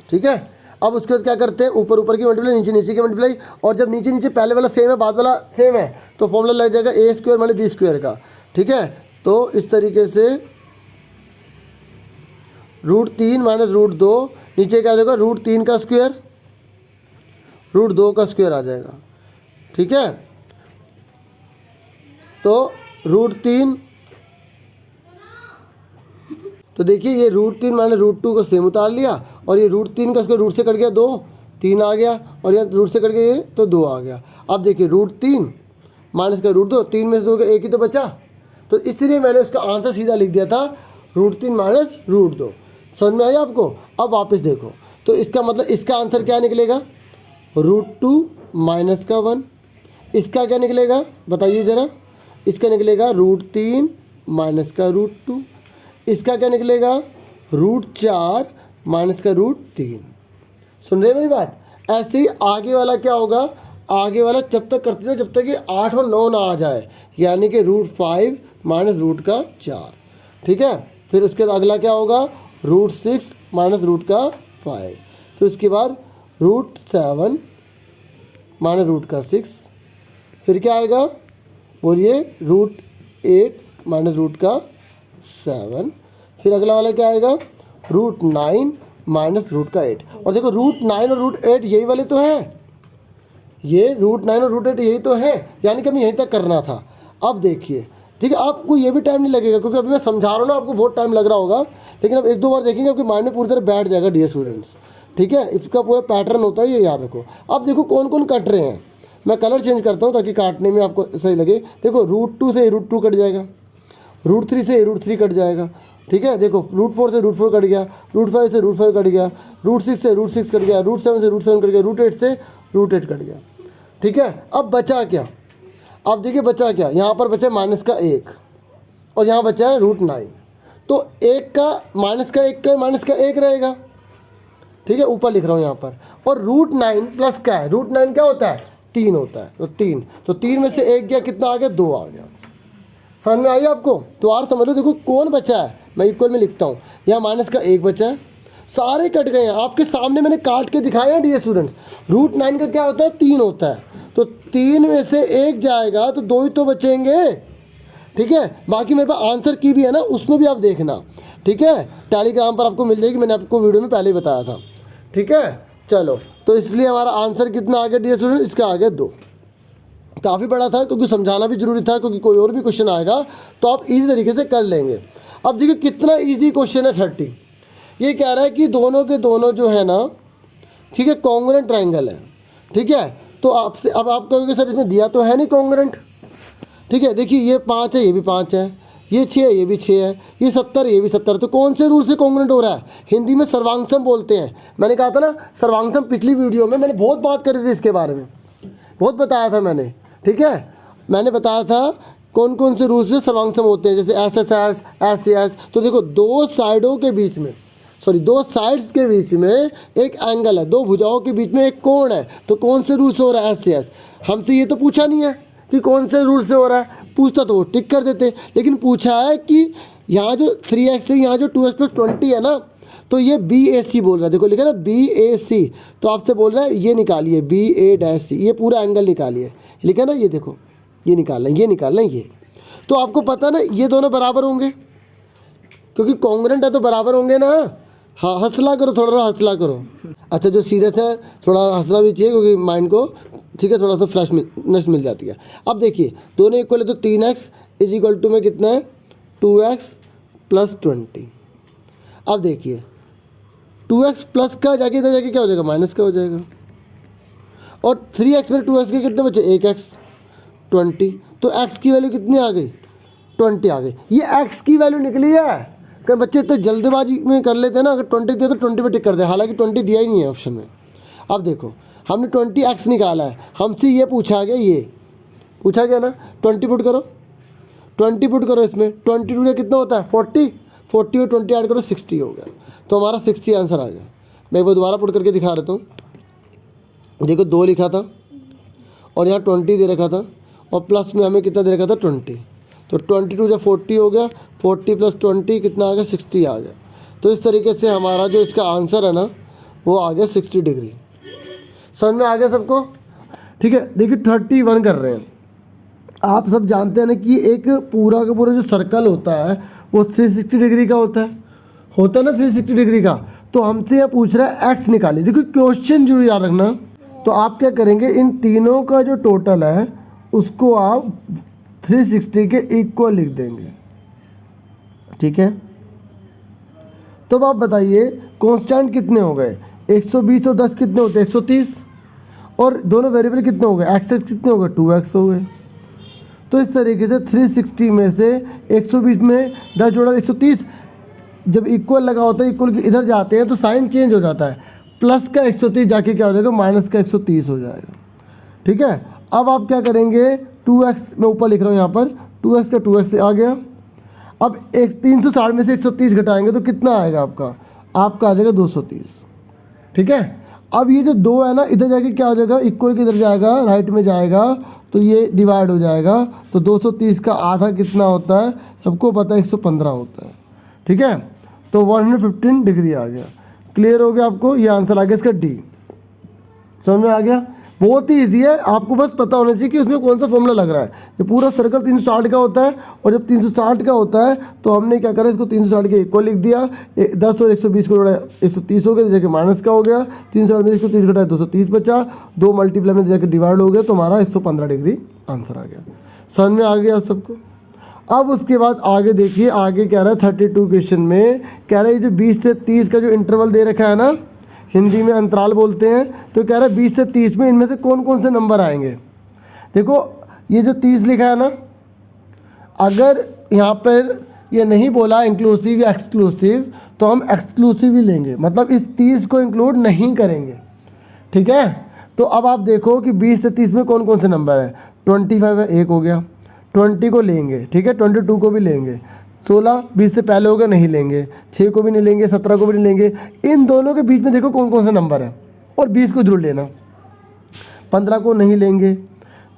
A: ठीक है, अब उसके बाद क्या करते हैं, ऊपर ऊपर की मल्टीप्लाई, नीचे नीचे की मल्टीप्लाई, और जब नीचे नीचे पहले वाला सेम है बाद वाला सेम है तो फॉर्मूला लग जाएगा a² - b² का। ठीक है, तो इस तरीके से रूट 3 - रूट 2, नीचे क्या आ जाएगा रूट 3 का स्क्वायर, रूट 2 का स्क्वायर आ जाएगा। ठीक है, तो रूट 3, तो देखिए ये रूट 3 - रूट 2 को सेम उतार लिया, और ये रूट 3 का स्क्वायर रूट से कट गया 2, 3 आ गया, और यहाँ रूट से कट गया ये तो 2 आ गया। अब देखिए रूट 3 - रूट 2, 3 में से 2 का 1 ही तो बचा, तो इसलिए मैंने उसका आंसर सीधा लिख दिया था √3 माइनस √2। समझ में आया आपको? अब वापस देखो, तो इसका मतलब इसका आंसर क्या निकलेगा? √2 माइनस का 1। इसका क्या निकलेगा बताइए ज़रा? इसका निकलेगा √3 माइनस का √2। इसका क्या निकलेगा? √4 माइनस का √3। सुन रहे मेरी बात? ऐसे ही आगे वाला क्या होगा? आगे वाला जब तक करते थे जब तक कि 8 और 9 ना आ जाए, यानी कि √5 माइनस √4। ठीक है, फिर उसके बाद अगला क्या होगा? √6 माइनस √5। फिर उसके बाद √7 माइनस √6। फिर क्या आएगा बोलिए? √8 माइनस √7। फिर अगला वाला क्या आएगा? √9 माइनस √8। और देखो √9 और √8 यही वाले तो हैं, ये √9 और √8 यही तो है, यानी कि हमें यहीं तक करना था। अब देखिए, ठीक है, आपको ये भी टाइम नहीं लगेगा क्योंकि अभी मैं समझा रहा हूँ ना, आपको बहुत टाइम लग रहा होगा, लेकिन अब 1-2 बार देखेंगे आपके माइंड में पूरी तरह बैठ जाएगा डियर स्टूडेंट्स। ठीक है, इसका पूरा पैटर्न होता है, ये याद रखो। अब देखो कौन कौन कट रहे हैं, मैं कलर चेंज करता हूँ ताकि काटने में आपको सही लगे। देखो √2 से √2 कट जाएगा, √3 से √3 कट जाएगा। ठीक है, देखो √4 से √4 कट गया, √5 से √5 कट गया, √6 से √6 कट गया, √7 से √7 कट गया, √8 से √8 कट गया। ठीक है, अब बचा क्या? अब देखिए बचा क्या, यहाँ पर बचा माइनस का 1 और यहाँ बचा है √9। तो 1 का माइनस का 1 का माइनस का 1 रहेगा। ठीक है, ऊपर लिख रहा हूँ यहाँ पर। और √9 प्लस क्या है? √9 क्या होता है? 3 होता है, तो 3 में से 1 गया, कितना आ गया? 2 आ गया। समझ में आई आपको? तो और समझ लो, देखो कौन बचा है, मैं इक्वल में लिखता हूँ। यहाँ माइनस का 1 बचा है, सारे कट गए हैं, आपके सामने मैंने काट के दिखाया है डियर स्टूडेंट्स। √9 का क्या होता है? 3 होता है, तो 3 में से 1 जाएगा तो 2 ही तो बचेंगे। ठीक है, बाकी मेरे पास आंसर की भी है ना, उसमें भी आप देखना। ठीक है, टेलीग्राम पर आपको मिल जाएगी, मैंने आपको वीडियो में पहले ही बताया था। ठीक है, चलो, तो इसलिए हमारा आंसर कितना आ गया डियर स्टूडेंट? इसका आ गया 2। काफ़ी बड़ा था क्योंकि समझाना भी जरूरी था, क्योंकि कोई और भी क्वेश्चन आएगा तो आप इजी तरीके से कर लेंगे। अब देखिए कितना इजी क्वेश्चन है 30। ये कह रहा है कि दोनों के दोनों जो है ना, ठीक है, कॉन्ग्रुएंट ट्रायंगल है। ठीक है, तो आपसे अब आप कहोगे सर इसमें दिया तो है नहीं कॉन्ग्रुएंट। ठीक है, देखिए ये 5 है, ये भी 5 है, ये 6 है, ये भी 6 है, ये 70 है, ये भी 70। तो कौन से रूल से कॉन्ग्रुएंट हो रहा है? हिंदी में सर्वांगसम बोलते हैं। मैंने कहा था ना सर्वांगसम, पिछली वीडियो में मैंने बहुत बात करी थी इसके बारे में, बहुत बताया था मैंने। ठीक है, मैंने बताया था कौन कौन से रूल से सर्वांगसम होते हैं, जैसे SSS, SCS। तो देखो दो साइडों के बीच में, दो साइड्स के बीच में एक एंगल है, दो भुजाओं के बीच में एक कोण है, तो कौन से रूल से हो रहा है? SCS। हमसे ये तो पूछा नहीं है कि कौन से रूल से हो रहा है, पूछता तो वो टिक कर देते, लेकिन पूछा है कि यहाँ जो 3x है, यहाँ जो 2x + 20 है ना, तो ये BAC बोल रहा है। देखो लिखा ना BAC, तो आपसे बोल रहा है ये निकालिए BA', ये पूरा एंगल निकालिए, लिखा ना, ये देखो ये निकालना है, ये निकालना है, ये। तो आपको पता ना ये दोनों बराबर होंगे, क्योंकि कॉन्ग्रुएंट है तो बराबर होंगे ना। हाँ, हंसला करो, थोड़ा हंसला करो। अच्छा, जो सीरियस है थोड़ा हंसना भी चाहिए, क्योंकि माइंड को, ठीक है, थोड़ा सा फ्रेशनेस मिल जाती है। अब देखिए दोनों इक्वल है, तो 3x = में कितना है? 2x + 20। अब देखिए 2x प्लस का जाके इधर जाके क्या हो जाएगा? माइनस का हो जाएगा। और 3x में 2x के कितने बचे? 1x 20। तो x की वैल्यू कितनी आ गई? 20 आ गई। ये x की वैल्यू निकली है। कई बच्चे इतने जल्दबाजी में कर लेते हैं ना, अगर 20 दिया तो 20 पे टिक कर दे, हालांकि 20 दिया ही नहीं है ऑप्शन में। अब देखो हमने 20x निकाला है, हमसे ये पूछा गया, ये पूछा गया ना, 20 पुट करो, 20 पुट करो इसमें, 22 में कितना होता है? 40, 40 में 20 ऐड करो, 60 हो गया। तो हमारा 60 आंसर आ गया। मैं एक बार दोबारा पुट करके दिखा देता हूँ। देखो 2 लिखा था और यहाँ 20 दे रखा था, और प्लस में हमें कितना दे रखा था? 20। तो 22 जब 40 हो गया, 40 + 20 कितना आ गया? 60 आ गया। तो इस तरीके से हमारा जो इसका आंसर है ना, वो आ गया 60 डिग्री। समझ में आ गया सबको? ठीक है, देखिए 31 कर रहे हैं। आप सब जानते हैं ना कि एक पूरा का पूरा जो सर्कल होता है वो 360 डिग्री का होता है ना, 360 डिग्री का। तो हमसे यह पूछ रहा है x निकालिए। देखो क्वेश्चन जो याद रखना, तो आप क्या करेंगे, इन तीनों का जो टोटल है उसको आप 360 के इक्वल लिख देंगे। ठीक है, तो अब आप बताइए कांस्टेंट कितने हो गए? 120 और 10 कितने होते हैं? 130। और दोनों वेरिएबल कितने हो गए? x कितने हो गए? 2x हो गए। तो इस तरीके से 360 में से 120 में 10 जोड़ा 130, जब इक्वल लगा होता है, इक्वल इधर जाते हैं तो साइन चेंज हो जाता है, प्लस का 130 जाके क्या हो जाएगा, माइनस का 130 हो जाएगा। ठीक है, अब आप क्या करेंगे, 2x मैं ऊपर लिख रहा हूँ यहाँ पर, 2x का 2x से आ गया। अब 360 में से 130 घटाएंगे तो कितना आएगा आपका आ जाएगा 230। ठीक है, अब ये जो 2 है ना, इधर जाके क्या हो जाएगा, इक्वल के इधर जाएगा, राइट में जाएगा तो ये डिवाइड हो जाएगा। तो 230 का आधा कितना होता है, सबको पता है 115 होता है। ठीक है, तो 115 डिग्री आ गया। क्लियर हो गया आपको, ये आंसर आ गया इसका डी। समझ में आ गया, बहुत ही ईजी है, आपको बस पता होना चाहिए कि उसमें कौन सा फॉर्मूला लग रहा है। ये पूरा सर्कल 360 का होता है, और जब 360 का होता है तो हमने क्या करा, इसको 360 के इक्वल लिख दिया, 10 और 120 को जोड़ा 130 हो गया, जैसे माइनस का हो गया, 360 में 130 घटाया 230 बचा, 2 मल्टीप्लाई में जाकर डिवाइड हो गया तो हमारा 115 डिग्री आंसर आ गया। समझ में आ गया सबको। अब उसके बाद आगे देखिए, आगे कह रहा है 32 क्वेश्चन में कह रहा है, ये जो 20 से 30 का जो इंटरवल दे रखा है ना, हिंदी में अंतराल बोलते हैं, तो कह रहा है 20 से 30 में इनमें से कौन कौन से नंबर आएंगे। देखो ये जो 30 लिखा है ना, अगर यहाँ पर ये नहीं बोला इंक्लूसिव या एक्सक्लूसिव तो हम एक्सक्लूसिव ही लेंगे, मतलब इस 30 को इंक्लूड नहीं करेंगे। ठीक है, तो अब आप देखो कि 20 से 30 में कौन कौन से नंबर है, 25 है, एक हो गया, 20 को लेंगे। ठीक है, 22 को भी लेंगे, 16 20 से पहले होगा नहीं लेंगे, 6 को भी नहीं लेंगे, 17 को भी नहीं लेंगे। इन दोनों के बीच में देखो कौन कौन से नंबर है, और 20 को जरूर लेना, 15 को नहीं लेंगे।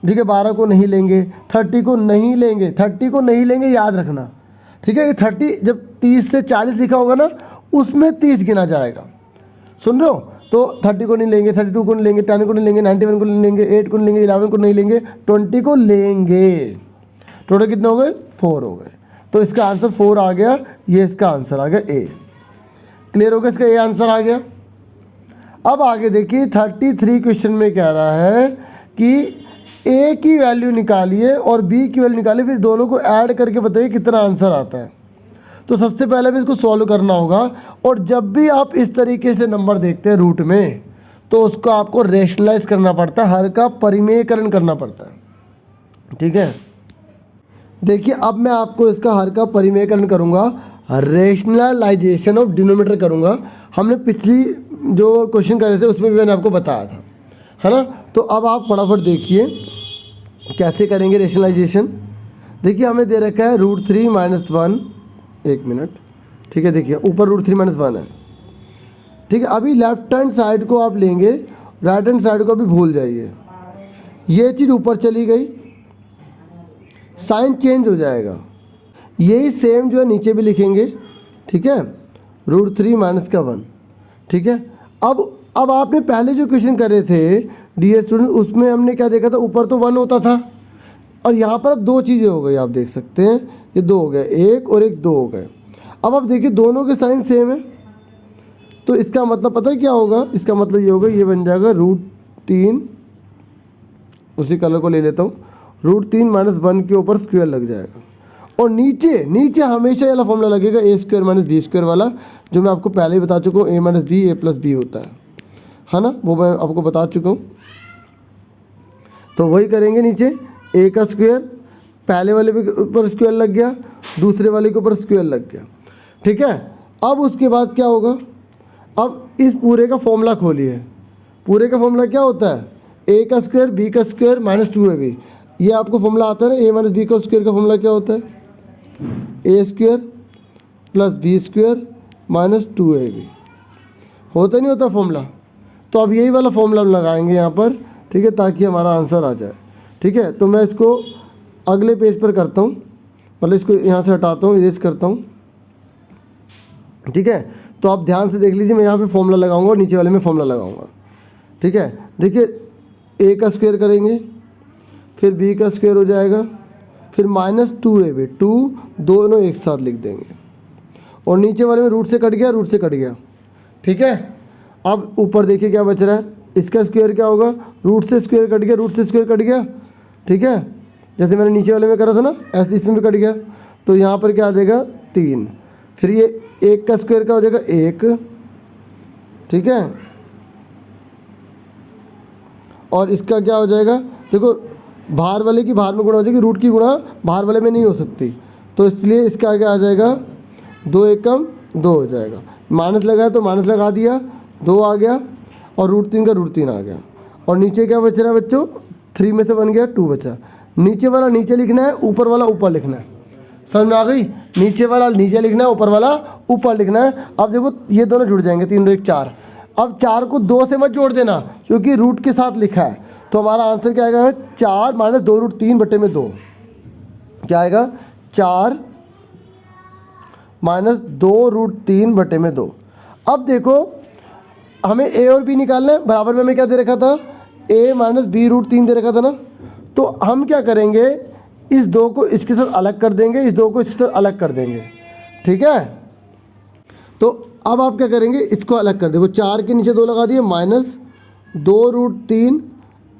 A: ठीक है, 12 को नहीं लेंगे, 30 को नहीं लेंगे, 30 को नहीं लेंगे, याद रखना। ठीक है, ये 30 जब 30 से 40 लिखा होगा ना, उसमें 30 गिना जाएगा। सुन रहे हो, तो 30 को नहीं लेंगे, 32 को नहीं लेंगे, 10 को नहीं लेंगे, 91 को नहीं लेंगे, 8 को नहीं लेंगे, 11 को नहीं लेंगे, 20 को लेंगे। टोटल कितने हो गए, 4 हो गए। तो इसका आंसर 4 आ गया, ये इसका आंसर आ गया ए। क्लियर हो गया, इसका ए आंसर आ गया। अब आगे देखिए 33 क्वेश्चन में कह रहा है कि ए की वैल्यू निकालिए और बी की वैल्यू निकालिए, फिर दोनों को ऐड करके बताइए कितना आंसर आता है। तो सबसे पहले भी इसको सॉल्व करना होगा, और जब भी आप इस तरीके से नंबर देखते हैं रूट में, तो उसको आपको रेशनलाइज करना पड़ता है, हर का परिमेयकरण करना पड़ता है। ठीक है, देखिए अब मैं आपको इसका हर का परिमेयकरण करूँगा, रेशनलाइजेशन ऑफ डिनोमिनेटर करूँगा। हमने पिछली जो क्वेश्चन करे थे उसमें भी मैंने आपको बताया था, है ना। तो अब आप फटाफट देखिए कैसे करेंगे रेशनलाइजेशन। देखिए हमें दे रखा है √3 - 1, एक मिनट। ठीक है, देखिए ऊपर √3 - 1 है। ठीक है, अभी लेफ्ट हैंड साइड को आप लेंगे, राइट हैंड साइड को अभी भूल जाइए। ये चीज़ ऊपर चली गई, साइन चेंज हो जाएगा। यही सेम जो है नीचे भी लिखेंगे। ठीक है, √3 - 1। ठीक है, अब आपने पहले जो क्वेश्चन करे थे डीएस स्टूडेंट, उसमें हमने क्या देखा था, ऊपर तो 1 होता था, और यहाँ पर अब 2 चीज़ें हो गई, आप देख सकते हैं ये 2 हो गए, 1 और 1 2 हो गए। अब आप देखिए दोनों के साइन सेम है, तो इसका मतलब पता है क्या होगा, इसका मतलब ये होगा, ये बन जाएगा √3, उसी कलर को ले लेता हूँ, √3 - 1 के ऊपर स्क्वायर लग जाएगा, और नीचे हमेशा ये वाला फॉर्मूला लगेगा a² - b² वाला, जो मैं आपको पहले ही बता चुका हूँ, a - b a+b होता है ना, वो मैं आपको बता चुका हूँ। तो वही करेंगे, नीचे a का स्क्वायर, पहले वाले के ऊपर स्क्वायर लग गया, दूसरे वाले के ऊपर स्क्वायर लग गया। ठीक है, अब उसके बाद क्या होगा, अब इस पूरे का फॉर्मूला खोलिए। पूरे का फॉर्मूला क्या होता है, a का स्क्वायर b का स्क्वायर -2ab। ये आपको फॉर्मूला आता है ना, a - b का स्क्वायर का फॉर्मूला क्या होता है, a² + b² - 2ab। होता नहीं होता फॉर्मूला। तो अब यही वाला फॉर्मूला हम लगाएंगे यहाँ पर। ठीक है, ताकि हमारा आंसर आ जाए। ठीक है, तो मैं इसको अगले पेज पर करता हूँ, मतलब इसको यहाँ से हटाता हूँ, इरेज करता हूँ। ठीक है, तो आप ध्यान से देख लीजिए, मैं यहाँ पे फॉर्मूला लगाऊंगा और नीचे वाले में फॉर्मूला लगाऊंगा। ठीक है, देखिए a का स्क्वायर करेंगे, फिर b का स्क्वायर हो जाएगा, फिर -2ab, 2 दोनों एक साथ लिख देंगे, और नीचे वाले में रूट से कट गया। ठीक है, अब ऊपर देखिए क्या बच रहा है, इसका स्क्वायर क्या होगा, रूट से स्क्वायर कट गया। ठीक है, जैसे मैंने नीचे वाले में करा था ना, ऐसे इसमें भी कट गया, तो यहाँ पर क्या आ जाएगा 3। फिर ये 1 का स्क्वायर क्या हो जाएगा 1। ठीक है, और इसका क्या हो जाएगा, देखो बाहर वाले की बाहर में गुणा हो जाएगी, रूट की गुणा बाहर वाले में नहीं हो सकती, तो इसलिए इसका आगे आ जाएगा 2 एकम 2 हो जाएगा। माइनस लगाया तो माइनस लगा दिया, 2 आ गया, और √3 का √3 आ गया। और नीचे क्या बच रहा है बच्चों, 3 में से बन गया 2 बचा। नीचे वाला नीचे लिखना है, ऊपर वाला ऊपर लिखना है। समझ में आ गई? नीचे वाला नीचे लिखना है, ऊपर वाला ऊपर लिखना है। अब देखो ये दोनों जुड़ जाएंगे, 3 और 1 4। अब 4 को 2 से मत जोड़ देना क्योंकि रूट के साथ लिखा है। तो हमारा आंसर क्या आएगा, 4 - 2√3 बटे में 2। क्या आएगा, 4 - 2√3 बटे में 2। अब देखो हमें a और b निकालना है। बराबर में हमें क्या दे रखा था, a - b√3 दे रखा था ना। तो हम क्या करेंगे, इस 2 को इसके साथ अलग कर देंगे, इस 2 को इसके साथ अलग कर देंगे। ठीक है, तो अब आप क्या करेंगे, इसको अलग कर देखो, 4 के नीचे 2 लगा दिए, -2√3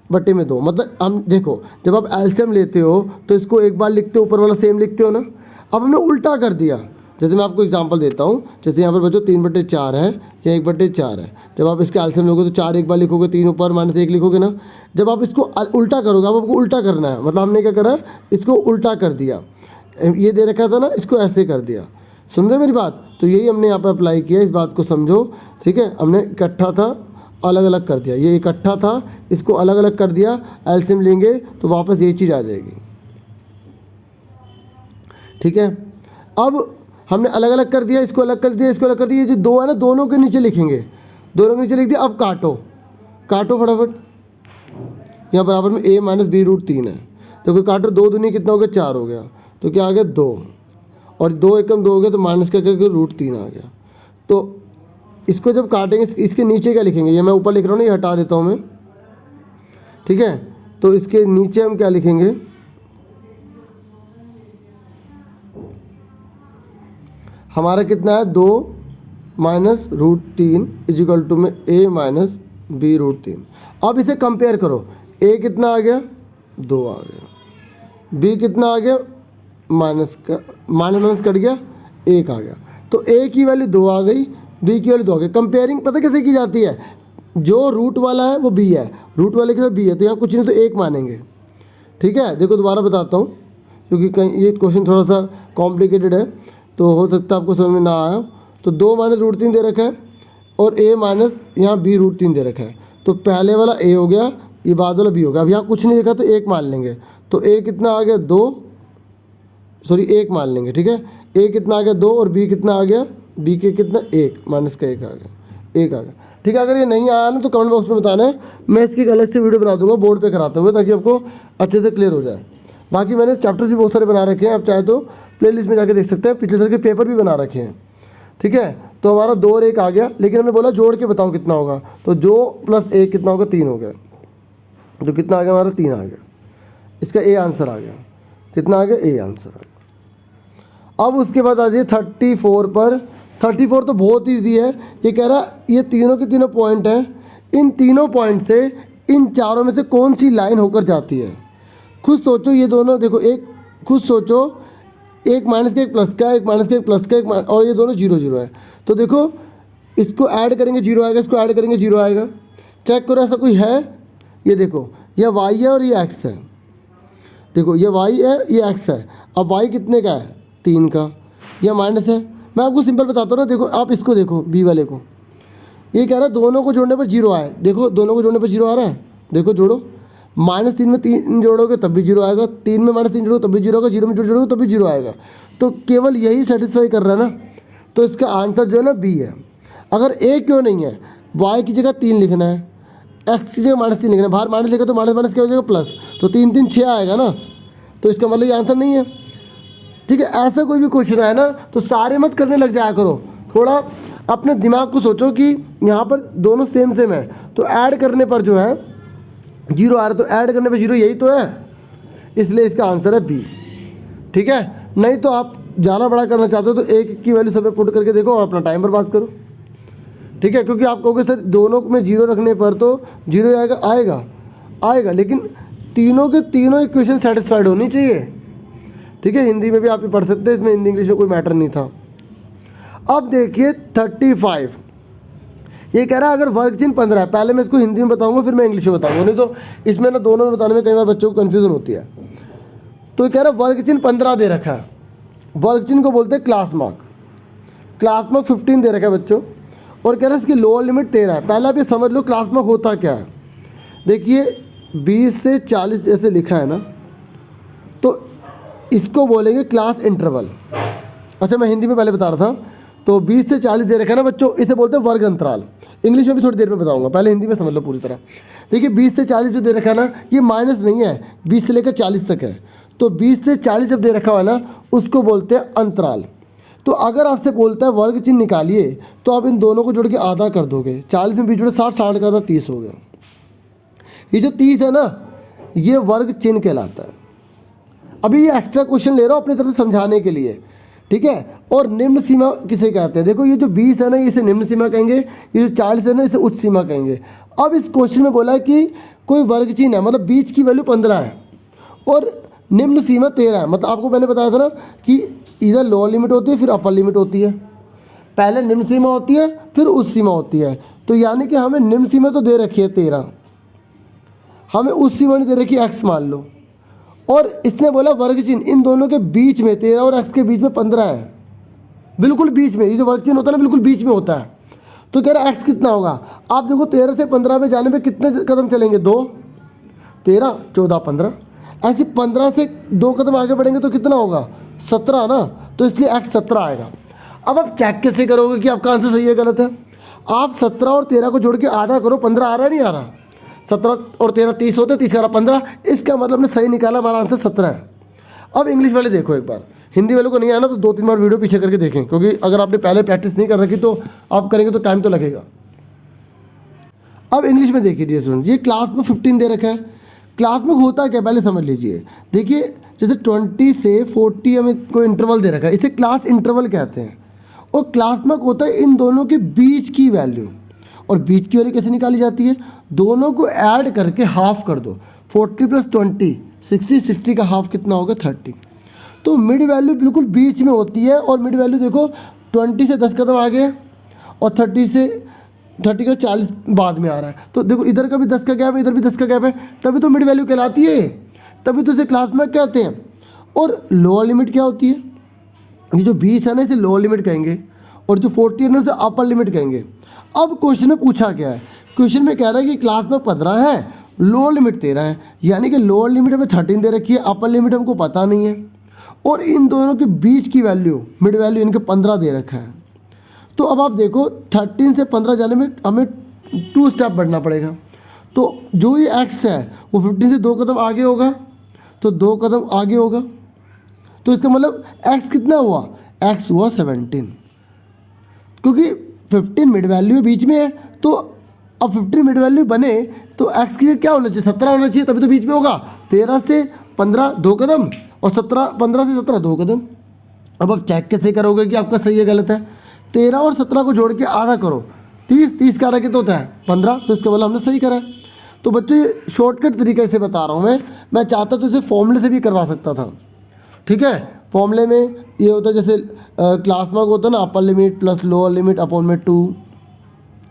A: बटे में 2। मतलब हम देखो जब आप एलसीएम लेते हो तो इसको एक बार लिखते हो, ऊपर वाला सेम लिखते हो ना। अब हमने उल्टा कर दिया। जैसे मैं आपको एग्जांपल देता हूँ, जैसे यहाँ पर बच्चों 3/4 है या 1/4 है। जब आप इसके एलसीएम लोगे तो 4 एक बार लिखोगे, 3 ऊपर -1 लिखोगे ना। जब आप इसको उल्टा करोगे, अब आपको उल्टा करना है। मतलब हमने क्या करा, इसको उल्टा कर दिया। ये दे रखा था ना, इसको ऐसे कर दिया। सुन रहे मेरी बात? तो यही हमने यहाँ पर अप्लाई किया, इस बात को समझो। ठीक है, हमने इकट्ठा था अलग अलग कर दिया, ये इकट्ठा था इसको अलग अलग कर दिया। एलसीएम लेंगे तो वापस ये चीज़ आ जाएगी। ठीक है, अब हमने अलग अलग कर दिया, इसको अलग कर दिया, इसको अलग कर दिया। ये जो 2 है ना, दोनों के नीचे लिखेंगे, दोनों के नीचे लिख दिया। अब काटो काटो फटाफट। यहाँ बराबर में a - b√3 है। देखो काटो, 2 दूनी कितना हो गया, 4 हो गया। तो क्या आ गया, 2, और 2 एकम 2 हो गया, तो माइनस का क्या √3 आ गया। तो इसको जब काटेंगे, इसके नीचे क्या लिखेंगे, ये मैं ऊपर लिख रहा हूँ ना, ये हटा देता हूँ मैं। ठीक है, तो इसके नीचे हम क्या लिखेंगे, हमारा कितना है, 2 - √3 = में a - b√3। अब इसे कंपेयर करो, a कितना आ गया, 2 आ गया, b कितना आ गया, माइनस कट गया, 1 आ गया। तो a की वैल्यू 2 आ गई, b की वैल्यू 2 आ गई। कंपेयरिंग पता कैसे की जाती है, जो रूट वाला है वो b है, रूट वाले के साथ b है, तो यहाँ कुछ नहीं तो 1 मानेंगे। ठीक है, देखो दोबारा बताता हूँ क्योंकि कहीं ये क्वेश्चन थोड़ा सा कॉम्प्लिकेटेड है, तो हो सकता है आपको समझ में ना आया। तो 2 - √3 दे रखा है और a - यहाँ b√3 दे रखा है। तो पहले वाला a हो गया, ये बाद वाला b हो गया। अब यहाँ कुछ नहीं लिखा तो 1 मान लेंगे। तो a कितना आ गया, 2, सॉरी 1 मान लेंगे। ठीक है, a कितना आ गया, 2, और b कितना आ गया, b के कितना, 1 - का 1 आ गया, 1 आ गया। ठीक है, अगर ये नहीं आया ना तो कमेंट बॉक्स में बताना है, मैं इसकी एक अलग से वीडियो बना दूंगा बोर्ड पे कराते हुए, ताकि आपको अच्छे से क्लियर हो जाए। बाकी मैंने चैप्टर्स भी बहुत सारे बना रखे हैं, आप चाहे तो प्लेलिस्ट में जाके देख सकते हैं, पिछले साल के पेपर भी बना रखे हैं। ठीक है, तो हमारा 2 और 1 आ गया, लेकिन हमें बोला जोड़ के बताओ कितना होगा। तो जो + 1 कितना होगा, 3 हो गया। तो कितना आ गया हमारा, 3 आ गया। इसका ए आंसर आ गया। कितना आ गया, ए आंसर आ गया। अब उसके बाद आ जाइए 34 पर। 34 तो बहुत ईजी है। ये कह रहा ये तीनों के तीनों पॉइंट हैं, इन तीनों पॉइंट से इन चारों में से कौन सी लाइन होकर जाती है। खुद सोचो, ये दोनों देखो, एक खुद सोचो, एक माइनस का एक प्लस का, एक माइनस का एक प्लस का, एक और ये दोनों 0 0 है। तो देखो इसको ऐड करेंगे 0 आएगा, इसको ऐड करेंगे 0 आएगा। चेक करो ऐसा कोई है। ये देखो ये y है और ये x है। देखो ये y है, ये x है। अब y कितने का है, 3 का। यह माइनस है। मैं आपको सिंपल बताता हूँ ना, देखो आप इसको देखो, b वाले को। ये कह रहा है दोनों को जोड़ने पर 0 आए। देखो दोनों को जोड़ने पर 0 आ रहा है। देखो जोड़ो, -3 में 3 जोड़ोगे तब भी 0 आएगा, 3 में -3 जोड़ोगे तब भी 0 आएगा, 0 में जोड़ोगे तब भी 0 आएगा। तो केवल यही सेटिस्फाई कर रहा है ना, तो इसका आंसर जो है ना बी है। अगर ए क्यों नहीं है, y की जगह 3 लिखना है, x की जगह -3 लिखना है, बाहर माइनस लिखा तो माइनस क्या हो जाएगा, प्लस। तो 3 3 6 आएगा ना, तो इसका मतलब ये आंसर नहीं है। ठीक है, ऐसा कोई भी क्वेश्चन है ना तो सारे मत करने लग जाया करो, थोड़ा अपने दिमाग को सोचो कि यहाँ पर दोनों सेम सेम है, तो ऐड करने पर जो है 0 आ रहा है, तो ऐड करने पर 0 यही तो है, इसलिए इसका आंसर है बी। ठीक है, नहीं तो आप ज़्यादा बड़ा करना चाहते हो तो एक की वैल्यू सब में पुट करके देखो और अपना टाइम बर्बाद करो। ठीक है, क्योंकि आप कहोगे सर दोनों में 0 रखने पर तो 0 आएगा, आएगा आएगा, लेकिन तीनों के तीनों इक्वेशन सेटिस्फाइड होनी चाहिए। ठीक है, हिंदी में भी आप पढ़ सकते हैं, इसमें हिंदी इंग्लिश में कोई मैटर नहीं था। अब देखिए 35, ये कह रहा है अगर वर्ग चिन्ह 15 है, पहले मैं इसको हिंदी में बताऊंगा फिर मैं इंग्लिश में बताऊंगा, नहीं तो इसमें ना दोनों में बताने में कई बार बच्चों को कन्फ्यूजन होती है। तो ये कह रहा है वर्ग चिन्ह 15 दे रखा है, वर्ग चिन्ह को बोलते हैं क्लास मार्क। क्लासमार्क 15 दे रखा है बच्चों और कह रहा है इसकी लोअर लिमिट 13 है। पहले आप ये समझ लो क्लासमार्क होता क्या है। देखिए 20 से 40 जैसे लिखा है ना, तो इसको बोलेंगे क्लास इंटरवल। अच्छा मैं हिंदी में पहले बता रहा था, तो 20 से 40 दे रखा है ना बच्चों, इसे बोलते हैं वर्ग अंतराल। इंग्लिश में भी थोड़ी देर में बताऊंगा, पहले हिंदी में समझ लो पूरी तरह। देखिए 20 से 40 जो दे रखा है ना, ये माइनस नहीं है, 20 से लेकर 40 तक है। तो 20 से 40 जब दे रखा हुआ है ना, उसको बोलते हैं अंतराल। तो अगर आपसे बोलता है वर्ग चिन्ह निकालिए, तो आप इन दोनों को जोड़ के आधा कर दोगे। 40 में बीच में 60, 60 का आधा 30 हो गया। ये जो 30 है ना, ये वर्ग चिन्ह कहलाता है। अभी ये एक्स्ट्रा क्वेश्चन ले रहा हूँ अपनी तरफ से समझाने के लिए, ठीक है। और निम्न सीमा किसे कहते हैं? देखो ये जो 20 है ना, इसे निम्न सीमा कहेंगे, ये जो 40 है ना, इसे उच्च सीमा कहेंगे। अब इस क्वेश्चन में बोला है कि कोई वर्ग चिन्ह है, मतलब बीच की वैल्यू 15 है और निम्न सीमा 13 है। मतलब आपको मैंने बताया था ना कि इधर लोअर लिमिट होती है फिर अपर लिमिट होती है, पहले निम्न सीमा होती है फिर उच्च सीमा होती है। तो यानी कि हमें निम्न सीमा तो दे रखी है 13, हमें उच्च सीमा नहीं दे रखी x मान लो, और इसने बोला वर्ग चिन्ह इन दोनों के बीच में 13 और x के बीच में 15 है, बिल्कुल बीच में। ये जो वर्ग चिन्ह होता है ना, बिल्कुल बीच में होता है। तो कह रहा है x कितना होगा। आप देखो 13 से 15 में जाने में कितने कदम चलेंगे? 2, 13, 14, 15। ऐसे 15 से 2 कदम आगे बढ़ेंगे तो कितना होगा? 17 ना। तो इसलिए x 17 आएगा। अब आप चेक कैसे करोगे कि आपका आंसर सही है गलत है? आप 17 और 13 को जोड़ के आधा करो, 15 आ रहा है नहीं आ रहा? 17 और 13 30 होते, 30 का 15, इसका मतलब हमने सही निकाला, हमारा आंसर 17 है। अब इंग्लिश वाले देखो एक बार, हिंदी वालों को नहीं आना तो 2-3 बार वीडियो पीछे करके देखें, क्योंकि अगर आपने पहले प्रैक्टिस नहीं कर रखी तो आप करेंगे तो टाइम तो लगेगा। अब इंग्लिश में देखिए डियर स्टूडेंट, ये क्लास में 15 दे रखा है। क्लास में होता क्या पहले समझ लीजिए। देखिए जैसे 20 से 40 हमें कोई इंटरवल दे रखा है, इसे क्लास इंटरवल कहते हैं। और क्लास मार्क होता है इन दोनों के बीच की वैल्यू। और बीच की वैल्यू कैसे निकाली जाती है? दोनों को ऐड करके हाफ कर दो। 40 + 20 60, 60 का हाफ कितना होगा? 30। तो मिड वैल्यू बिल्कुल बीच में होती है। और मिड वैल्यू देखो 20 से 10 कदम आगे और 30 का 40 बाद में आ रहा है। तो देखो इधर का भी 10 का गैप है, इधर भी 10 का गैप है, तभी तो मिड वैल्यू कहलाती है, तभी तो इसे क्लास मार्क कहते हैं। और लोअर लिमिट क्या होती है? ये जो 20 है ना, इसे लोअर लिमिट कहेंगे, और जो 40 है ना, उसे अपर लिमिट कहेंगे। अब क्वेश्चन में पूछा क्या है? क्वेश्चन में कह रहा है कि क्लास में 15 है, लोअर लिमिट 13 है, यानी कि लोअर लिमिट हमें 13 दे रखी है, अपर लिमिट हमको पता नहीं है, और इन दोनों के बीच की वैल्यू मिड वैल्यू इनके 15 दे रखा है। तो अब आप देखो 13 से 15 जाने में हमें 2 स्टेप बढ़ना पड़ेगा। तो जो ये x है वो 15 से 2 कदम आगे होगा, तो 2 कदम आगे होगा। तो इसका मतलब x कितना हुआ? x हुआ 17, क्योंकि 15 मिड वैल्यू बीच में है। तो अब 15 मिड वैल्यू बने तो x की क्या होना चाहिए? 17 होना चाहिए, तभी तो बीच में होगा। 13 से 15 2 कदम और 15 से 17 2 कदम। अब आप चेक कैसे करोगे कि आपका सही है गलत है? 13 और 17 को जोड़ के आधा करो, 30 का आधा कितना होता है? 15। तो इसका मतलब हमने सही करा है। तो बच्चों ये शॉर्टकट तरीके से बता रहा हूँ मैं चाहता तो इसे फॉर्मूले से भी करवा सकता था, ठीक है। फॉर्मूले में ये होता है जैसे क्लास मार्क होता है ना, upper limit plus lower limit upon में 2,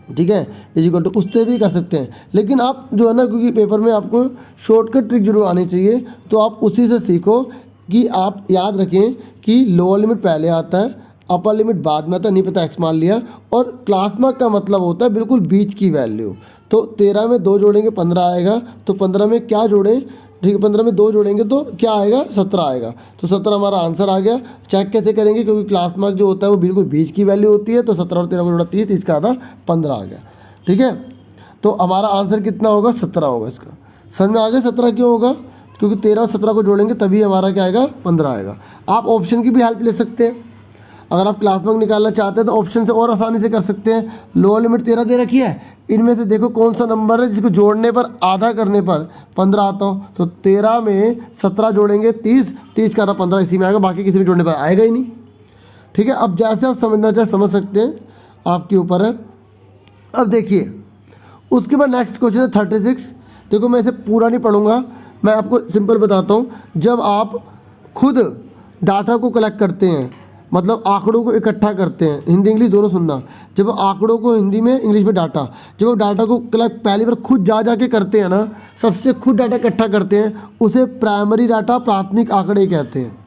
A: ठीक है, इक्वल टू, उससे भी कर सकते हैं। लेकिन आप जो है ना, क्योंकि पेपर में आपको शॉर्टकट ट्रिक जरूर आनी चाहिए, तो आप उसी से सीखो कि आप याद रखें कि लोअर लिमिट पहले आता है, अपर लिमिट बाद में आता है, नहीं पता एक्स मान लिया। और क्लास मार्क का मतलब होता है बिल्कुल बीच की वैल्यू। तो 13 में 2 जोड़ेंगे 15 आएगा, तो 15 में क्या जोड़ें? ठीक है, 15 में 2 जोड़ेंगे तो क्या आएगा? 17 आएगा। तो 17 हमारा आंसर आ गया। चेक कैसे करेंगे? क्योंकि क्लास मार्क जो होता है वो बिल्कुल बीच की वैल्यू होती है। तो 17 और 13 को जोड़ा 30 का आधा 15 आ गया, ठीक है। तो हमारा आंसर कितना होगा? 17 होगा। इसका समझ में आ गया 17 क्यों होगा? क्योंकि 13 और 17 को जोड़ेंगे तभी हमारा क्या आएगा? 15 आएगा। आप ऑप्शन की भी हेल्प ले सकते हैं। अगर आप क्लास मार्क निकालना चाहते हैं तो ऑप्शन से और आसानी से कर सकते हैं। लोअर लिमिट 13 दे रखी है, इनमें से देखो कौन सा नंबर है जिसको जोड़ने पर आधा करने पर 15 आता हो। तो 13 में 17 जोड़ेंगे 30 का आधा 15 इसी में आएगा, बाकी किसी भी जोड़ने पर आएगा ही नहीं, ठीक है। अब जैसे आप समझना चाहे समझ सकते हैं, आपके ऊपर है। अब देखिए उसके बाद नेक्स्ट क्वेश्चन है 36। देखो मैं इसे पूरा नहीं पढ़ूंगा, मैं आपको सिंपल बताता हूँ। जब आप खुद डाटा को कलेक्ट करते हैं, मतलब आंकड़ों को इकट्ठा करते हैं, हिंदी इंग्लिश दोनों सुनना। जब आंकड़ों को हिंदी में इंग्लिश में डाटा, जब आप डाटा को कलेक्ट पहली बार खुद जा के करते हैं ना, सबसे खुद डाटा इकट्ठा करते हैं, उसे प्राइमरी डाटा प्राथमिक आंकड़े कहते हैं,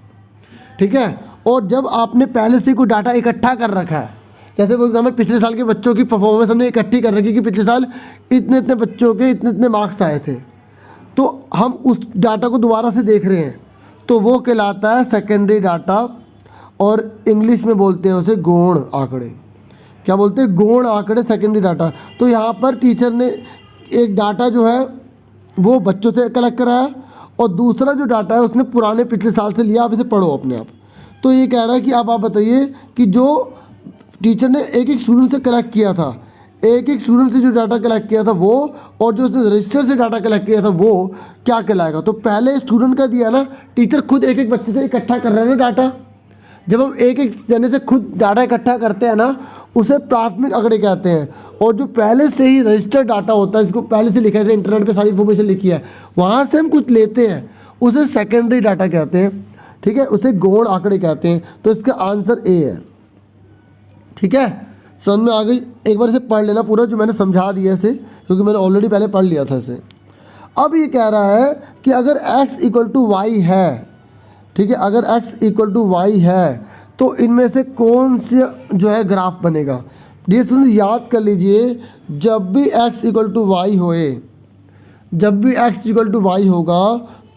A: ठीक है। और जब आपने पहले से कोई डाटा इकट्ठा कर रखा है, जैसे फॉर एग्जाम्पल पिछले साल के बच्चों की परफॉर्मेंस हमने इकट्ठी कर रखी कि पिछले साल इतने इतने बच्चों के इतने इतने मार्क्स आए थे, तो हम उस डाटा को दोबारा से देख रहे हैं, तो वो कहलाता है सेकेंडरी डाटा, और इंग्लिश में बोलते हैं उसे गौण आंकड़े। क्या बोलते हैं? गौण आंकड़े, सेकेंडरी डाटा। तो यहाँ पर टीचर ने एक डाटा जो है वो बच्चों से कलेक्ट कराया, और दूसरा जो डाटा है उसने पुराने पिछले साल से लिया। आप इसे पढ़ो अपने आप। तो ये कह रहा है कि अब आप बताइए कि जो टीचर ने एक एक स्टूडेंट से कलेक्ट किया था, एक एक स्टूडेंट से जो डाटा कलेक्ट किया था वो, और जो उसने रजिस्टर से डाटा कलेक्ट किया था वो क्या कहलाएगा? तो पहले स्टूडेंट का दिया ना, टीचर खुद एक एक बच्चे से इकट्ठा कर रहे हैं ना डाटा। जब हम एक एक जने से खुद डाटा इकट्ठा करते हैं ना, उसे प्राथमिक आंकड़े कहते हैं। और जो पहले से ही रजिस्टर्ड डाटा होता है, जिसको पहले से लिखा है, इंटरनेट पे सारी इन्फॉर्मेशन लिखी है, वहाँ से हम कुछ लेते हैं, उसे सेकेंडरी डाटा कहते हैं। ठीक है, उसे गौण आंकड़े कहते हैं। तो इसका आंसर ए है। ठीक है, समझ में आ गई? एक बार इसे पढ़ लेना पूरा, जो मैंने समझा दिया इसे, क्योंकि मैंने ऑलरेडी पहले पढ़ लिया था इसे। अब ये कह रहा है कि अगर x इक्वल टू वाई है, ठीक है, अगर x इक्वल टू वाई है तो इनमें से कौन सा जो है ग्राफ बनेगा? डियर स्टूडेंट याद कर लीजिए, जब भी x इक्वल टू वाई होए, जब भी x इक्वल टू वाई होगा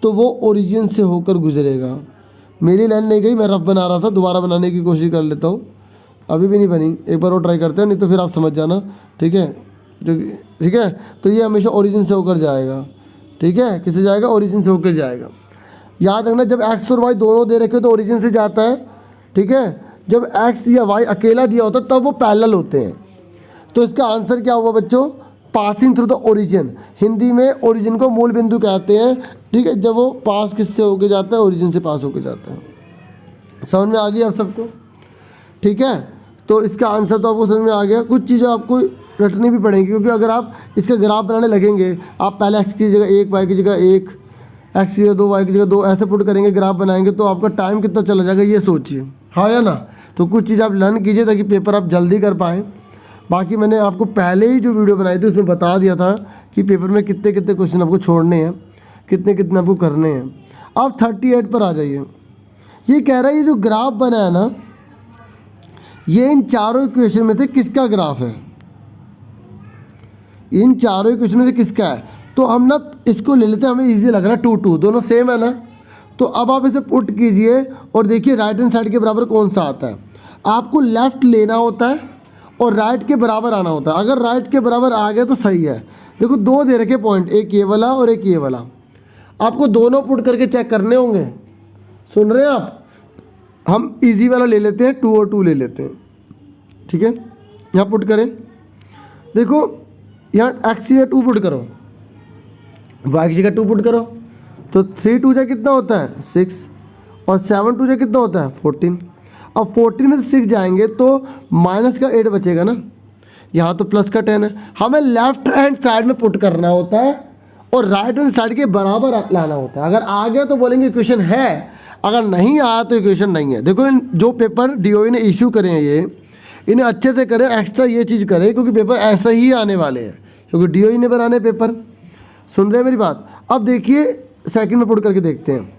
A: तो वो ओरिजिन से होकर गुजरेगा। मेरी लाइन नहीं गई, मैं रफ बना रहा था, दोबारा बनाने की कोशिश कर लेता हूँ। अभी भी नहीं बनी, एक बार और ट्राई करते हैं, नहीं तो फिर आप समझ जाना। ठीक है, जो ठीक है, तो ये हमेशा ओरिजिन से होकर जाएगा। ठीक है, किससे जाएगा? ओरिजिन से होकर जाएगा। याद रखना, जब x और y दोनों दे रखे तो ओरिजिन से जाता है। ठीक है, जब x या y अकेला दिया होता तब वो पैरेलल होते हैं। तो इसका आंसर क्या हुआ बच्चों? Passing through the origin. Hindi में ओरिजिन को मूल बिंदु कहते हैं। ठीक है, जब वो पास किससे होके जाता है? ओरिजिन से पास होके जाता है। समझ में आ गई आप सबको? ठीक है, तो इसका आंसर तो आपको समझ में आ गया। कुछ चीज़ें आपको रटनी भी पड़ेंगी, क्योंकि अगर आप इसका ग्राफ बनाने लगेंगे, आप पहले x की जगह 1, y की जगह 1, x की जगह 2, y की जगह 2 ऐसे पुट करेंगे, ग्राफ बनाएंगे, तो आपका टाइम कितना चला जाएगा ये सोचिए। हाँ या ना? तो कुछ चीज़ आप लर्न कीजिए ताकि पेपर आप जल्दी कर पाएँ। बाकी मैंने आपको पहले ही जो वीडियो बनाई थी उसमें बता दिया था कि पेपर में कितने कितने क्वेश्चन आपको छोड़ने हैं, कितने कितने आपको करने हैं। अब 38 पर आ जाइए। ये कह रहा है ये जो ग्राफ बना है ना, ये इन चारों इक्वेशन में से किसका ग्राफ है? इन चारों इक्वेशन में से किसका है? तो हम ना इसको ले लेते हैं, हमें इजी लग रहा है। 2 2 दोनों सेम है ना, तो अब आप इसे पुट कीजिए और देखिए राइट हैंड साइड के बराबर कौन सा आता है। आपको लेफ़्ट लेना होता है और राइट के बराबर आना होता है। अगर राइट के बराबर आ गया तो सही है। देखो 2 दे रखे पॉइंट, एक ये वाला और एक ये वाला, आपको दोनों पुट करके चेक करने होंगे। सुन रहे हैं आप? हम इजी वाला ले लेते हैं, 2 और 2 ले लेते हैं। ठीक है, यहाँ पुट करें, देखो यहाँ x की जगह 2 पुट करो, y की जगह 2 पुट करो, तो 3 2 जा कितना होता है? 6, और 7 2 जा कितना होता है? 14। अब 14 में से 6 जाएंगे तो माइनस का 8 बचेगा ना, यहाँ तो प्लस का 10 है। हमें लेफ्ट हैंड साइड में पुट करना होता है और राइट हैंड साइड के बराबर लाना होता है। अगर आ गया तो बोलेंगे इक्वेशन है, अगर नहीं आया तो इक्वेशन नहीं है। देखो इन जो पेपर DOE ने इशू करे हैं, ये इन्हें अच्छे से करें, एक्स्ट्रा ये चीज़ करें, क्योंकि पेपर ऐसे ही आने वाले हैं, क्योंकि DOE ने बनाने पेपर। सुन रहे हैं मेरी बात? अब देखिए सेकंड में पुट करके देखते हैं।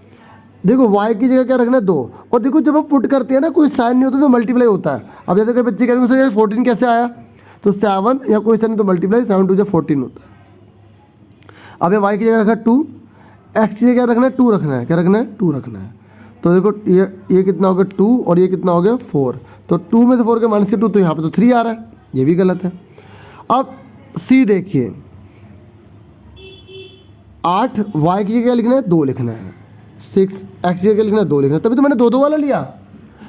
A: देखो y की जगह क्या रखना है? 2, और देखो जब हम पुट करते हैं ना, कोई साइन नहीं होता तो मल्टीप्लाई होता है। अब जैसे कोई बच्चे कहेंगे सर 14 कैसे आया? तो 7 या कोई साइन तो मल्टीप्लाई, 7 2 जा 14 होता है। अब ये y की जगह रखा 2, x की जगह क्या रखना है? 2 रखना है। क्या रखना है? 2 रखना है। तो देखो ये कितना हो गया? 2, और ये कितना हो गया? 4। तो 2 में से 4 के माइनस के 2, तो यहाँ पे तो 3 आ रहा है, ये भी गलत है। अब C देखिए, 8 y की जगह लिखना है 2 लिखना है, 6 x की जगह लिखना है 2 लिखना है। तभी तो मैंने 2 2 वाला लिया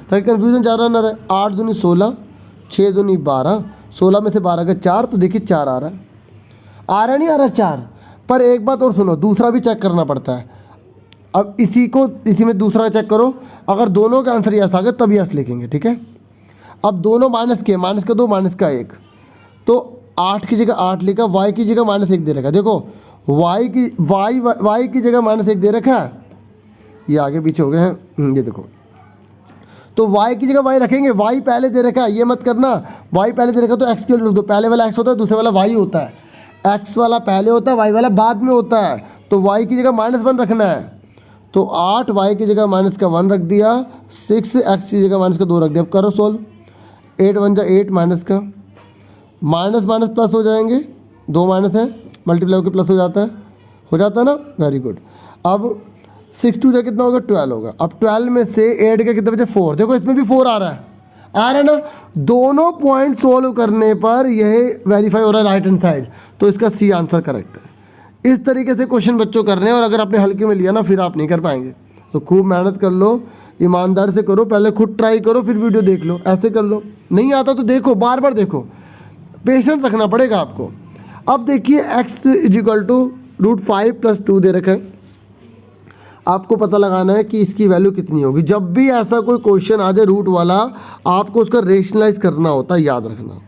A: ताकि कन्फ्यूजन ज़्यादा ना रहे। 8 दूनी 16, 6 दूनी 12, 16 में से 12 का 4, तो देखिए 4 आ रहा है। आ रहा नहीं आ रहा 4? पर एक बात और सुनो, दूसरा भी चेक करना पड़ता है। अब इसी में दूसरा चेक करो, अगर दोनों का आंसर यस आ गया तब यस लिखेंगे। ठीक है, अब दोनों माइनस के, माइनस का 2 माइनस का 1, तो 8 की जगह 8 लिखा, y की जगह -1 दे रखा। देखो y की जगह -1 दे रखा है, ये आगे पीछे हो गए हैं, ये देखो। तो y की जगह y रखेंगे, y पहले दे रखा है, ये मत करना, y पहले दे रखा तो x की वैल्यू रख दो। पहले वाला x होता है, दूसरे वाला y होता है। x वाला पहले होता है, y वाला बाद में होता है। तो y की जगह -1 रखना है, तो 8y की जगह माइनस का 1 रख दिया, 6x की जगह माइनस का 2 रख दिया। अब करो सोल्व, 8 1 जा 8 माइनस का माइनस माइनस प्लस हो जाएंगे, 2 माइनस है मल्टीप्लाई होकर प्लस हो जाता है ना, वेरी गुड। अब 6 2 जा कितना होगा 12 होगा। अब 12 में से 8 के कितने बचे 4, देखो इसमें भी 4 आ रहा है ना। दोनों पॉइंट सोल्व करने पर यह वेरीफाई हो रहा है राइट हैंड साइड, तो इसका सी आंसर करेक्ट है। इस तरीके से क्वेश्चन बच्चों करने हैं, और अगर आपने हल्के में लिया ना फिर आप नहीं कर पाएंगे। तो खूब मेहनत कर लो, ईमानदार से करो, पहले खुद ट्राई करो फिर वीडियो देख लो, ऐसे कर लो। नहीं आता तो देखो, बार बार देखो, पेशेंस रखना पड़ेगा आपको। अब देखिए x इजिकल टू √5 + 2 दे रखा है, आपको पता लगाना है कि इसकी वैल्यू कितनी होगी। जब भी ऐसा कोई क्वेश्चन आ जाए रूट वाला, आपको उसका रेशनलाइज करना होता है, याद रखना।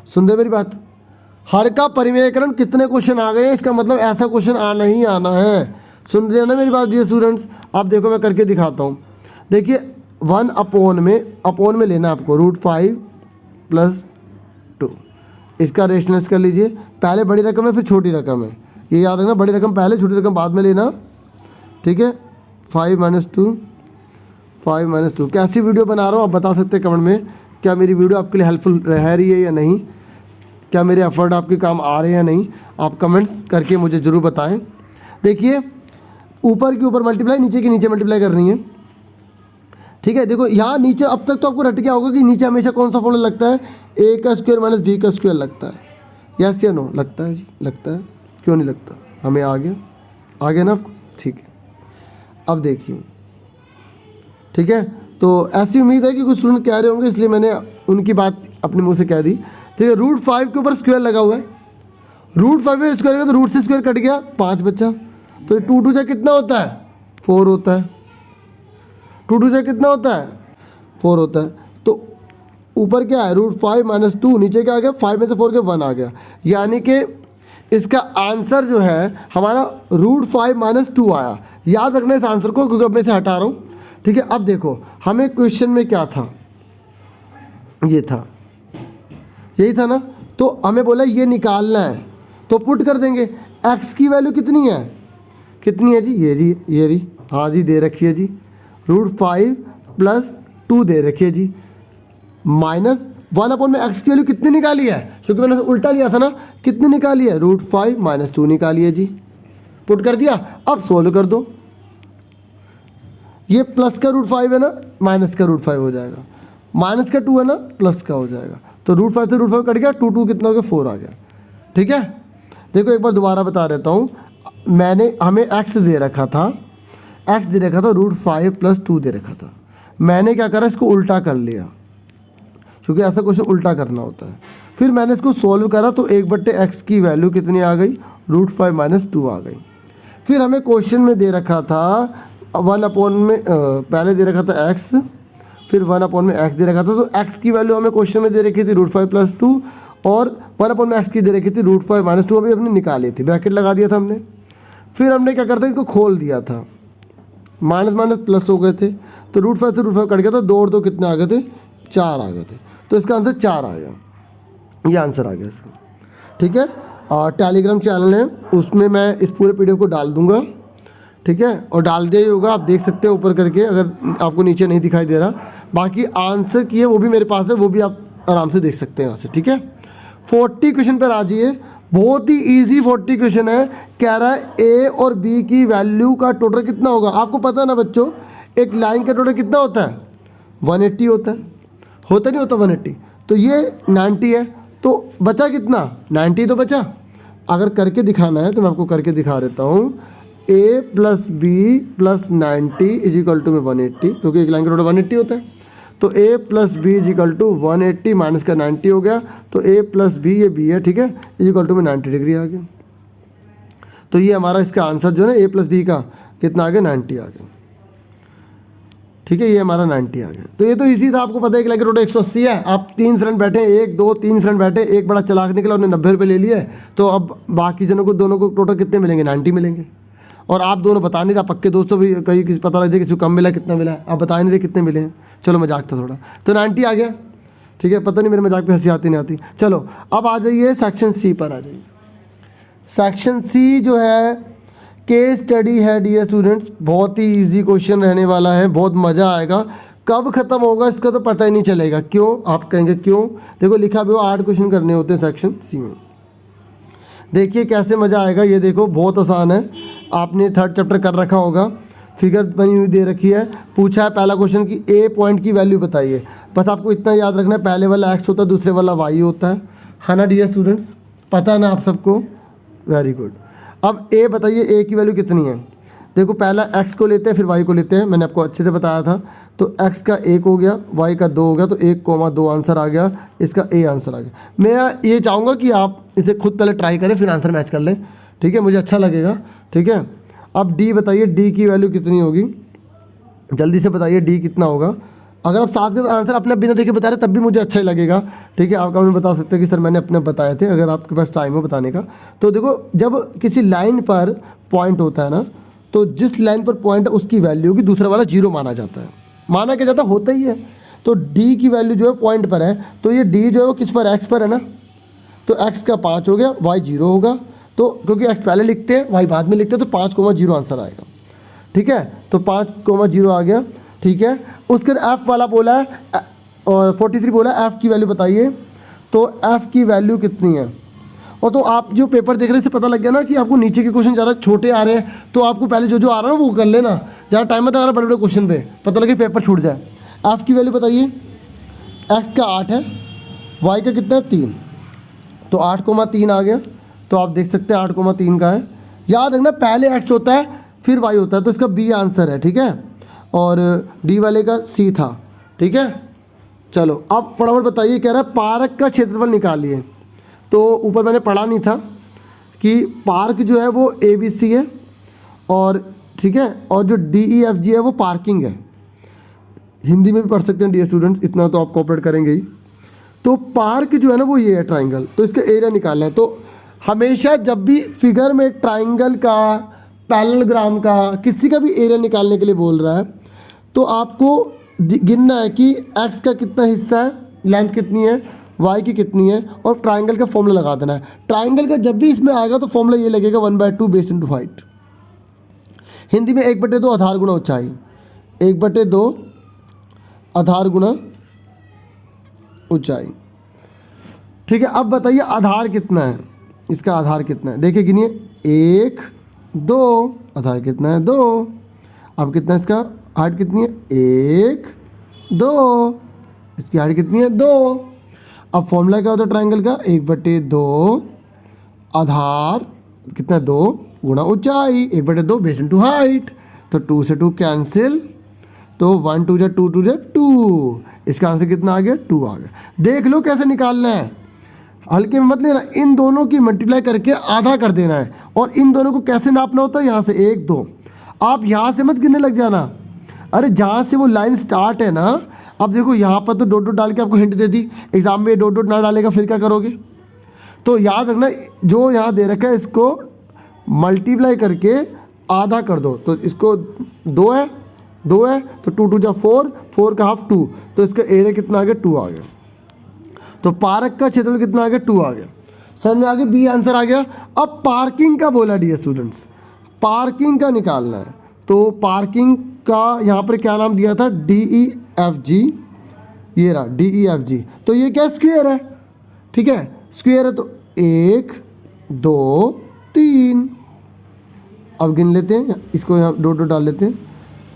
A: सुन रहे मेरी बात? हर का परिमेयकरण कितने क्वेश्चन आ गए, इसका मतलब ऐसा क्वेश्चन आना ही आना है। सुन रहे हैं ना मेरी बात डियर स्टूडेंट्स? आप देखो मैं करके दिखाता हूँ। देखिए 1 अपॉन में लेना आपको √5 + 2, इसका रेशनलाइज कर लीजिए। पहले बड़ी रकम है फिर छोटी रकम है, ये याद रखना, बड़ी रकम पहले छोटी रकम बाद में लेना, ठीक है। 5 - 2 कैसी वीडियो बना रहा हूँ आप बता सकते हैं कमेंट में। क्या मेरी वीडियो आपके लिए हेल्पफुल रह रही है या नहीं, क्या मेरे एफर्ट आपके काम आ रहे हैं या नहीं, आप कमेंट्स करके मुझे ज़रूर बताएं। देखिए ऊपर के ऊपर मल्टीप्लाई, नीचे के नीचे मल्टीप्लाई करनी है, ठीक है। देखो यहाँ नीचे अब तक तो आपको रट गया होगा कि नीचे हमेशा कौन सा फॉर्मूला लगता है, a का स्क्वायर माइनस b का स्क्वायर लगता है। यस या नो? लगता है जी, लगता है। क्यों नहीं लगता? हमें आ गया ना आपको, ठीक है। अब देखिए, ठीक है, तो ऐसी उम्मीद है कि कुछ स्टूडेंट कह रहे होंगे, इसलिए मैंने उनकी बात अपने मुंह से कह दी, ठीक है। √5 के ऊपर स्क्वायर लगा हुआ है, √5 में स्क्वायर तो रूट से स्क्वायर कट गया, 5 बचा। तो 2 2 जा कितना होता है 4 होता है, 2 2 जा कितना होता है 4 होता है। तो ऊपर क्या है √5 - 2, नीचे क्या आ गया 5 में से 4 के 1 आ गया, यानी कि इसका आंसर जो है हमारा √5 - 2 आया। याद रखना इस आंसर को, क्योंकि अब मैं से हटा रहा हूँ, ठीक है। अब देखो हमें क्वेश्चन में क्या था, ये था, यही था ना। तो हमें बोला ये निकालना है, तो पुट कर देंगे। x की वैल्यू कितनी है जी, ये जी, हाँ जी दे रखी है जी, √5 + 2 दे रखी है जी, -1 अपॉन में x की वैल्यू कितनी निकाली है, क्योंकि मैंने उल्टा लिया था ना, कितनी निकाली है √5 - 2 निकाली है जी, पुट कर दिया। अब सोल्व कर दो, ये प्लस का √5 है ना, माइनस का √5 हो जाएगा, माइनस का 2 है ना, प्लस का हो जाएगा। तो √5 से √5 कट गया, 2 2 कितना हो गया 4 आ गया, ठीक है। देखो एक बार दोबारा बता देता हूँ, हमें x दे रखा था, √5 + 2 दे रखा था। मैंने क्या करा, इसको उल्टा कर लिया, क्योंकि ऐसा क्वेश्चन उल्टा करना होता है। फिर मैंने इसको सोल्व करा, तो 1/x की वैल्यू कितनी आ गई, √5 - 2 आ गई। फिर हमें क्वेश्चन में दे रखा था 1 अपॉन में पहले दे रखा था x, फिर 1 अपॉन में x दे रखा था। तो x की वैल्यू हमें क्वेश्चन में दे रखी थी √5 + 2, और 1 अपॉन में x की दे रखी थी √5 - 2, अभी हमने निकाली थी, ब्रैकेट लगा दिया था हमने। फिर हमने क्या करता, इसको खोल दिया था, माइनस माइनस प्लस हो गए थे, तो √5 से √5 कट गया था, 2 और 2 कितने आ गए थे 4 आ गए थे। तो इसका आंसर 4 आ गया, ये आंसर आ गया इसका, ठीक है। और टेलीग्राम चैनल है, उसमें मैं इस पूरे PDF को डाल दूंगा, ठीक है, और डाल दिया ही होगा, आप देख सकते हैं ऊपर करके, अगर आपको नीचे नहीं दिखाई दे रहा। बाकी आंसर की है वो भी मेरे पास है, वो भी आप आराम से देख सकते हैं यहाँ से, ठीक है। 40 क्वेश्चन पर आ जाइए, बहुत ही इजी 40 क्वेश्चन है। कह रहा है A और B की वैल्यू का टोटल कितना होगा। आपको पता है ना बच्चों, एक लाइन का टोटल कितना होता है 180 होता नहीं होता 180। तो ये 90 है, तो बचा कितना 90 तो बचा। अगर करके दिखाना है तो मैं आपको करके दिखा देता हूँ, A + B + 90 = में 180, क्योंकि एक लाइन का टोटल 180 होता है। तो A + B = 180 माइनस का 90 हो गया, तो A + B, ये B है, ठीक है, = में 90 डिग्री आ गया। तो ये हमारा इसका आंसर जो है ना A + B का कितना आ गया 90 आ गया, ठीक है, ये हमारा 90 आ गया। तो ये तो इजी था, आपको पता है कि लाइन का टोटल 180 है। आप 3 फ्रेंड बैठे, 1 2 3 फ्रेंड बैठे, एक बड़ा चलाक निकला, उन्हें 90 रुपये ले लिए, तो अब बाकी जनों को दोनों को टोटल कितने मिलेंगे 90 मिलेंगे। और आप दोनों बता नहीं रहा, पक्के दोस्तों भी कहीं किसी पता लग जाए किसी को कम मिला कितना मिला, आप बता नहीं रहे कितने मिले हैं। चलो मजाक था थोड़ा, तो 90 आ गया, ठीक है। पता नहीं मेरे मजाक पे हंसी आती नहीं आती। चलो अब आ जाइए सेक्शन C पर आ जाइए। सेक्शन C जो है केस स्टडी है डियर स्टूडेंट्स, बहुत ही इजी क्वेश्चन रहने वाला है, बहुत मज़ा आएगा। कब ख़त्म होगा इसका तो पता ही नहीं चलेगा। क्यों, आप कहेंगे क्यों? देखो लिखा भी हो 8 क्वेश्चन करने होते हैं सेक्शन सी में। देखिए कैसे मज़ा आएगा, ये देखो बहुत आसान है, आपने 3rd चैप्टर कर रखा होगा। फिगर बनी हुई दे रखी है, पूछा है पहला क्वेश्चन की ए पॉइंट की वैल्यू बताइए। बस आपको इतना याद रखना है, पहले वाला एक्स होता है, दूसरे वाला वाई होता है ना डियर स्टूडेंट्स? पता है ना आप सबको? Very good. अब ए बताइए, ए की वैल्यू कितनी है? देखो पहला एक्स को लेते हैं फिर वाई को लेते हैं, मैंने आपको अच्छे से बताया था। तो एक्स का 1 हो गया, वाई का 2 हो गया, तो 1,2 आंसर आ गया, इसका ए आंसर आ गया। मैं ये चाहूँगा कि आप इसे खुद पहले ट्राई करें फिर आंसर मैच कर लें, ठीक है? मुझे अच्छा लगेगा, ठीक है? अब डी बताइए, डी की वैल्यू कितनी होगी? जल्दी से बताइए डी कितना होगा। अगर आप साथ के आंसर अपने बिना देखे बता रहे तब भी मुझे अच्छा ही लगेगा, ठीक है? आप कमेंट बता सकते हैं कि सर मैंने अपने बताए थे, अगर आपके पास टाइम हो बताने का। तो देखो जब किसी लाइन पर पॉइंट होता है ना, तो जिस लाइन पर पॉइंट है उसकी वैल्यू की दूसरा वाला 0 माना जाता है। माना क्या जाता होता ही है। तो डी की वैल्यू जो है पॉइंट पर है, तो ये डी जो है वो किस पर, एक्स पर है ना, तो एक्स का 5 हो गया, वाई 0 होगा। तो क्योंकि एक्स पहले लिखते हैं वाई बाद में लिखते हैं, तो 5,0 आंसर आएगा, ठीक है? तो 5,0 आ गया, ठीक है? उसके बाद एफ वाला बोला है और 43 बोला है, एफ की वैल्यू बताइए। तो एफ की वैल्यू कितनी है? और तो आप जो पेपर देख रहे हैं इससे पता लग गया ना कि आपको नीचे के क्वेश्चन ज़्यादा छोटे आ रहे हैं, तो आपको पहले जो जो आ रहा है वो कर लेना, ज़्यादा टाइम मत लगा बड़े बड़े क्वेश्चन पे, पता लगे पेपर छूट जाए। एफ की वैल्यू बताइए। एक्स का 8 है, वाई का कितना है 3, तो 8,3 आ गया। तो आप देख सकते हैं 8,3 का है। याद रखना पहले एक्स होता है फिर वाई होता है, तो इसका बी आंसर है, ठीक है? और डी वाले का सी था, ठीक है? चलो अब फटाफट बताइए, कह रहा है पार्क का क्षेत्रफल निकालिए। तो ऊपर मैंने पढ़ा नहीं था कि पार्क जो है वो ABC है, और ठीक है, और जो DEFG है वो पार्किंग है। हिंदी में भी पढ़ सकते हैं डियर स्टूडेंट्स, इतना तो आप कोऑपरेट करेंगे ही। तो पार्क जो है ना वो ये है ट्राइंगल, तो इसका एरिया निकालना है। तो हमेशा जब भी फिगर में ट्राइंगल का, पैरेललोग्राम का, किसी का भी एरिया निकालने के लिए बोल रहा है, तो आपको गिनना है कि एक्स का कितना हिस्सा है, लेंथ कितनी है, वाई की कितनी है, और ट्राइंगल का फॉर्मूला लगा देना है। ट्राइंगल का जब भी इसमें आएगा तो फॉर्मूला ये लगेगा 1/2 बेस इंटू हाइट। हिंदी में 1/2 आधार गुणा ऊंचाई, 1/2 आधार गुणा ऊंचाई, ठीक है? अब बताइए आधार कितना है, इसका आधार कितना है? देखिए गिनिए, 1, 2, आधार कितना है 2। अब कितना है इसका, हाइट कितनी है 1, 2, इसकी हाइट कितनी है 2। अब फॉर्मूला क्या होता है ट्राइंगल का, 1/2 आधार कितना 2 गुणा ऊंचाई, 1/2 बेस इंटू हाइट। तो 2 से 2 कैंसिल, तो 1 2 जा 2 2 जा 2, इसका आंसर कितना आ गया 2 आ गया। देख लो कैसे निकालना है, हल्के में मत लेना, इन दोनों की मल्टीप्लाई करके आधा कर देना है। और इन दोनों को कैसे नापना होता है, यहाँ से 1 2, आप यहाँ से मत गिनने लग जाना, अरे जहाँ से वो लाइन स्टार्ट है ना। अब देखो यहाँ पर तो डॉट डॉट डाल के आपको हिंट दे दी, एग्जाम में डॉट डॉट ना डालेगा फिर क्या करोगे? तो याद रखना जो यहाँ दे रखा है इसको मल्टीप्लाई करके आधा कर दो। तो इसको 2 है तो 2 2 जा 4, 4 का हाफ 2, तो इसका एरिया कितना आ गया 2 आ गया। तो पार्क का क्षेत्रफल कितना आ गया 2 आ गया। समझ में आ गया, बी आंसर आ गया। अब पार्किंग का बोला डियर स्टूडेंट्स, पार्किंग का निकालना है। तो पार्किंग का यहाँ पर क्या नाम दिया था, DEFG, ये रहा DEFG। तो ये क्या स्क्वायर है, ठीक है? स्क्वायर है तो 1 2 3। अब गिन लेते हैं, इसको यहाँ डॉट डॉट डाल लेते हैं,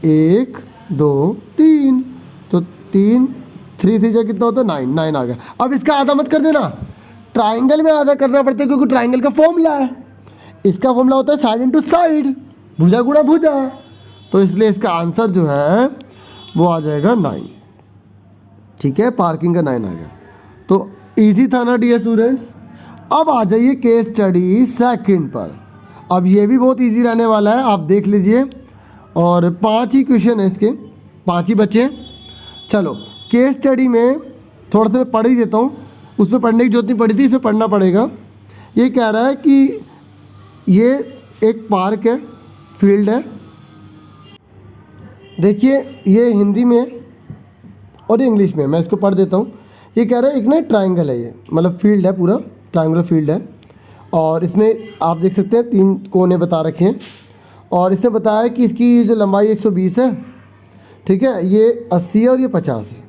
A: 1 2 3, तो 3 3 3 जा कितना होता है 9 आ गया। अब इसका आधा मत कर देना, ट्राइंगल में आधा करना पड़ता है क्योंकि ट्राइंगल का फॉर्मूला है, इसका फॉर्मूला होता है साइड इंटू साइड, भुजा गुणा भुजा। तो इसलिए इसका आंसर जो है वो आ जाएगा 9, ठीक है? पार्किंग का 9 आ गया। तो इजी था ना डियर स्टूडेंट्स। अब आ जाइए केस स्टडी सेकंड पर। अब ये भी बहुत इजी रहने वाला है, आप देख लीजिए, और 5 ही क्वेश्चन है इसके, 5 ही बच्चे। चलो केस स्टडी में थोड़ा सा मैं पढ़ ही देता हूँ, उसमें पढ़ने की जरूरत नहीं पड़ी थी, इसमें पढ़ना पड़ेगा। ये कह रहा है कि ये एक पार्क है, फील्ड है। देखिए ये हिंदी में और इंग्लिश में, मैं इसको पढ़ देता हूँ। ये कह रहा है एक ना ट्राइंगल है, ये मतलब फील्ड है, पूरा ट्राइंगुलर फील्ड है, और इसमें आप देख सकते हैं 3 कोने बता रखे हैं। और इसने बताया कि इसकी जो लंबाई 120 है, ठीक है, ये 80 है और ये 50 है।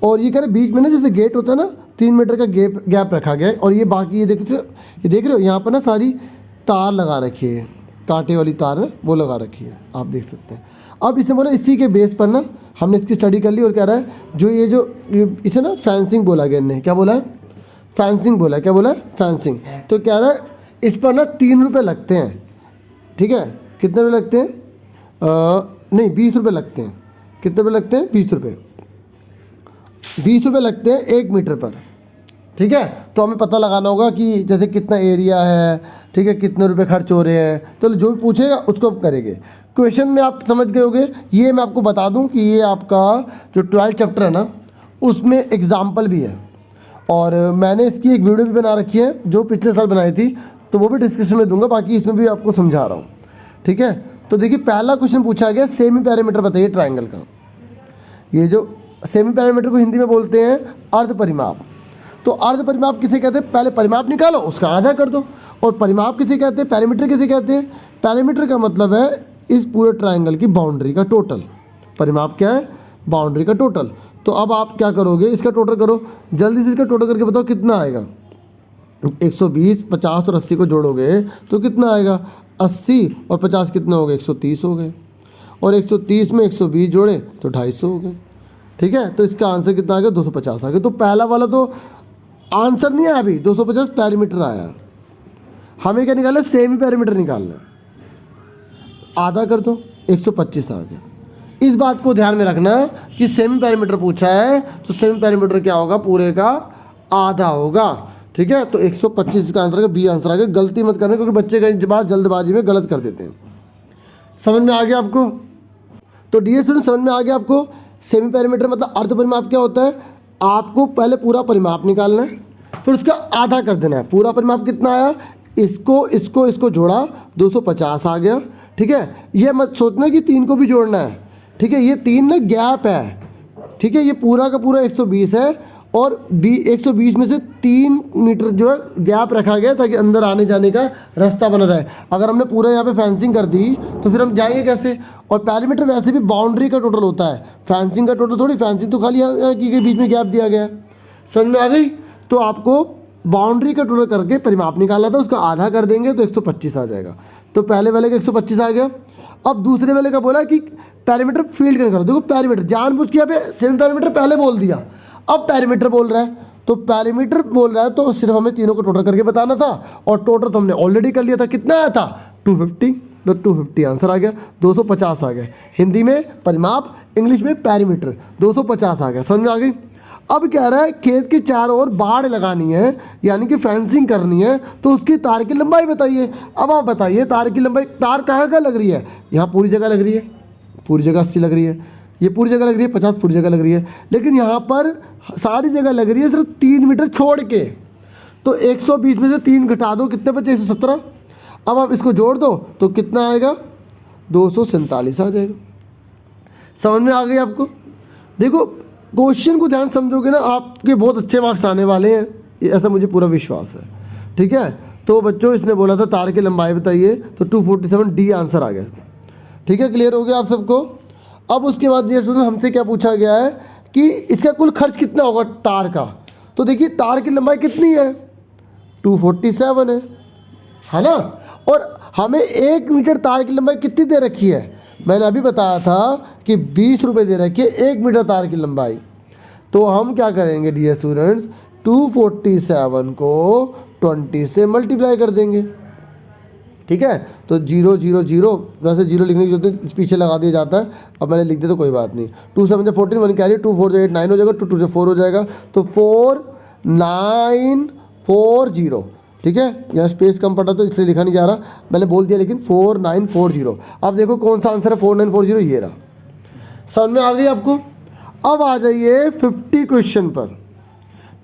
A: और ये कह रहे बीच में ना जैसे गेट होता है ना 3 मीटर का गैप रखा गया है। और ये बाकी ये देख रहे हो यहाँ पर ना सारी तार लगा रखी है, कांटे वाली तार है वो लगा रखी है, आप देख सकते हैं। अब इसने बोला इसी के बेस पर ना हमने इसकी स्टडी कर ली और कह रहा है जो इसे ना फेंसिंग बोला गया, इनने क्या बोला है, फेंसिंग बोला, क्या बोला है, फेंसिंग। तो कह रहा है इस पर ना 3 रुपये लगते हैं, ठीक है, कितने रुपये लगते हैं, नहीं 20 रुपये लगते हैं। कितने रुपये लगते हैं, 20 रुपये, 20 रुपये लगते हैं 1 मीटर पर, ठीक है। तो हमें पता लगाना होगा कि जैसे कितना एरिया है, ठीक है, कितने रुपए खर्च हो रहे हैं, तो जो भी पूछेगा उसको हम करेंगे। क्वेश्चन में आप समझ गए होंगे। ये मैं आपको बता दूं कि ये आपका जो 12 चैप्टर है ना उसमें एग्जाम्पल भी है, और मैंने इसकी एक वीडियो भी बना रखी है जो पिछले साल बनाई थी, तो वो भी डिस्क्रिप्शन में दूंगा, बाकी इसमें भी आपको समझा रहा हूँ, ठीक है। तो देखिए पहला क्वेश्चन पूछा गया सेमी पैरामीटर बताइए ट्राइंगल का। ये जो सेमी पैरामीटर को हिंदी में बोलते हैं अर्ध परिमाप। तो अर्ध परिमाप किसे कहते हैं, पहले परिमाप निकालो उसका आधा कर दो। और परिमाप किसे कहते हैं, पैरामीटर किसे कहते हैं, पैरामीटर का मतलब है इस पूरे ट्राइंगल की बाउंड्री का टोटल। परिमाप क्या है, बाउंड्री का टोटल। तो अब आप क्या करोगे, इसका टोटल करो, जल्दी से इसका टोटल करके बताओ कितना आएगा। 120, 50 और 80 को जोड़ोगे तो कितना आएगा, 80 और 50 कितने हो गए, 130 हो गए। और 130 में 120 जोड़े तो 250 हो गए, ठीक है। तो इसका आंसर कितना आ गया, 250 आ गया। तो पहला वाला तो आंसर नहीं आया अभी, 250 पैरामीटर आया। हमें क्या निकालना है, सेमी पैरामीटर निकालना है, आधा कर दो 125 आ गया। इस बात को ध्यान में रखना कि सेमी पैरामीटर पूछा है तो सेमी पैरामीटर क्या होगा, पूरे का आधा होगा, ठीक है। तो 125 का आंसर, बी आंसर आ गया। गलती मत करना क्योंकि बच्चे कई बार जल्दबाजी में गलत कर देते हैं। समझ में आ गया आपको। तो डियर स्टूडेंट समझ में आ गया आपको। सेमी पैरामीटर मतलब अर्ध परिमाप क्या होता है, आपको पहले पूरा परिमाप निकालना है फिर उसका आधा कर देना है। पूरा परिमाप कितना आया, इसको जोड़ा 250 आ गया, ठीक है। ये मत सोचना कि 3 को भी जोड़ना है, ठीक है। ये 3 ना गैप है, ठीक है। ये पूरा का पूरा 120 है और 120 में से 3 मीटर जो है गैप रखा गया ताकि अंदर आने जाने का रास्ता बना रहे। अगर हमने पूरा यहाँ पे फेंसिंग कर दी तो फिर हम जाएंगे कैसे। और पैरामीटर वैसे भी बाउंड्री का टोटल होता है, फेंसिंग का टोटल थोड़ी। फेंसिंग तो खाली यहाँ की गई, बीच में गैप दिया गया। समझ में आ गई। तो आपको बाउंड्री का टोटल करके परिमाप निकालना था, उसका आधा कर देंगे तो 125 आ जाएगा। तो पहले वाले का 125 आ गया। अब दूसरे वाले का बोला कि पैरामीटर फील्ड करो। देखो पैरामीटर जानबूझ के यहाँ पे सेमी पैरामीटर पहले बोल दिया, अब पैरामीटर बोल रहा है। तो पैरामीटर बोल रहा है तो सिर्फ हमें तीनों को टोटल करके बताना था, और टोटल तो हमने ऑलरेडी कर लिया था। कितना आया था, 250। तो 250 आंसर आ गया, 250 आ गया। हिंदी में परिमाप, इंग्लिश में पैरामीटर, 250 आ गया। समझ में आ गई। अब कह रहा है खेत के चारों ओर बाड़ लगानी है, यानी कि फेंसिंग करनी है, तो उसकी तार की लंबाई बताइए। अब आप बताइए तार की लंबाई, तार कहाँ कहाँ लग रही है, यहाँ पूरी जगह लग रही है, पूरी जगह 80 लग रही है, ये पूरी जगह लग रही है 50 पूरी जगह लग रही है, लेकिन यहाँ पर सारी जगह लग रही है सिर्फ 3 मीटर छोड़ के। तो 120 में से 3 घटा दो, कितने बचे, 117। अब आप इसको जोड़ दो तो कितना आएगा, 247 आ जाएगा। समझ में आ गई आपको। देखो क्वेश्चन को ध्यान समझोगे ना, आपके बहुत अच्छे मार्क्स आने वाले हैं, ऐसा मुझे पूरा विश्वास है, ठीक है। तो बच्चों इसने बोला था तार की लंबाई बताइए, तो 247 डी आंसर आ गया, ठीक है। क्लियर हो गया आप सबको। अब उसके बाद ये सुनो, हमसे क्या पूछा गया है कि इसका कुल खर्च कितना होगा तार का। तो देखिए तार की लंबाई कितनी है, 247 है ना। और हमें 1 मीटर तार की लंबाई कितनी दे रखी है, मैंने अभी बताया था कि 20 रुपये दे रखी है 1 मीटर तार की लंबाई। तो हम क्या करेंगे डियर स्टूडेंट्स, 247 को 20 से मल्टीप्लाई कर देंगे, ठीक है। तो 0 0 0, वैसे 0 लिखने की जरूरत नहीं, पीछे लगा दिया जाता है, अब मैंने लिख दिया तो कोई बात नहीं। 2 7 14, 1 कैरी, 2 4 8 9 हो जाएगा, 2 2 से 4 हो जाएगा, तो 4940, ठीक है। यहाँ स्पेस कम पड़ा तो इसलिए लिखा नहीं जा रहा, मैंने बोल दिया, लेकिन 4940। अब देखो कौन सा आंसर है, 4940 ये रहा। समझ में आ गई आपको। अब आ जाइए 50 क्वेश्चन पर,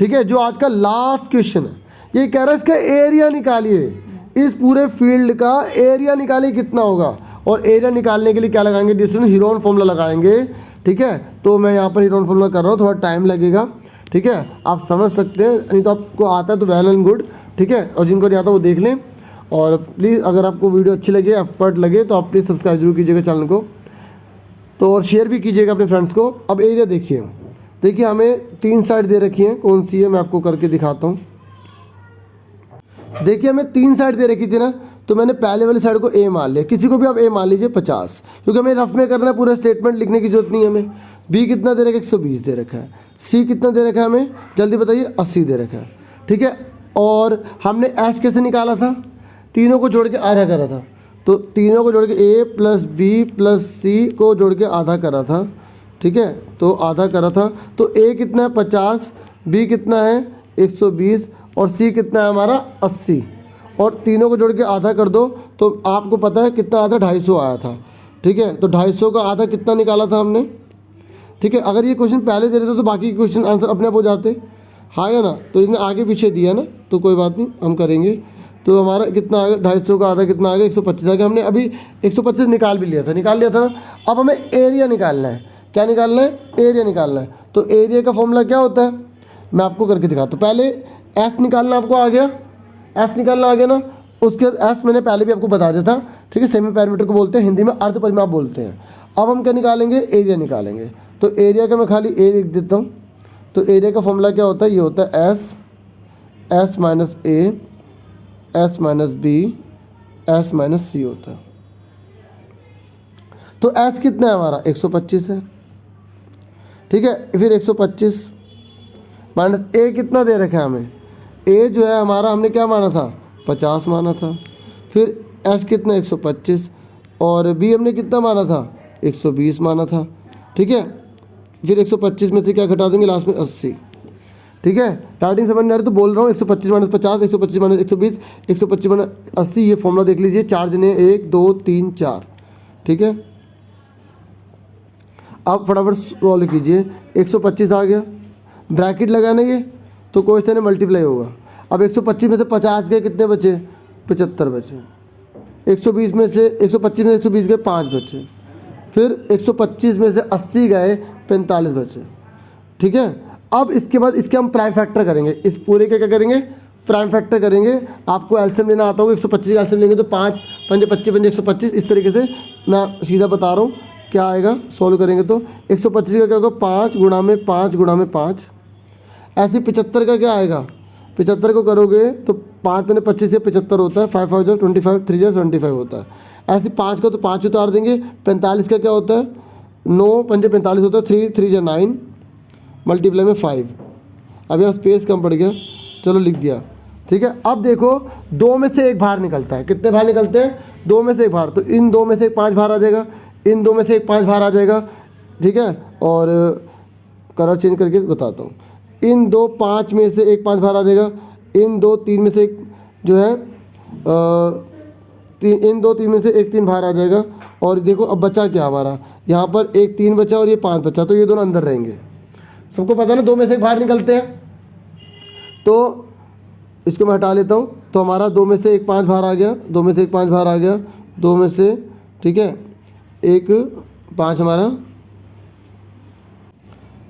A: ठीक है, जो आज का लास्ट क्वेश्चन है। ये कह रहा है इसका एरिया निकालिए, इस पूरे फील्ड का एरिया निकालिए कितना होगा। और एरिया निकालने के लिए क्या लगाएंगे डिस्टेंस, हीरोन फॉर्मूला लगाएंगे, ठीक है। तो मैं यहाँ पर हीरोन फॉर्मूला कर रहा हूँ, थोड़ा टाइम लगेगा, ठीक है। आप समझ सकते हैं, नहीं तो आपको आता है तो वेल एंड गुड, ठीक है। और जिनको नहीं आता वो देख लें। और प्लीज़ अगर आपको वीडियो अच्छी लगे, एक्सपर्ट लगे, तो आप प्लीज़ सब्सक्राइब जरूर कीजिएगा चैनल को, तो और शेयर भी कीजिएगा अपने फ्रेंड्स को। अब एरिया देखिए हमें 3 साइड दे रखी हैं, कौन सी है मैं आपको करके दिखाता हूँ। देखिए हमें 3 साइड दे रखी थी ना, तो मैंने पहले वाली साइड को ए मान लिया, किसी को भी आप ए मान लीजिए 50, क्योंकि हमें रफ में करना है, पूरा स्टेटमेंट लिखने की जरूरत नहीं है हमें। बी कितना दे रखा है, 120 दे रखा है। सी कितना दे रखा है हमें, जल्दी बताइए, 80 दे रखा है, ठीक है। और हमने एस कैसे निकाला था, तीनों को जोड़ के आधा करा था, तो तीनों को जोड़ के ए प्लस बी प्लस सी को जोड़ के आधा करा था, ठीक है, तो आधा करा था। तो ए कितना है 50, बी कितना है 120 और सी कितना है हमारा 80, और तीनों को जोड़ के आधा कर दो तो आपको पता है कितना आधा 250 आया था, ठीक है। तो 250 का आधा कितना निकाला था हमने, ठीक है। अगर ये क्वेश्चन पहले दे देते तो बाकी के क्वेश्चन आंसर अपने आप हो जाते, हाँ या ना, तो इसने आगे पीछे दिया ना, तो कोई बात नहीं, हम करेंगे। तो हमारा कितना आ गया, 250 का आधा कितना आ गया, 125 आ गया। हमने अभी 125 निकाल लिया था ना। अब हमें एरिया निकालना है, क्या निकालना है, एरिया निकालना है। तो एरिया का फॉर्मूला क्या होता है, मैं आपको करके दिखाता हूँ। पहले एस निकालना आपको आ गया, एस निकालना आ गया ना, उसके एस मैंने पहले भी आपको बता दिया था, ठीक है। सेमी पैरामीटर को बोलते हैं, हिंदी में अर्ध परिमाप बोलते हैं। अब हम क्या निकालेंगे, एरिया निकालेंगे। तो एरिया का मैं खाली ए लिख देता हूँ। तो एरिया का फॉर्मूला क्या होता है, ये होता है S minus A, S minus B, S minus C होता है। तो एस कितना है हमारा 125 है, ठीक है। फिर 125 माइनस ए कितना दे रखा है हमें, ए जो है हमारा हमने क्या माना था 50 माना था। फिर एस कितना 125 और बी हमने कितना माना था 120 माना था, ठीक है। फिर 125 में से क्या घटा देंगे लास्ट में 80, ठीक है। स्टार्टिंग समझ नहीं आ रही तो बोल रहा हूँ, 125 माइनस 50, 125 माइनस 120, 125 माइनस 80, ये फॉर्मूला देख लीजिए। 4 जने 1 2 3 4, ठीक है। अब फटाफट सॉल्व कीजिए, 125 आ गया, ब्रैकेट लगाना ये तो क्वेश्चन है मल्टीप्लाई होगा। अब 125 में से 50 गए, कितने बचे 75 बचे। 120 में से 125 में से 120 गए 5 बचे। फिर 125 में से 80 गए 45 बचे, ठीक है। अब इसके बाद इसके हम प्राइम फैक्टर करेंगे, इस पूरे के क्या करेंगे, प्राइम फैक्टर करेंगे। आपको एलसीएम लेना आता होगा, 125 का एलसीएम लेंगे तो 5 पंजे 25 पंजे 125, इस तरीके से मैं सीधा बता रहा हूँ क्या आएगा। सॉल्व करेंगे तो 125 का क्या होगा 5 गुणा में 5 गुणा में 5। ऐसे 75 का क्या आएगा, 75 को करोगे तो 5 में 25 से 75 होता है, 5 5 25, 3 25 होता है। ऐसे 5 का तो 5 उतार देंगे। 45 का क्या होता है 9 पंजे 45 होता है, 3 3 9 मल्टीप्लाई में 5। अब यहाँ स्पेस कम पड़ गया, चलो लिख दिया, ठीक है। अब देखो 2 में से एक बाहर निकलता है, कितने बाहर निकलते हैं 2 में से एक बाहर, तो इन 2 में से एक 5 बाहर आ जाएगा, इन 2 में से एक 5 बाहर आ जाएगा, ठीक है। और कलर चेंज करके बताता हूँ, इन 2 5 में से एक 5 बाहर आ जाएगा, इन 2 3 में से एक जो है इन 2 3 में से एक 3 बाहर आ जाएगा। और देखो अब बचा क्या हमारा, यहाँ पर एक 3 बचा और ये 5 बचा, तो ये दोनों अंदर रहेंगे। सबको पता है ना 2 में से एक बाहर निकलते हैं, तो इसको मैं हटा लेता हूँ। तो हमारा 2 में से एक 5 बाहर आ गया, 2 में से एक 5 बाहर आ गया, 2 में से, ठीक है, एक 5 हमारा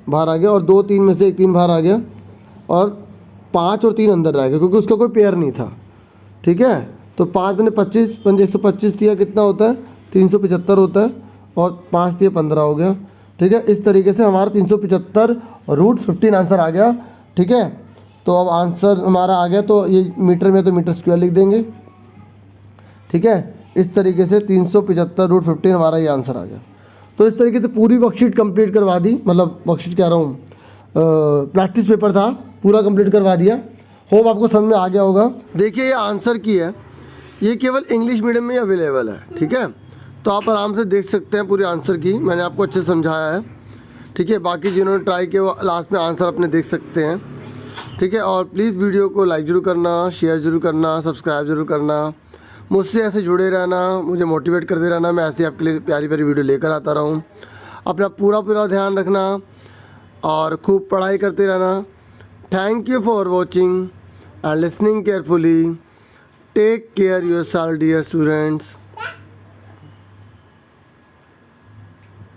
A: बाहर आ गया, और 2 3 में से एक 3 बाहर आ गया, और 5 और 3 अंदर रह गया क्योंकि उसका कोई पेयर नहीं था, ठीक है। तो 5 में 25 पंजे 125 दिया, कितना होता है 375 होता है, और 5 दिया 15 हो गया, ठीक है। इस तरीके से हमारा 375√15 आंसर आ गया, ठीक है। तो अब आंसर हमारा आ गया, तो ये मीटर में तो मीटर स्क्वायर लिख देंगे, ठीक है। इस तरीके से 375√15 हमारा ये आंसर आ गया। तो इस तरीके से पूरी वर्कशीट कंप्लीट करवा दी, मतलब वर्कशीट कह रहा हूँ प्रैक्टिस पेपर था, पूरा कंप्लीट करवा दिया। होप आपको समझ में आ गया होगा। देखिए ये आंसर की है, ये केवल इंग्लिश मीडियम में अवेलेबल है, ठीक है। तो आप आराम से देख सकते हैं पूरे आंसर की, मैंने आपको अच्छे से समझाया है, ठीक है। बाकी जिन्होंने ट्राई किया वो लास्ट में आंसर अपने देख सकते हैं, ठीक है। और प्लीज़ वीडियो को लाइक ज़रूर करना, शेयर ज़रूर करना, सब्सक्राइब ज़रूर करना, मुझसे ऐसे जुड़े रहना, मुझे मोटिवेट करते रहना, मैं ऐसे आपके लिए प्यारी प्यारी वीडियो लेकर आता रहूँ। अपना पूरा ध्यान रखना और खूब पढ़ाई करते रहना। Thank you for watching and listening carefully. Take care yourself dear students.